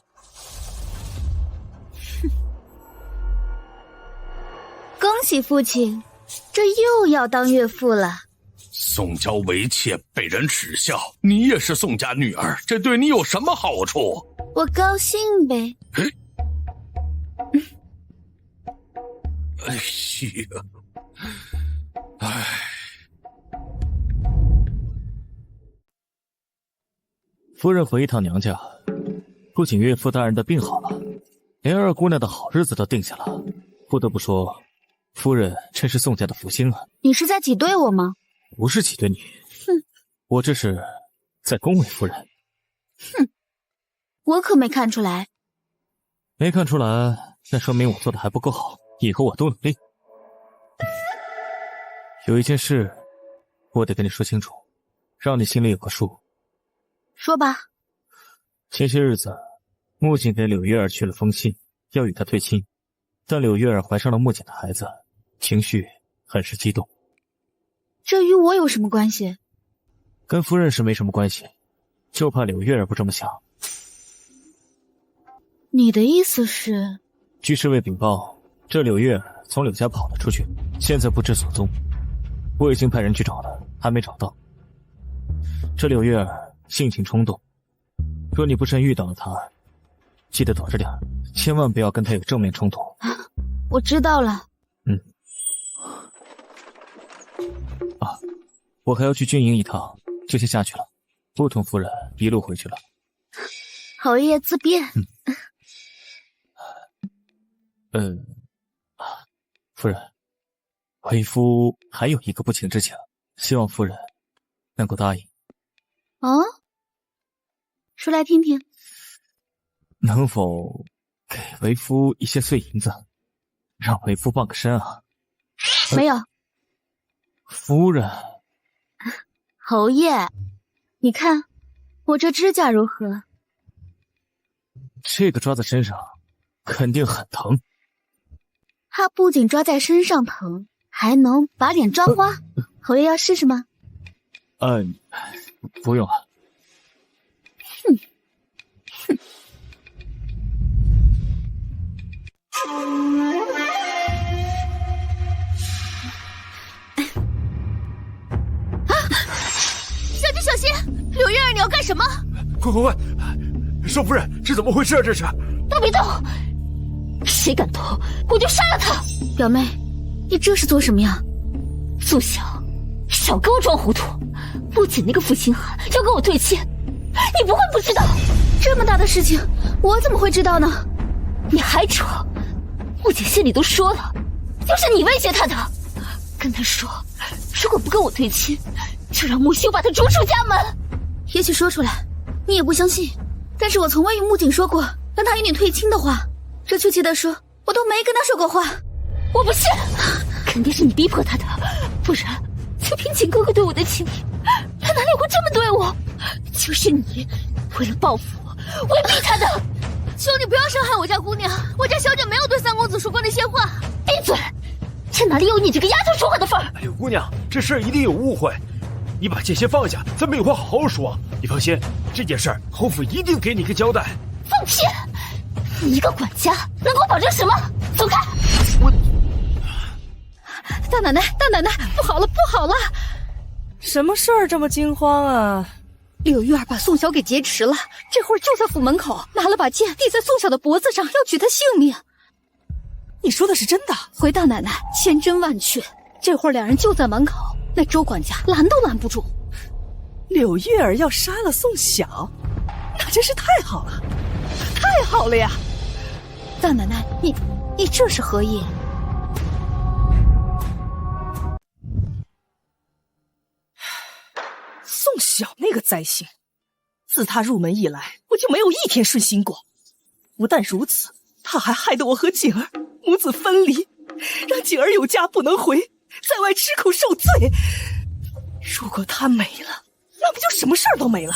恭喜父亲，这又要当岳父了。宋娇为妾被人耻笑，你也是宋家女儿，这对你有什么好处？我高兴呗。哎呀，哎。夫人回一趟娘家，不仅岳父大人的病好了，连二姑娘的好日子都定下了。不得不说，夫人真是宋家的福星啊！你是在挤兑我吗？不是挤兑你，我这是在恭维夫人。我可没看出来。没看出来，那说明我做的还不够好，以后我多努力。有一件事，我得跟你说清楚，让你心里有个数。说吧。前些日子，木槿给柳月儿去了封信，要与她退亲，但柳月儿怀上了木槿的孩子，情绪很是激动。这与我有什么关系？跟夫人是没什么关系，就怕柳月儿不这么想。你的意思是？据侍卫禀报，这柳月儿从柳家跑了出去，现在不知所踪。我已经派人去找了，还没找到。这柳月儿性情冲动，若你不慎遇到了她，记得躲着点，千万不要跟她有正面冲突。我知道了。我还要去军营一趟，就先下去了。不同夫人一路回去了。侯爷自便。夫人，为夫还有一个不情之请，希望夫人能够答应。哦，说来听听。能否给为夫一些碎银子，让为夫傍个身啊？没有。夫人。侯爷，你看我这指甲如何？这个抓在身上肯定很疼。它不仅抓在身上疼，还能把脸抓花。侯爷要试试吗？不用了。小姐小心！柳月儿，你要干什么？快！少夫人，这怎么回事啊？这是！都别动！谁敢动，我就杀了他！表妹，你这是做什么呀？苏晓，少给我装糊涂！不仅那个负心汉要跟我对亲，你不会不知道。这么大的事情，我怎么会知道呢？你还扯！木槿心里都说了，就是你威胁他的。跟他说，如果不跟我对亲，就让木修把他逐出家门。也许说出来你也不相信，但是我从未与木槿说过让他与你退亲的话。这确切的说，我都没跟他说过话。我不信，肯定是你逼迫他的，不然就凭景哥哥对我的情谊，他哪里会这么对我？就是你为了报复我，威逼他的。求你不要伤害我家姑娘，我家小姐没有对三公子说过那些话。闭嘴！这哪里有你这个丫头说话的份儿？柳姑娘，这事儿一定有误会，你把剑先放下，咱们有话好好说。你放心，这件事儿侯府一定给你个交代。放屁！你一个管家能给我保证什么？走开！大奶奶，不好了，不好了！什么事儿这么惊慌啊？柳月儿把宋晓给劫持了，这会儿就在府门口，拿了把剑抵在宋晓的脖子上，要取他性命。你说的是真的？回大奶奶，千真万确，这会儿两人就在门口，那周管家拦都拦不住。柳月儿要杀了宋晓，那真是太好了，太好了呀！大奶奶，你这是何意？宋晓那个灾星，自他入门以来，我就没有一天顺心过。不但如此，他还害得我和景儿母子分离，让景儿有家不能回，在外吃苦受罪。如果他没了，那不就什么事儿都没了？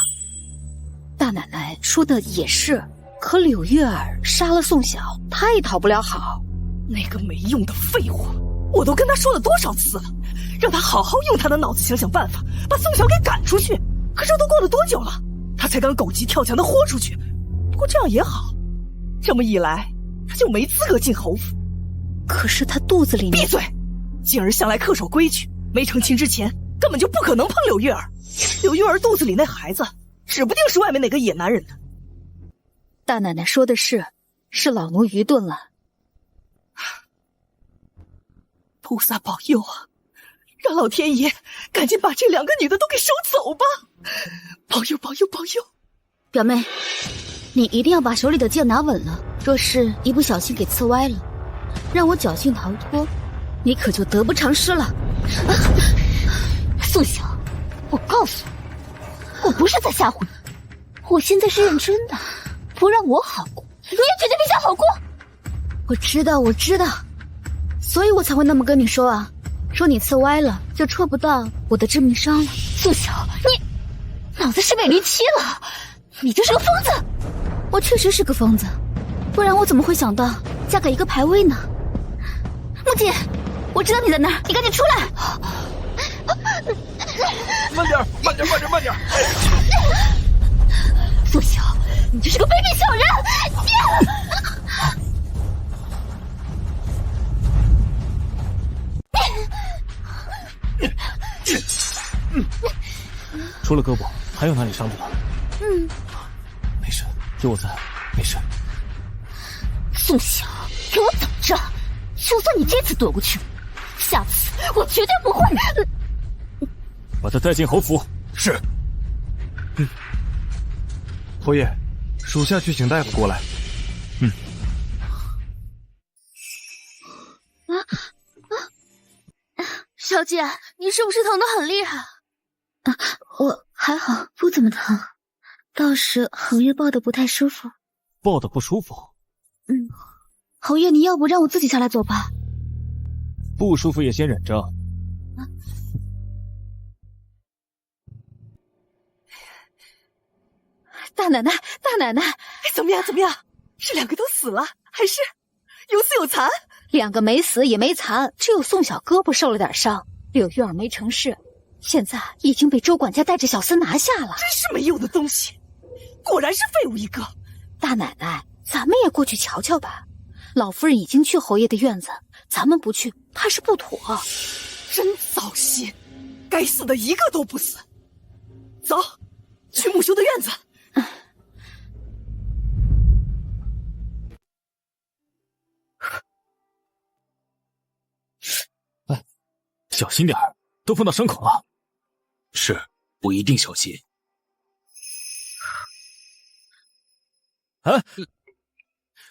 大奶奶说的也是，可柳月儿杀了宋晓，她也讨不了好。那个没用的废物，我都跟他说了多少次了，让他好好用他的脑子想想办法，把宋晓给赶出去。可这都过了多久了，他才刚狗急跳墙的豁出去。不过这样也好，这么一来，他就没资格进侯府。可是他肚子里面……闭嘴！静儿向来恪守规矩，没成亲之前根本就不可能碰柳月儿。柳月儿肚子里那孩子，指不定是外面哪个野男人的。大奶奶说的是老奴愚钝了。菩萨保佑啊！让老天爷赶紧把这2个女的都给收走吧！保佑保佑保佑！表妹，你一定要把手里的剑拿稳了，若是一不小心给刺歪了，让我侥幸逃脱，你可就得不偿失了。宋晓，我告诉你，我不是在吓唬你，我现在是认真的。不让我好过，你也绝对别想好过。我知道，所以我才会那么跟你说啊，说你刺歪了就戳不到我的致命伤了。宋晓，你脑子是被驴踢了，你就是个疯子。我确实是个疯子，不然我怎么会想到嫁给一个牌位呢？木姐，我知道你在哪儿，你赶紧出来！慢点，慢点，慢点，慢点！宋晓，你就是个卑鄙小人！除了胳膊，还有哪里伤着了？没事，有我在，没事。宋晓，给我等着！就算你这次躲过去，下次我绝对不会。把他带进侯府。是。侯爷，属下去请大夫过来。小姐，你是不是疼得很厉害？我还好，不怎么疼，倒是侯爷抱得不太舒服。抱得不舒服？侯爷，你要不让我自己下来走吧？不舒服也先忍着。大奶奶，大奶奶，怎么样？怎么样？是2个都死了，还是有死有残？2个没死也没残，只有宋晓胳膊受了点伤。柳月儿没成事，现在已经被周管家带着小厮拿下了。真是没用的东西，果然是废物一个。大奶奶，咱们也过去瞧瞧吧。老夫人已经去侯爷的院子，咱们不去，怕是不妥。真糟心，该死的一个都不死。走，去木修的院子。小心点儿，都碰到伤口了。是，我一定小心。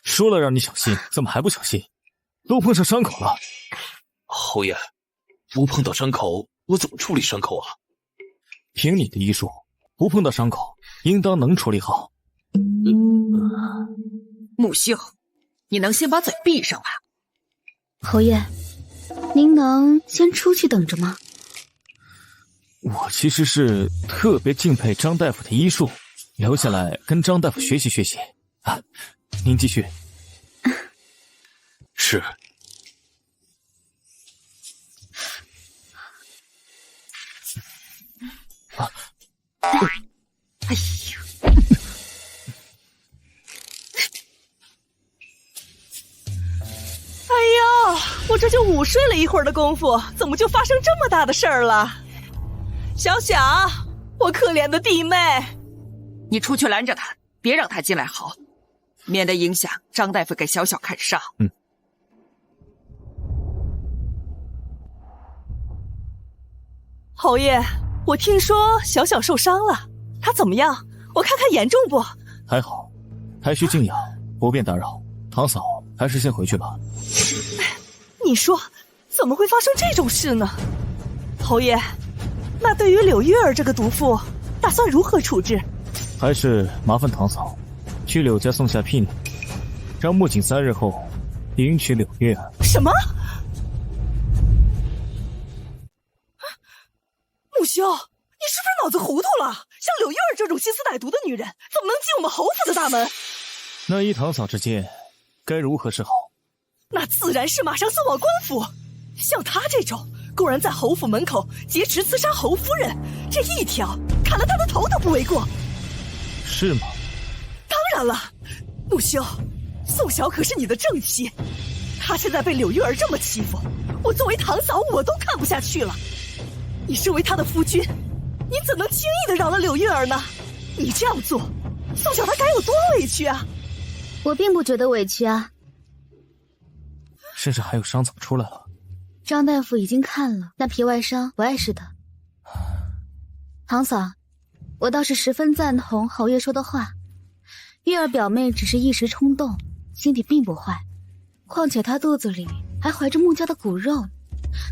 说了让你小心，怎么还不小心？都碰上伤口了。侯爷，不碰到伤口，我怎么处理伤口啊？凭你的医术，不碰到伤口，应当能处理好。木秀，你能先把嘴闭上吗？侯爷，您能先出去等着吗？我其实是特别敬佩张大夫的医术，留下来跟张大夫学习学习。您继续。是。哎呦！哎呀，我这就午睡了一会儿的功夫，怎么就发生这么大的事儿了？小小，我可怜的弟妹，你出去拦着他，别让他进来好，免得影响张大夫给小小看伤。侯爷，我听说小小受伤了，他怎么样？我看看严重不？还好，还需静养，不便打扰。堂嫂，还是先回去吧。你说怎么会发生这种事呢？侯爷，那对于柳月儿这个毒妇，打算如何处置？还是麻烦堂嫂去柳家送下聘礼，让木槿3日后迎娶柳月儿。什么？木修，你是不是脑子糊涂了？像柳月儿这种心思歹毒的女人，怎么能进我们侯府的大门？那依堂嫂之见，该如何是好？那自然是马上送往官府。像他这种公然在侯府门口劫持刺杀侯夫人，这一条砍了他的头都不为过。是吗？当然了，穆修，宋晓可是你的正妻，她现在被柳玉儿这么欺负，我作为堂嫂我都看不下去了。你身为她的夫君，你怎能轻易的饶了柳玉儿呢？你这样做，宋晓她该有多委屈啊！我并不觉得委屈啊。身上还有伤，怎么出来了？张大夫已经看了，那皮外伤不碍事的。堂嫂，我倒是十分赞同侯爷说的话，玉儿表妹只是一时冲动，心底并不坏。况且她肚子里还怀着穆家的骨肉，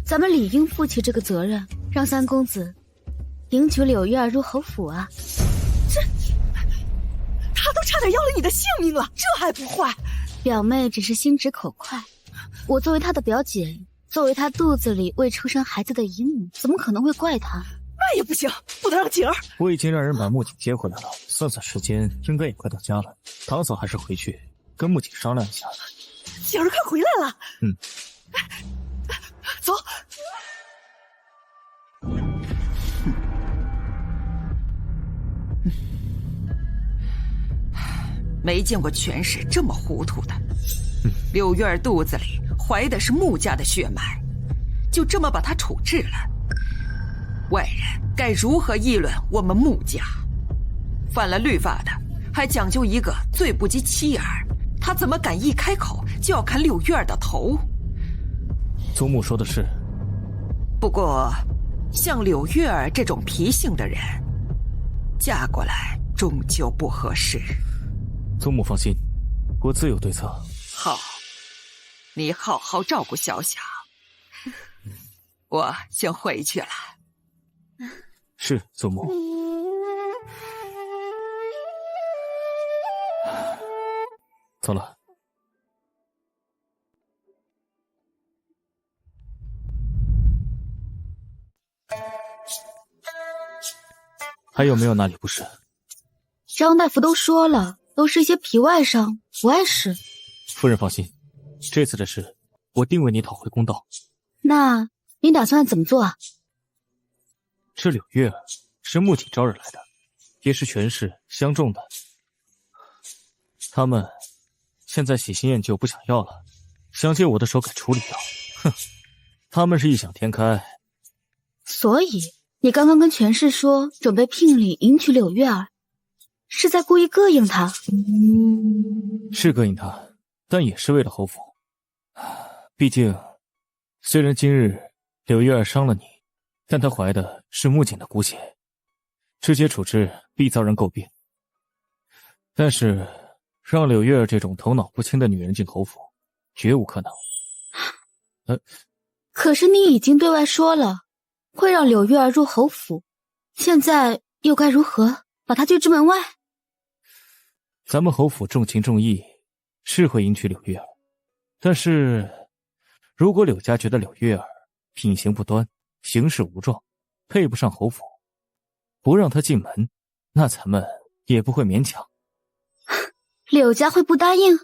咱们理应负起这个责任，让三公子迎娶柳玉儿入侯府啊！他都差点要了你的性命了，这还不坏？表妹只是心直口快，我作为她的表姐，作为她肚子里未出生孩子的姨母，怎么可能会怪她？那也不行，不能让景儿。我已经让人把穆景接回来了，算算时间，应该也快到家了。堂嫂还是回去跟穆景商量一下。景儿快回来了。走。没见过权势这么糊涂的。柳玉儿肚子里怀的是穆家的血脉，就这么把她处置了，外人该如何议论我们穆家？犯了律法的还讲究一个罪不及妻儿，他怎么敢一开口就要砍柳玉儿的头？祖母说的是。不过像柳玉儿这种脾性的人，嫁过来终究不合适。祖母放心，我自有对策。好，你好好照顾小小，我先回去了。是，祖母。走了。还有没有哪里不适？张大夫都说了，都是一些皮外伤，不碍事。夫人放心，这次的事我定为你讨回公道。那你打算怎么做啊？这柳月儿是穆景招惹来的，也是权势相中的。他们现在喜新厌旧，不想要了，想借我的手给处理掉。哼，他们是异想天开。所以你刚刚跟权势说准备聘礼迎娶柳月儿，是在故意膈应他？是膈应他，但也是为了侯府。毕竟虽然今日柳月儿伤了你，但她怀的是穆景的骨血，直接处置必遭人诟病。但是让柳月儿这种头脑不清的女人进侯府，绝无可能。可是你已经对外说了会让柳月儿入侯府，现在又该如何把她拒之门外？咱们侯府重情重义，是会迎娶柳月儿，但是如果柳家觉得柳月儿品行不端，行事无状，配不上侯府，不让她进门，那咱们也不会勉强。柳家会不答应？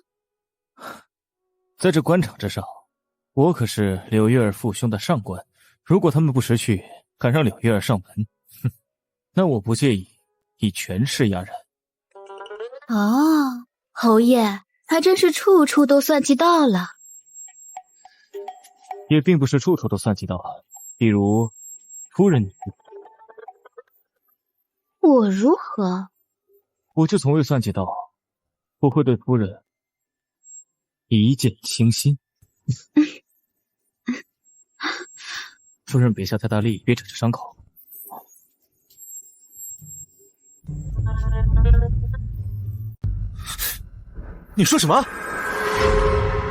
在这官场之上，我可是柳月儿父兄的上官，如果他们不识趣，敢让柳月儿上门，那我不介意以权势压人。哦，侯爷还真是处处都算计到了。也并不是处处都算计到，比如夫人你，我如何？我就从未算计到我会对夫人一见倾心。夫人别下太大力，别扯着伤口。你说什么？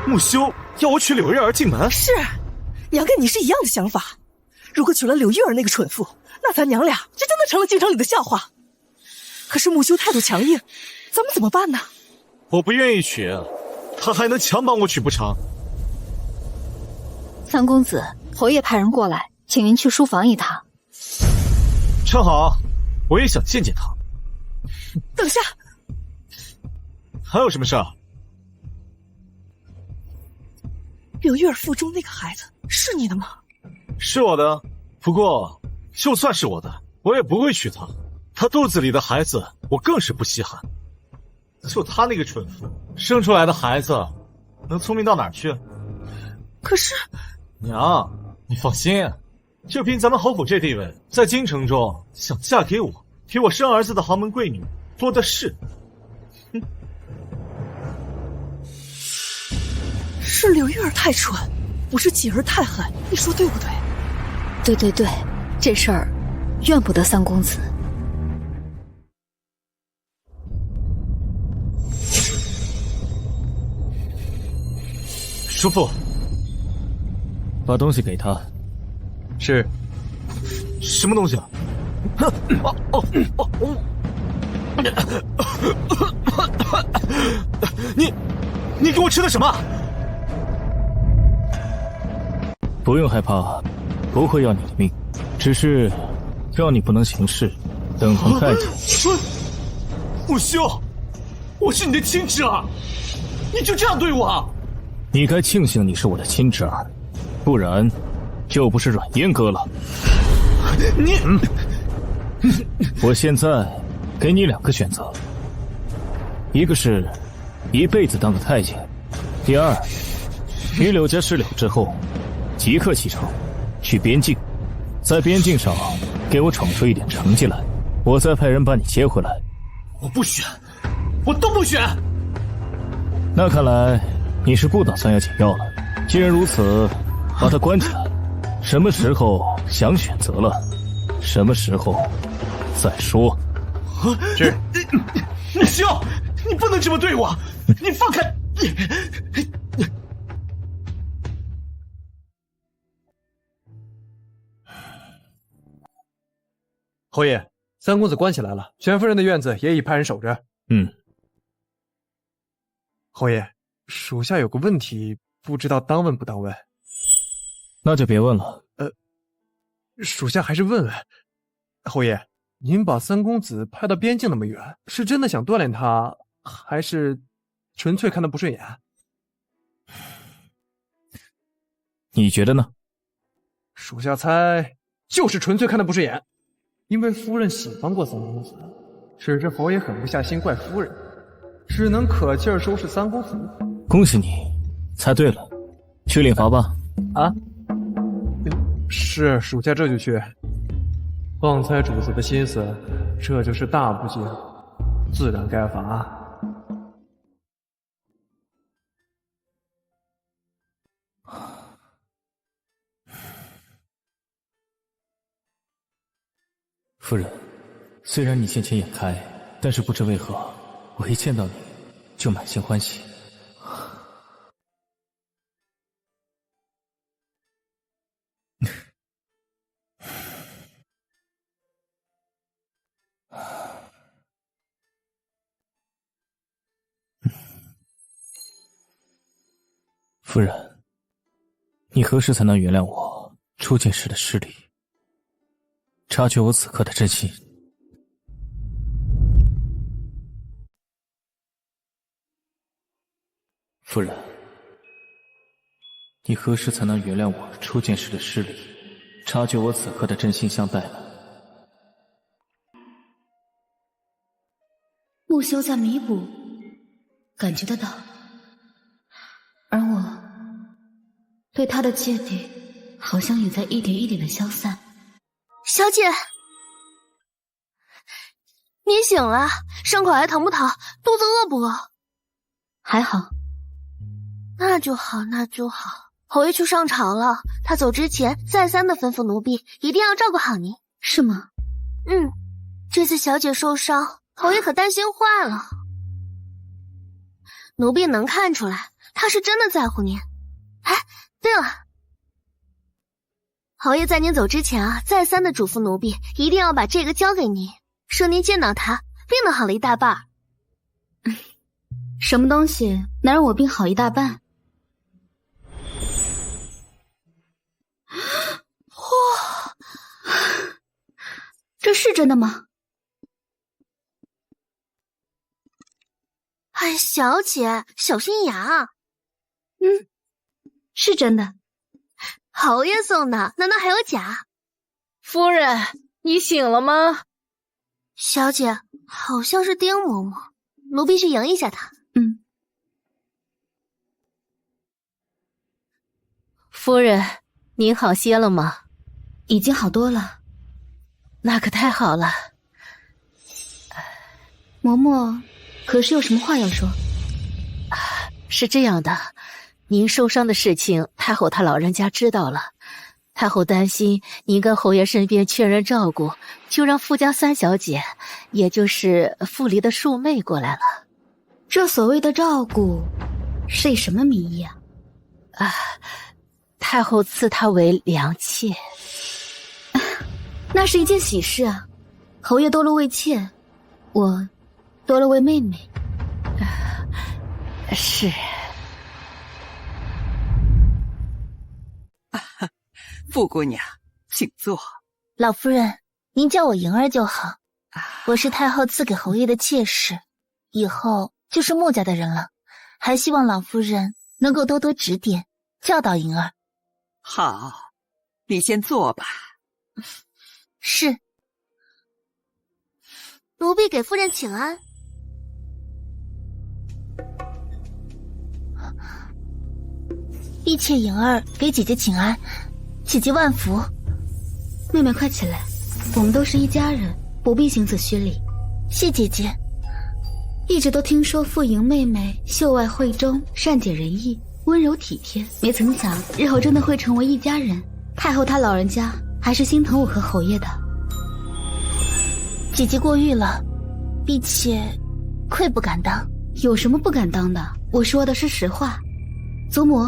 穆修要我娶柳月儿进门？是，娘跟你是一样的想法。如果娶了柳月儿那个蠢妇，那咱娘俩就真的成了京城里的笑话。可是穆修态度强硬，咱们怎么办呢？我不愿意娶，他还能强绑我娶不成？三公子，侯爷派人过来，请您去书房一趟。正好，我也想见见他。等下，还有什么事儿？柳玉儿腹中那个孩子是你的吗？是我的，不过就算是我的，我也不会娶她。她肚子里的孩子，我更是不稀罕。就她那个蠢妇，生出来的孩子能聪明到哪儿去？可是，娘，你放心，就凭咱们侯府这地位，在京城中想嫁给我，给我生儿子的豪门贵女多的是。哼，是柳玉儿太蠢，不是继儿太狠，你说对不对？对对对，这事儿怨不得三公子。叔父，把东西给他。是。什么东西啊？你给我吃的什么？不用害怕，不会要你的命，只是让你不能行事，等同太监。木修，我是你的亲侄儿，你就这样对我？你该庆幸你是我的亲侄儿，不然就不是软阉割了。你，我现在给你2个选择，一个是一辈子当个太监，第二，与柳家失柳之后，即刻启程去边境，在边境上给我闯出一点成绩来，我再派人把你接回来。我不选，我都不选。那看来你是不打算要解药了。既然如此，把他关起来，什么时候想选择了，什么时候再说。是。木修，你不能这么对我，你放开！侯爷，三公子关起来了，全夫人的院子也已派人守着。侯爷，属下有个问题，不知道当问不当问。那就别问了。属下还是问问。侯爷，您把三公子派到边境那么远，是真的想锻炼他，还是纯粹看他不顺眼？你觉得呢？属下猜就是纯粹看他不顺眼，因为夫人喜欢过三公子，只是侯爷狠不下心怪夫人，只能可劲儿收拾三公子。恭喜你，猜对了，去领罚吧。啊？是，属下这就去。放猜主子的心思，这就是大不敬，自然该罚。夫人，虽然你见钱眼开，但是不知为何，我一见到你就满心欢喜。夫人，你何时才能原谅我初见时的失礼，察觉我此刻的真心？夫人，你何时才能原谅我初见时的失礼，察觉我此刻的真心相待呢？木修在弥补，感觉得到，而我对他的芥蒂好像也在一点一点的消散。小姐，你醒了，伤口还疼不疼？肚子饿不饿？还好。那就好，那就好。侯爷去上朝了，他走之前再三的吩咐奴婢，一定要照顾好您。是吗？这次小姐受伤，侯爷可担心坏了。奴婢能看出来，他是真的在乎您。哎，对了，侯爷在您走之前啊，再三的嘱咐奴婢，一定要把这个交给您，说您见到他，病都好了一大半。什么东西能让我病好一大半？哇，这是真的吗？哎，小姐，小心眼啊！是真的。侯爷送的，难道还有假？夫人，你醒了吗？小姐，好像是丁嬷嬷，奴婢去迎一下她。夫人，您好些了吗？已经好多了。那可太好了。嬷嬷，可是有什么话要说？是这样的，您受伤的事情，太后她老人家知道了。太后担心您跟侯爷身边缺人照顾，就让富家三小姐，也就是傅离的庶妹过来了。这所谓的照顾，是以什么名义啊？太后赐她为良妾。那是一件喜事啊！侯爷多了位妾，我多了位妹妹。是。傅姑娘，请坐。老夫人，您叫我莹儿就好。我是太后赐给侯爷的妾室，以后就是穆家的人了，还希望老夫人能够多多指点，教导莹儿。好，你先坐吧。是。奴婢给夫人请安。婢妾莹儿给姐姐请安，姐姐万福。妹妹快起来，我们都是一家人，不必行此虚礼。谢姐姐。一直都听说傅莹妹妹秀外慧中，善解人意，温柔体贴，没曾想日后真的会成为一家人。太后她老人家还是心疼我和侯爷的。姐姐过誉了，婢妾愧不敢当。有什么不敢当的？我说的是实话。祖母，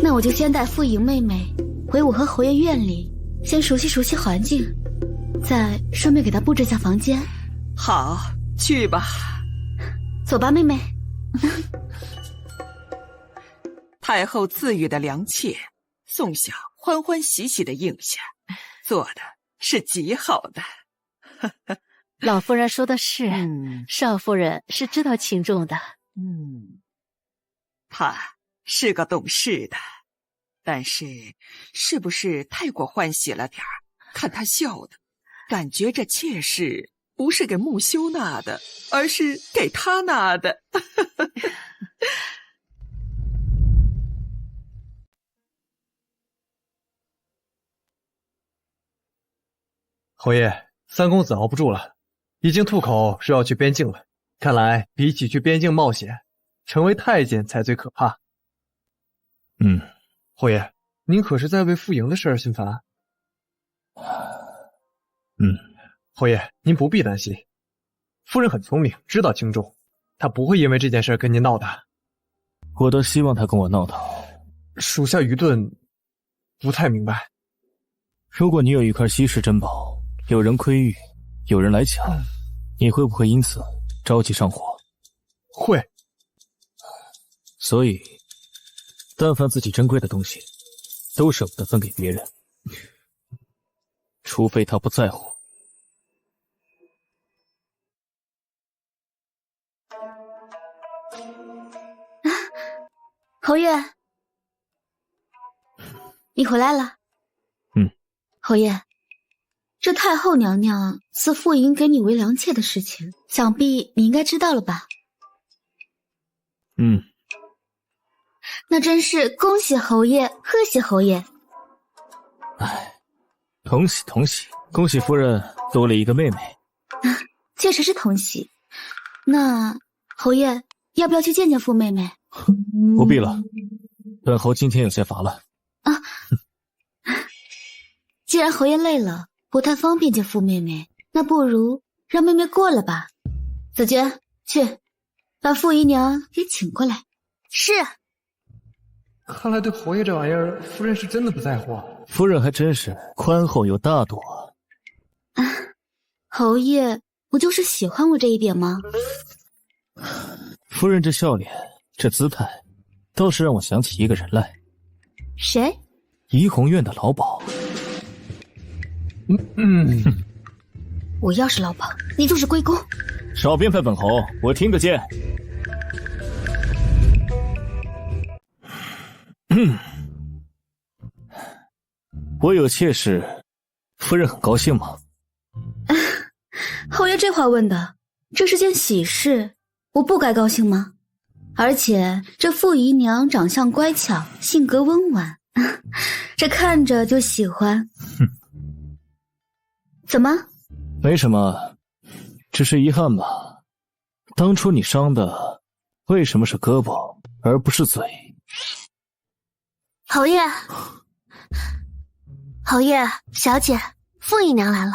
那我就先带傅莹妹妹回我和侯爷院里，先熟悉熟悉环境，再顺便给她布置下房间。好，去吧。走吧，妹妹。太后赐予的良妾，宋晓欢欢喜喜的应下，做的是极好的。老夫人说的是，少夫人是知道轻重的。她是个懂事的，但是是不是太过欢喜了点儿？看她笑的，感觉这妾室不是给穆修纳的，而是给她纳的。侯爷，三公子熬不住了，已经吐口说要去边境了。看来比起去边境冒险，成为太监才最可怕。侯爷，您可是在为傅莹的事儿心烦？侯爷，您不必担心，夫人很聪明，知道轻重，她不会因为这件事跟您闹的。我倒希望她跟我闹腾。属下愚钝，不太明白。如果你有一块稀世珍宝，有人窥玉，有人来抢，你会不会因此着急上火？会。所以但凡自己珍贵的东西，都舍不得分给别人，除非他不在乎。侯爷，你回来了。侯爷，这太后娘娘赐傅莹给你为良妾的事情，想必你应该知道了吧？那真是恭喜侯爷，贺喜侯爷！同喜同喜，恭喜夫人多了一个妹妹。确实是同喜。那侯爷要不要去见见傅妹妹？不必了，本侯今天有些乏了。既然侯爷累了，不太方便见傅妹妹，那不如让妹妹过了吧。紫鹃，去把傅姨娘给请过来。是。看来对侯爷这玩意儿，夫人是真的不在乎啊。夫人还真是宽厚又大度啊。侯爷不就是喜欢我这一点吗？夫人这笑脸，这姿态，倒是让我想起一个人来。谁？怡红院的老鸨。我要是老鸨，你就是龟公。少编排本侯，我听得见。我有妾室，夫人很高兴吗？侯爷这话问的，这是件喜事，我不该高兴吗？而且这傅姨娘长相乖巧，性格温婉，这看着就喜欢。怎么？没什么，只是遗憾吧。当初你伤的为什么是胳膊而不是嘴？侯爷，侯爷，小姐，傅姨娘来了。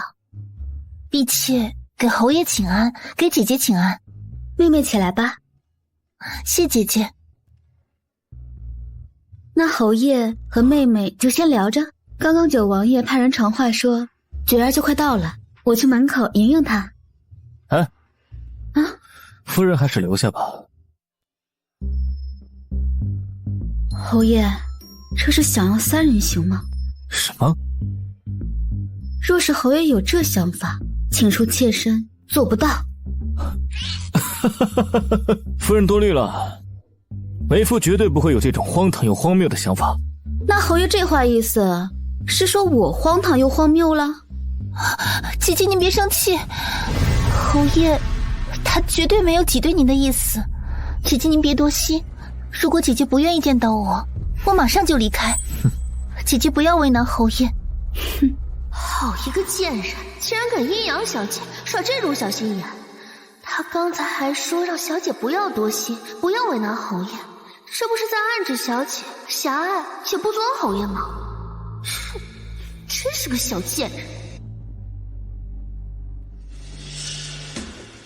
婢妾给侯爷请安，给姐姐请安。妹妹起来吧。谢姐姐。那侯爷和妹妹就先聊着。刚刚九王爷派人传话说，菊儿就快到了，我去门口迎迎她。哎，夫人还是留下吧。侯爷，这是想要3人行吗？什么？若是侯爷有这想法，请出妾身，做不到。夫人多虑了，为夫绝对不会有这种荒唐又荒谬的想法。那侯爷这话意思是说我荒唐又荒谬了？姐姐您别生气，侯爷他绝对没有挤兑您的意思。姐姐您别多心，如果姐姐不愿意见到我，我马上就离开。姐姐不要为难侯爷。哼，好一个贱人，竟然给阴阳小姐耍这种小心眼。他刚才还说让小姐不要多心，不要为难侯爷，这不是在暗指小姐狭隘且不尊侯爷吗？哼，真是个小贱人。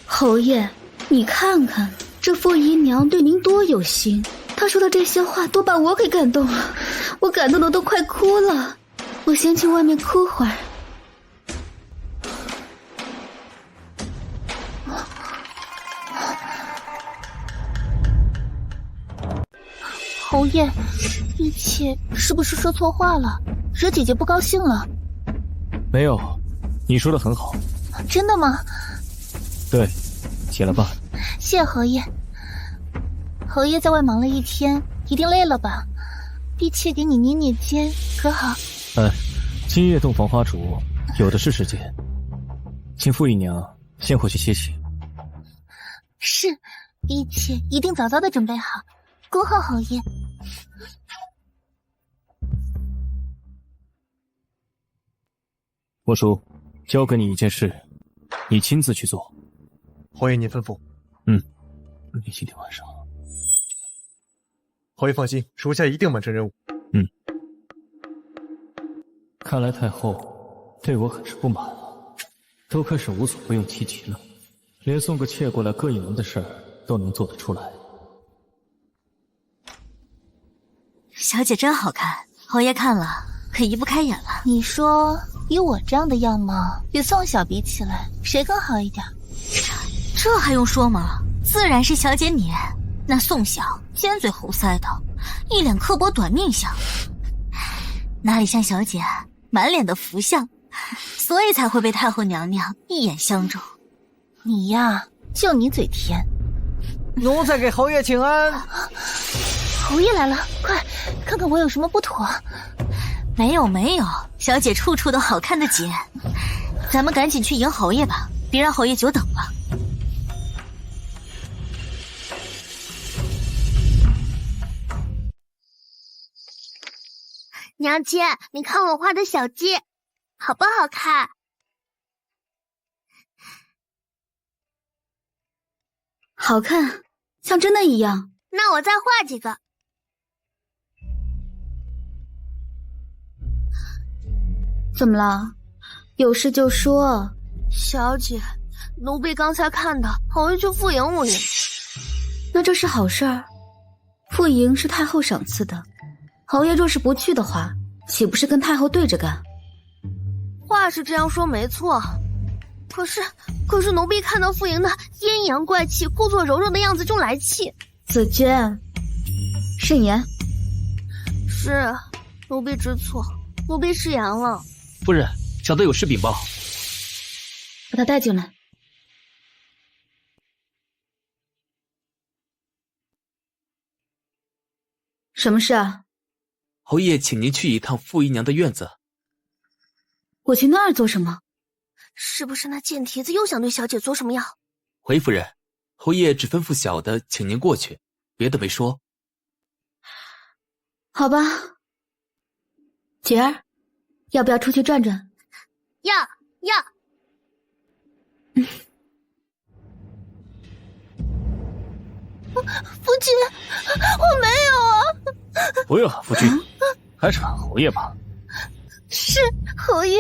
侯爷，你看看这傅姨娘对您多有心，她说的这些话都把我给感动了，我感动的都快哭了。我先去外面哭会儿。侯爷，婢妾是不是说错话了，惹姐姐不高兴了？没有，你说的很好。真的吗？对，起来吧。谢侯爷。侯爷在外忙了一天，一定累了吧？婢妾给你捏捏肩，可好？今夜洞房花烛，有的是时间，请傅姨娘先回去歇息。是，婢妾一定早早的准备好。恭候侯爷。莫叔，交给你一件事，你亲自去做。侯爷您吩咐。你今天晚上。侯爷放心，属下一定完成任务。看来太后对我很是不满了，都开始无所不用其极了，连送个妾过来膈应人的事儿都能做得出来。小姐真好看，侯爷看了可移不开眼了。你说以我这样的样貌与宋小比起来，谁更好一点？这还用说吗？自然是小姐你。那宋小尖嘴猴腮的，一脸刻薄短命相，哪里像小姐满脸的福相，所以才会被太后娘娘一眼相中。你呀，就你嘴甜。奴才给侯爷请安。侯爷来了，快看看我有什么不妥。没有，小姐处处都好看的紧。咱们赶紧去迎侯爷吧，别让侯爷久等了。娘亲，你看我画的小鸡，好不好看？好看，像真的一样。那我再画几个。怎么了？有事就说。小姐，奴婢刚才看到侯爷去傅营屋里。那这是好事儿。傅营是太后赏赐的，侯爷若是不去的话，岂不是跟太后对着干？话是这样说没错，可是奴婢看到傅营的阴阳怪气、故作柔弱的样子就来气。紫鹃，慎言。是，奴婢知错，奴婢失言了。夫人，小的有事禀报。把他带进来。什么事啊？侯爷请您去一趟傅姨娘的院子。我去那儿做什么？是不是那贱蹄子又想对小姐做什么呀？回夫人，侯爷只吩咐小的请您过去，别的没说。好吧，姐儿，要不要出去转转？要。夫君，我没有啊。不用喊夫君，还是喊侯爷吧。是侯爷。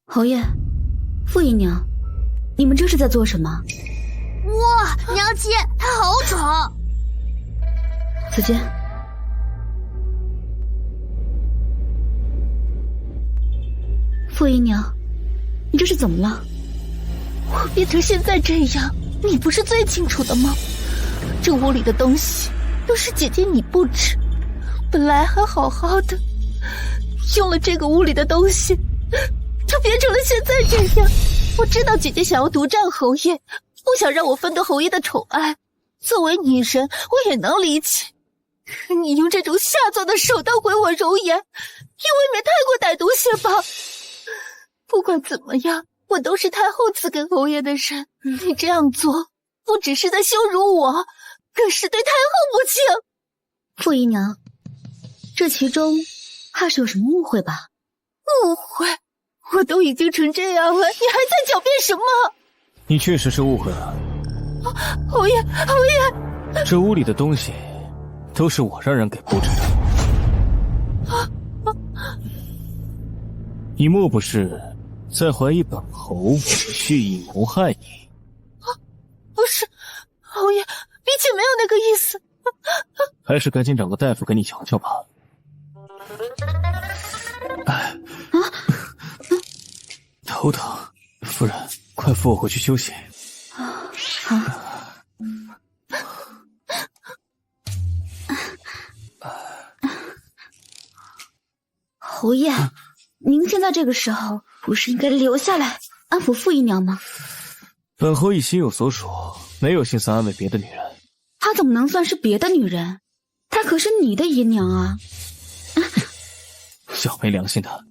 侯爷，傅姨娘，你们这是在做什么？哇，娘亲，他好丑。子坚，傅姨娘，你这是怎么了？我变成现在这样，你不是最清楚的吗？这屋里的东西都是姐姐你布置，本来还好好的，用了这个屋里的东西，就变成了现在这样。我知道姐姐想要独占侯爷，不想让我分得侯爷的宠爱，作为女人我也能理解。可你用这种下作的手段毁我容颜，也未免太过歹毒些吧。不管怎么样，我都是太后赐给侯爷的人，你这样做不只是在羞辱我，更是对太后不敬。傅姨娘，这其中怕是有什么误会吧？误会？我都已经成这样了，你还在狡辩什么？你确实是误会了。侯爷，侯爷，这屋里的东西都是我让人给布置的。你莫不是在怀疑本侯蓄意谋害你？不是，侯爷，婢妾没有那个意思。还是赶紧找个大夫给你瞧瞧吧。头疼，夫人，快扶我回去休息。好。侯爷，您现在这个时候不是应该留下来安抚傅姨娘吗？本侯已心有所属，没有心思安慰别的女人。她怎么能算是别的女人？她可是你的姨娘啊！小没良心的。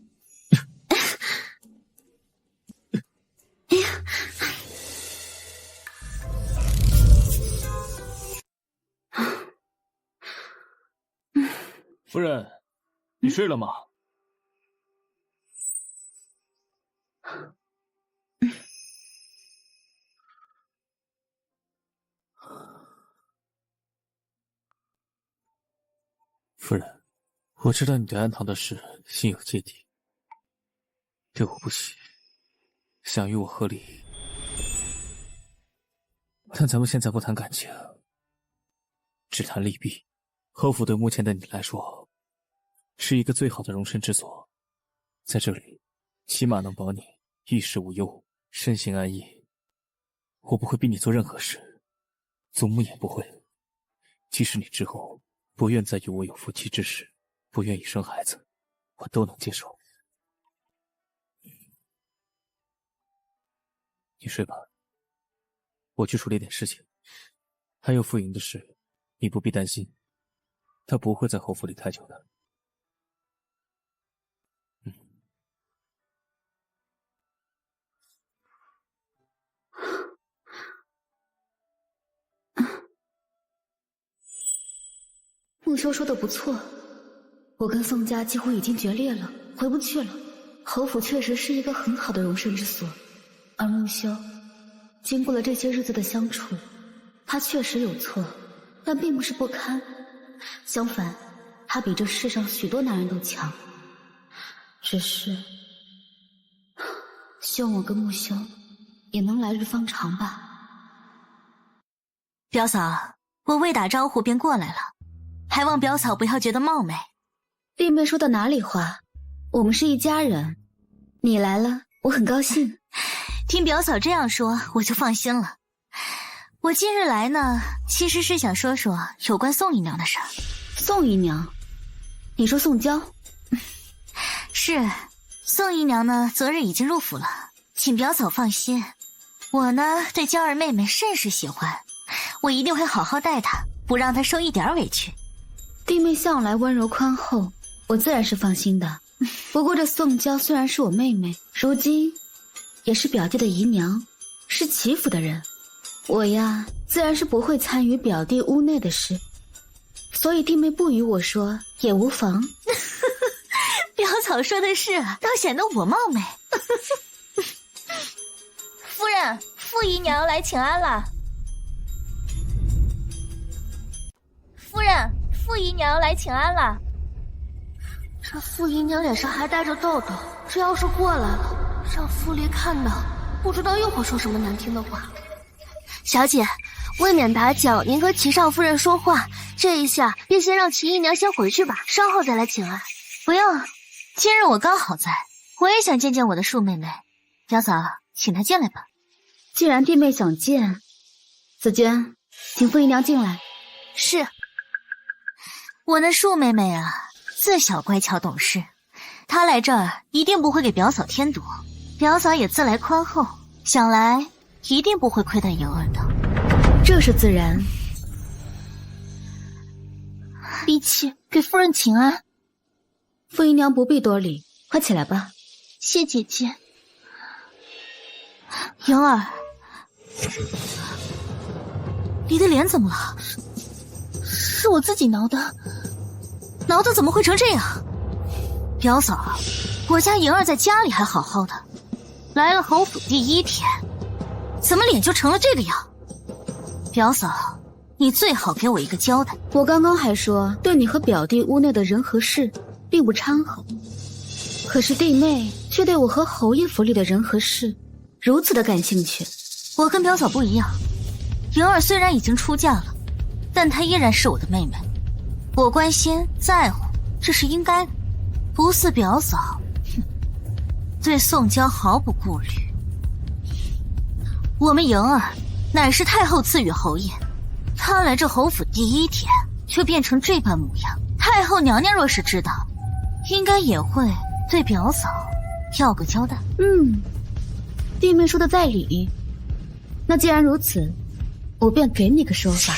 夫人，你睡了吗？夫人，我知道你对安堂的事心有芥蒂，对我不喜，想与我和离，但咱们现在不谈感情，只谈利弊。侯府对目前的你来说，是一个最好的容身之所，在这里，起码能保你衣食无忧，身心安逸。我不会逼你做任何事，祖母也不会。即使你之后不愿再与我有夫妻之事，不愿意生孩子，我都能接受。你睡吧，我去处理点事情。还有傅莹的事，你不必担心，她不会在侯府里太久的。穆修说的不错，我跟宋家几乎已经决裂了，回不去了。侯府确实是一个很好的容身之所，而穆修经过了这些日子的相处，他确实有错，但并不是不堪，相反，他比这世上许多男人都强。只是希望我跟穆修也能来日方长吧。表嫂，我未打招呼便过来了，还望表嫂不要觉得冒昧。弟妹说的哪里话，我们是一家人，你来了我很高兴。听表嫂这样说，我就放心了。我今日来呢，其实是想说说有关宋姨娘的事儿。宋姨娘？你说宋娇？是，宋姨娘呢，昨日已经入府了，请表嫂放心。我呢，对娇儿妹妹甚是喜欢，我一定会好好待她，不让她受一点委屈。弟妹向来温柔宽厚，我自然是放心的。不过这宋娇虽然是我妹妹，如今也是表弟的姨娘，是齐府的人，我呀自然是不会参与表弟屋内的事，所以弟妹不与我说也无妨。表嫂说的是，倒显得我冒昧。夫人，傅姨娘来请安了。夫人，傅姨娘来请安了。这傅姨娘脸上还带着痘痘，这要是过来了，让傅离看到，不知道又会说什么难听的话。小姐，为免打搅您和齐少夫人说话，这一下便先让齐姨娘先回去吧，稍后再来请安。不用，今日我刚好在，我也想见见我的庶妹妹。表嫂，请她进来吧。既然弟妹想见，子娟，请傅姨娘进来。是。我那庶妹妹啊，自小乖巧懂事，她来这儿一定不会给表嫂添堵，表嫂也自来宽厚，想来一定不会亏待莹儿的。这是自然。比起给夫人请安。傅姨娘不必多礼，快起来吧。谢姐姐。莹儿，你的脸怎么了？是我自己挠的。挠的怎么会成这样？表嫂，我家莹儿在家里还好好的，来了侯府第一天，怎么脸就成了这个样？表嫂，你最好给我一个交代。我刚刚还说对你和表弟屋内的人和事并不掺和，可是弟妹却对我和侯爷府里的人和事如此的感兴趣。我跟表嫂不一样，莹儿虽然已经出嫁了，但她依然是我的妹妹，我关心在乎这是应该的，不似表嫂，对宋娇毫不顾虑。我们莹儿乃是太后赐予侯爷，她来这侯府第一天却变成这般模样，太后娘娘若是知道，应该也会对表嫂要个交代。弟妹说的在理，那既然如此，我便给你个说法。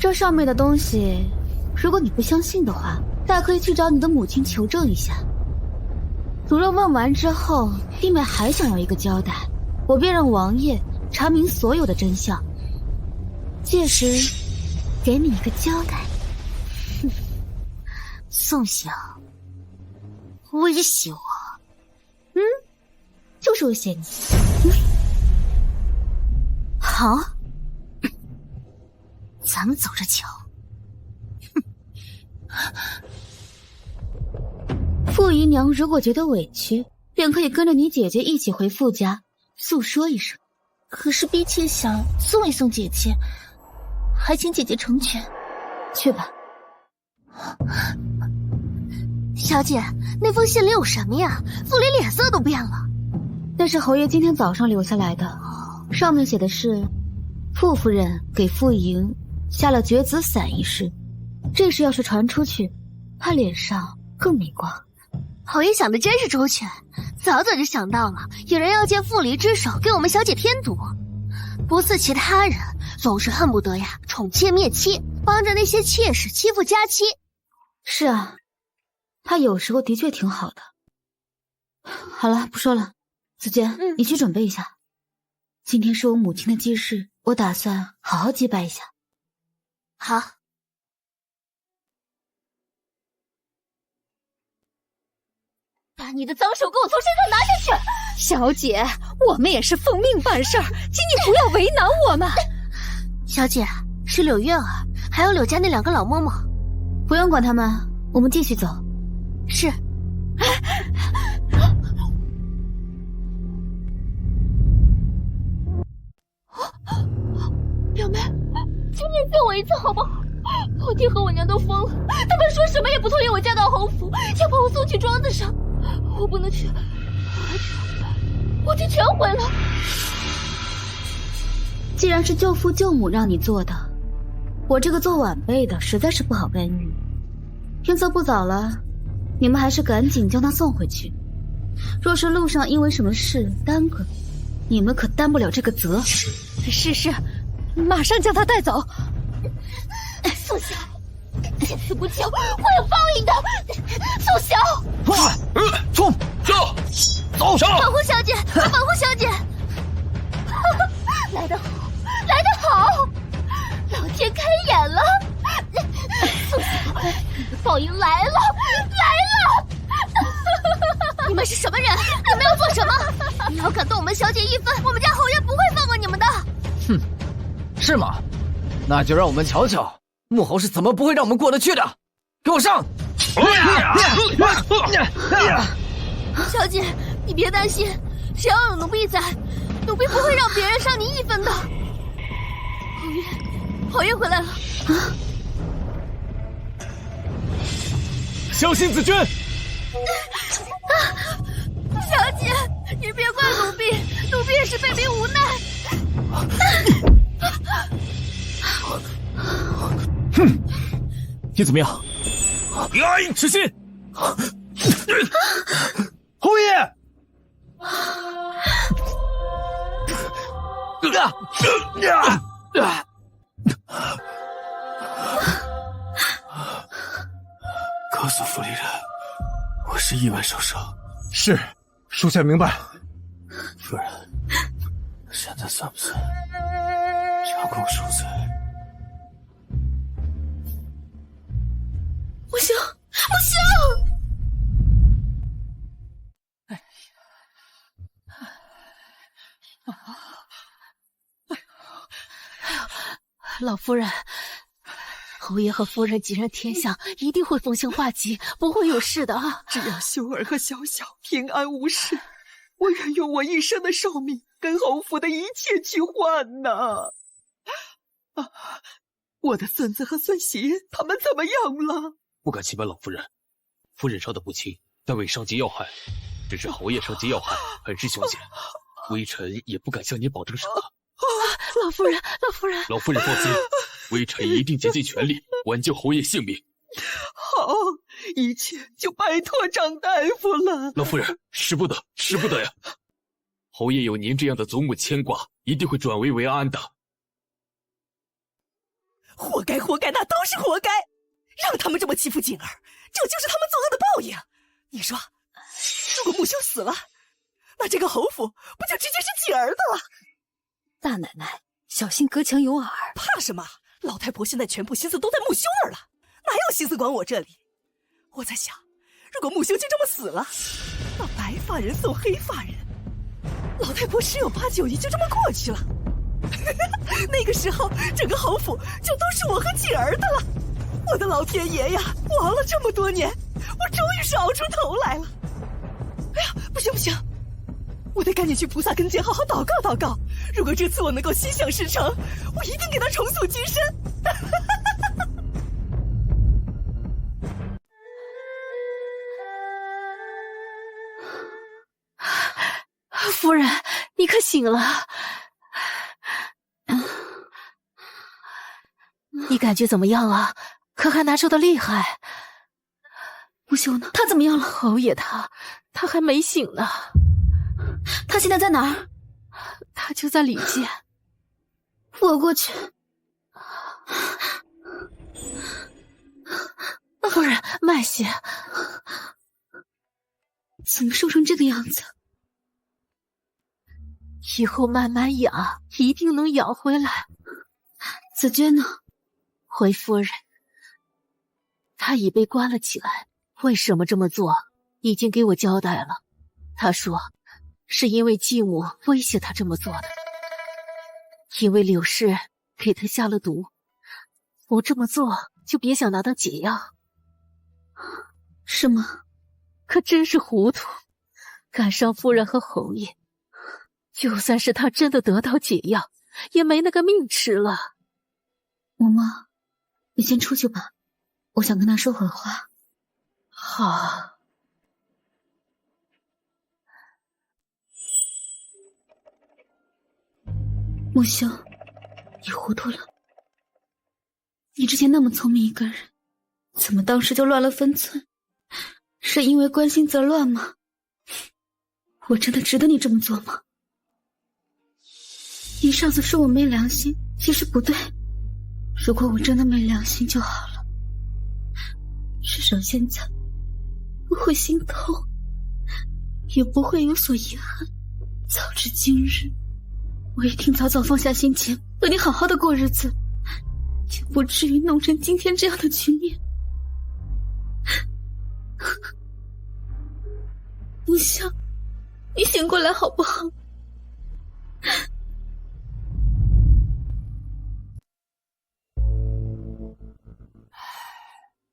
这上面的东西，如果你不相信的话，大可以去找你的母亲求证一下。如若问完之后，弟妹还想要一个交代，我便让王爷查明所有的真相，届时给你一个交代。宋晓，威胁我？就是威胁你。好，咱们走着瞧。傅姨娘如果觉得委屈，便可以跟着你姐姐一起回傅家诉说一声。可是婢妾想送一送姐姐，还请姐姐成全。去吧。小姐，那封信里有什么呀？傅离脸色都变了。那是侯爷今天早上留下来的，上面写的是傅夫人给傅莹下了绝子散一事，这事要是传出去，她脸上更没光。侯爷想的真是周全，早早就想到了有人要借傅离之手给我们小姐添堵，不似其他人总是恨不得呀宠妾灭妻，帮着那些妾室欺负佳妻。是啊，她有时候的确挺好的。好了，不说了，子娟，你去准备一下。今天是我母亲的忌日，我打算好好祭拜一下。好。把你的脏手给我从身上拿下去！小姐，我们也是奉命办事儿，请你不要为难我们。小姐，是柳月儿，还有柳家那2个老嬷嬷。不用管他们，我们继续走。是。表妹，求你救我一次好不好？我爹和我娘都疯了，他们说什么也不同意我嫁到侯府，要把我送去庄子上。我不能去，我就全毁了。既然是舅父舅母让你做的，我这个做晚辈的实在是不好干预。天色不早了，你们还是赶紧将他送回去。若是路上因为什么事耽搁，你们可担不了这个责。是，马上将他带走。宋晓，这次不救会有报应的。宋晓，快，冲，走，保护小姐，保护小姐。来得好，来得好，老天开眼了。宋晓，报应来了，来了。你们是什么人？你们要做什么？你要敢动我们小姐一分，我们家侯爷不会放过你们的。哼，是吗？那就让我们瞧瞧穆侯是怎么不会让我们过得去的。给我上！小姐，你别担心，只要有奴婢在，奴婢不会让别人伤你一分的。侯爷回来了。小心子娟！小姐，你别怪奴婢，奴婢也是被逼无奈。哼，你怎么样？失信！侯爷！告诉府里人，我是意外受伤。是，属下明白。夫人，现在算不算招供赎罪？不行，不行！老夫人，侯爷和夫人既然天相，一定会风行化吉，不会有事的啊！只要修儿和小小平安无事，我愿用我一生的寿命跟侯府的一切去换呢。我的孙子和孙媳他们怎么样了？不敢欺瞒老夫人，夫人伤得不轻，但未伤及要害，只是侯爷伤及要害，很是凶险，微臣也不敢向您保证什么。老夫人，老夫人，老夫人放心，微臣一定竭尽全力挽救侯爷性命。好，一切就拜托张大夫了。老夫人，使不得，使不得呀！侯爷有您这样的祖母牵挂，一定会转危为安的。活该，活该，那都是活该！让他们这么欺负锦儿，这就是他们作恶的报应。你说，如果穆修死了，那这个侯府不就直接是锦儿的了？大奶奶，小心隔墙有耳。怕什么？老太婆现在全部心思都在穆修那儿了，哪有心思管我这里？我在想，如果穆修就这么死了，那白发人送黑发人，老太婆10有89也就这么过去了。那个时候，整个侯府就都是我和锦儿的了。我的老天爷呀！我熬了这么多年，我终于是熬出头来了。哎呀，不行不行，我得赶紧去菩萨跟前好好祷告祷告。如果这次我能够心想事成，我一定给他重塑金身。夫人，你可醒了？你感觉怎么样啊？可还难受的厉害？穆修呢？他怎么样了？侯爷他还没醒呢。他现在在哪儿？他就在里间。我过去。夫人，慢些。怎么瘦成这个样子？以后慢慢养，一定能养回来。紫娟呢？回夫人，她已被关了起来。为什么这么做，已经给我交代了。她说，是因为继母威胁她这么做的。因为柳氏给她下了毒，我这么做就别想拿到解药。是吗？可真是糊涂，赶上夫人和侯爷。就算是他真的得到解药，也没那个命吃了。嬷嬷，你先出去吧，我想跟他说会儿话。好。木修，你糊涂了。你之前那么聪明一个人，怎么当时就乱了分寸？是因为关心则乱吗？我真的值得你这么做吗？你上次说我没良心，其实不对。如果我真的没良心就好了，至少现在不会心痛，也不会有所遗憾。早知今日，我一定早早放下心结，和你好好的过日子，也不至于弄成今天这样的局面。木香，你醒过来好不好？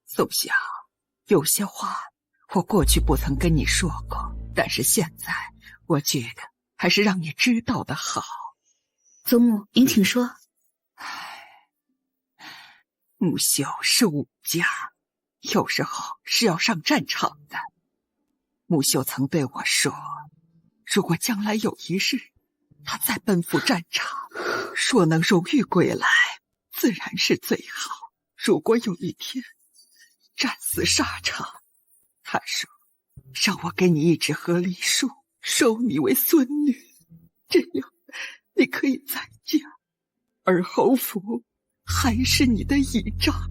宋晓，有些话我过去不曾跟你说过，但是现在我觉得还是让你知道的好。祖母，您请说。木秀是武将，有时候是要上战场的。木秀曾对我说，如果将来有一日他再奔赴战场，若能荣誉归来，自然是最好。如果有一天战死沙场，他说让我给你一枝河狸树，收你为孙女，这样你可以再嫁，而侯府还是你的倚仗。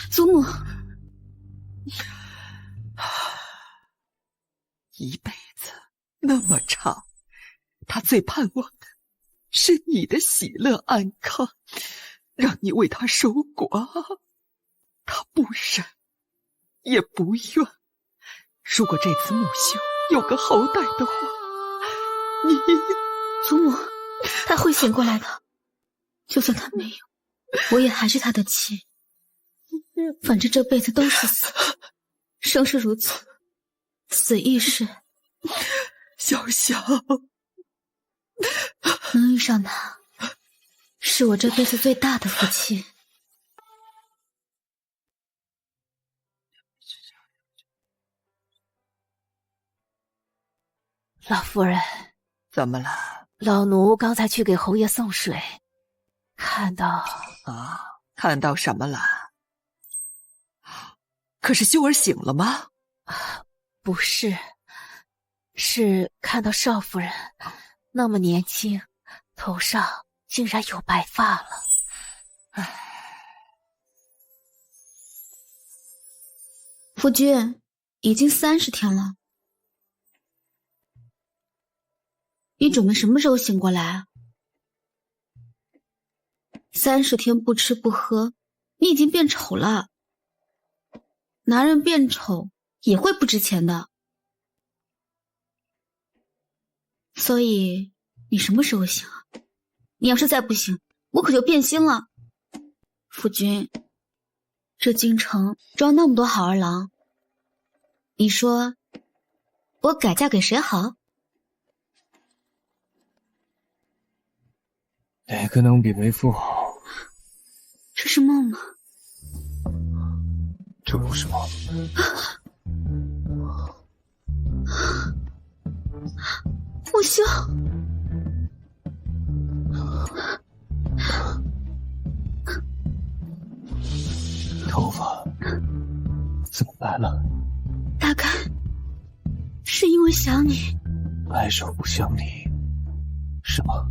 祖母，一辈子那么长，他最盼望的是你的喜乐安康，让你为他守寡，他不忍也不愿。如果这次木秀有个后代的话，你祖母，他会醒过来的。就算他没有，我也还是他的妻。反正这辈子都是死，生是如此，死亦是。小小，能遇上他，是我这辈子最大的福气。老夫人，怎么了？老奴刚才去给侯爷送水，看到看到什么了？可是秀儿醒了吗？不是，是看到少夫人那么年轻，头上竟然有白发了。夫君，已经30天了。你准备什么时候醒过来啊？30天不吃不喝，你已经变丑了。男人变丑也会不值钱的。所以你什么时候醒啊？你要是再不醒，我可就变心了。夫君，这京城装那么多好儿郎，你说我改嫁给谁好？哪个能比为父好？这是梦吗？这不是梦。木修，头发怎么白了？大概是因为想你。白首不相离，是吗？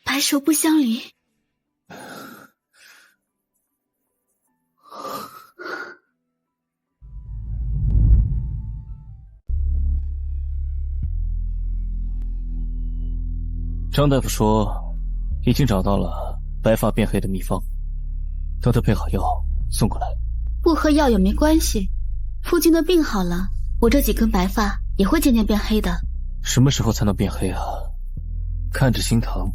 白首不相离。张大夫说，已经找到了白发变黑的秘方，等他配好药送过来。不喝药也没关系，夫君的病好了，我这几根白发也会渐渐变黑的。什么时候才能变黑啊？看着心疼。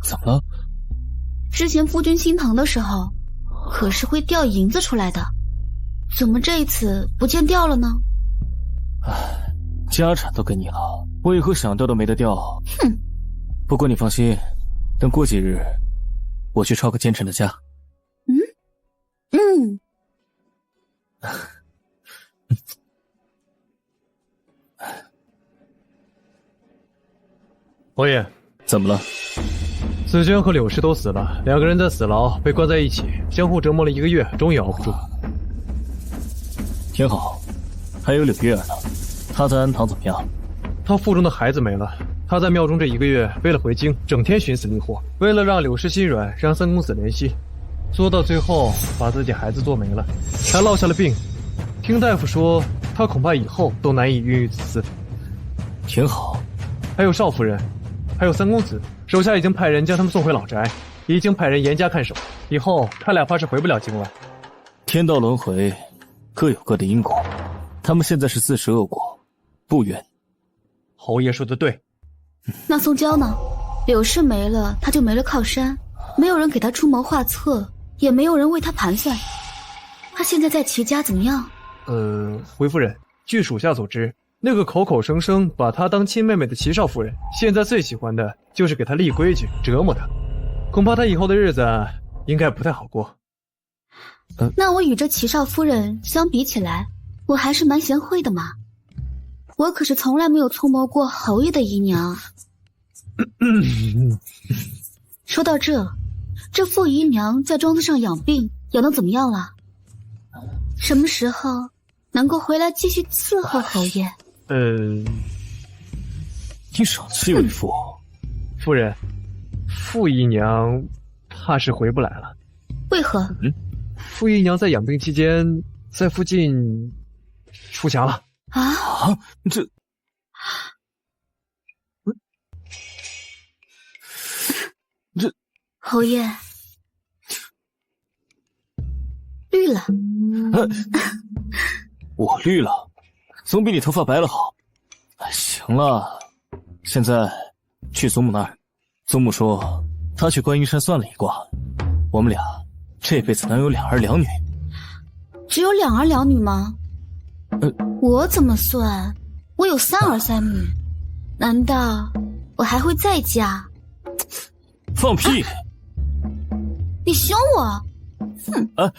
怎么了？之前夫君心疼的时候，可是会掉银子出来的，怎么这一次不见掉了呢？唉，家产都给你了，为何想掉都没得掉？哼！不过你放心，等过几日，我去抄个奸臣的家。侯爷，怎么了？子轩和柳氏都死了，两个人在死牢被关在一起，相互折磨了1个月，终于熬不住。挺好。还有柳月儿呢，她在安堂怎么样？她腹中的孩子没了。她在庙中这1个月，为了回京，整天寻死觅活，为了让柳氏心软，让三公子怜惜，做到最后把自己孩子做没了，还落下了病。听大夫说，她恐怕以后都难以孕育子嗣。挺好。还有少夫人，还有三公子，手下已经派人将他们送回老宅，已经派人严加看守，以后他俩怕是回不了京了。天道轮回，各有各的因果，他们现在是自食恶果，不冤。侯爷说的对。那宋娇呢？柳氏没了，他就没了靠山，没有人给他出谋划策，也没有人为他盘算。他现在在齐家怎么样？回夫人，据属下所知，那个口口声声把她当亲妹妹的齐少夫人，现在最喜欢的就是给她立规矩，折磨她。恐怕她以后的日子应该不太好过。那我与这齐少夫人相比起来，我还是蛮贤惠的嘛。我可是从来没有触摸过侯爷的姨娘。说到这傅姨娘在庄子上养病，养得怎么样了？什么时候能够回来继续伺候侯爷？你少欺为父。夫人，傅姨娘怕是回不来了。为何？傅姨娘在养病期间，在附近出墙了。啊！这，侯爷绿了。我绿了，总比你头发白了好。行了，现在去祖母那儿。祖母说她去观音山算了一卦，我们俩这辈子能有2儿2女。只有2儿2女吗？我怎么算？我有3儿3女，难道我还会再嫁？放屁！你凶我！哼！啊！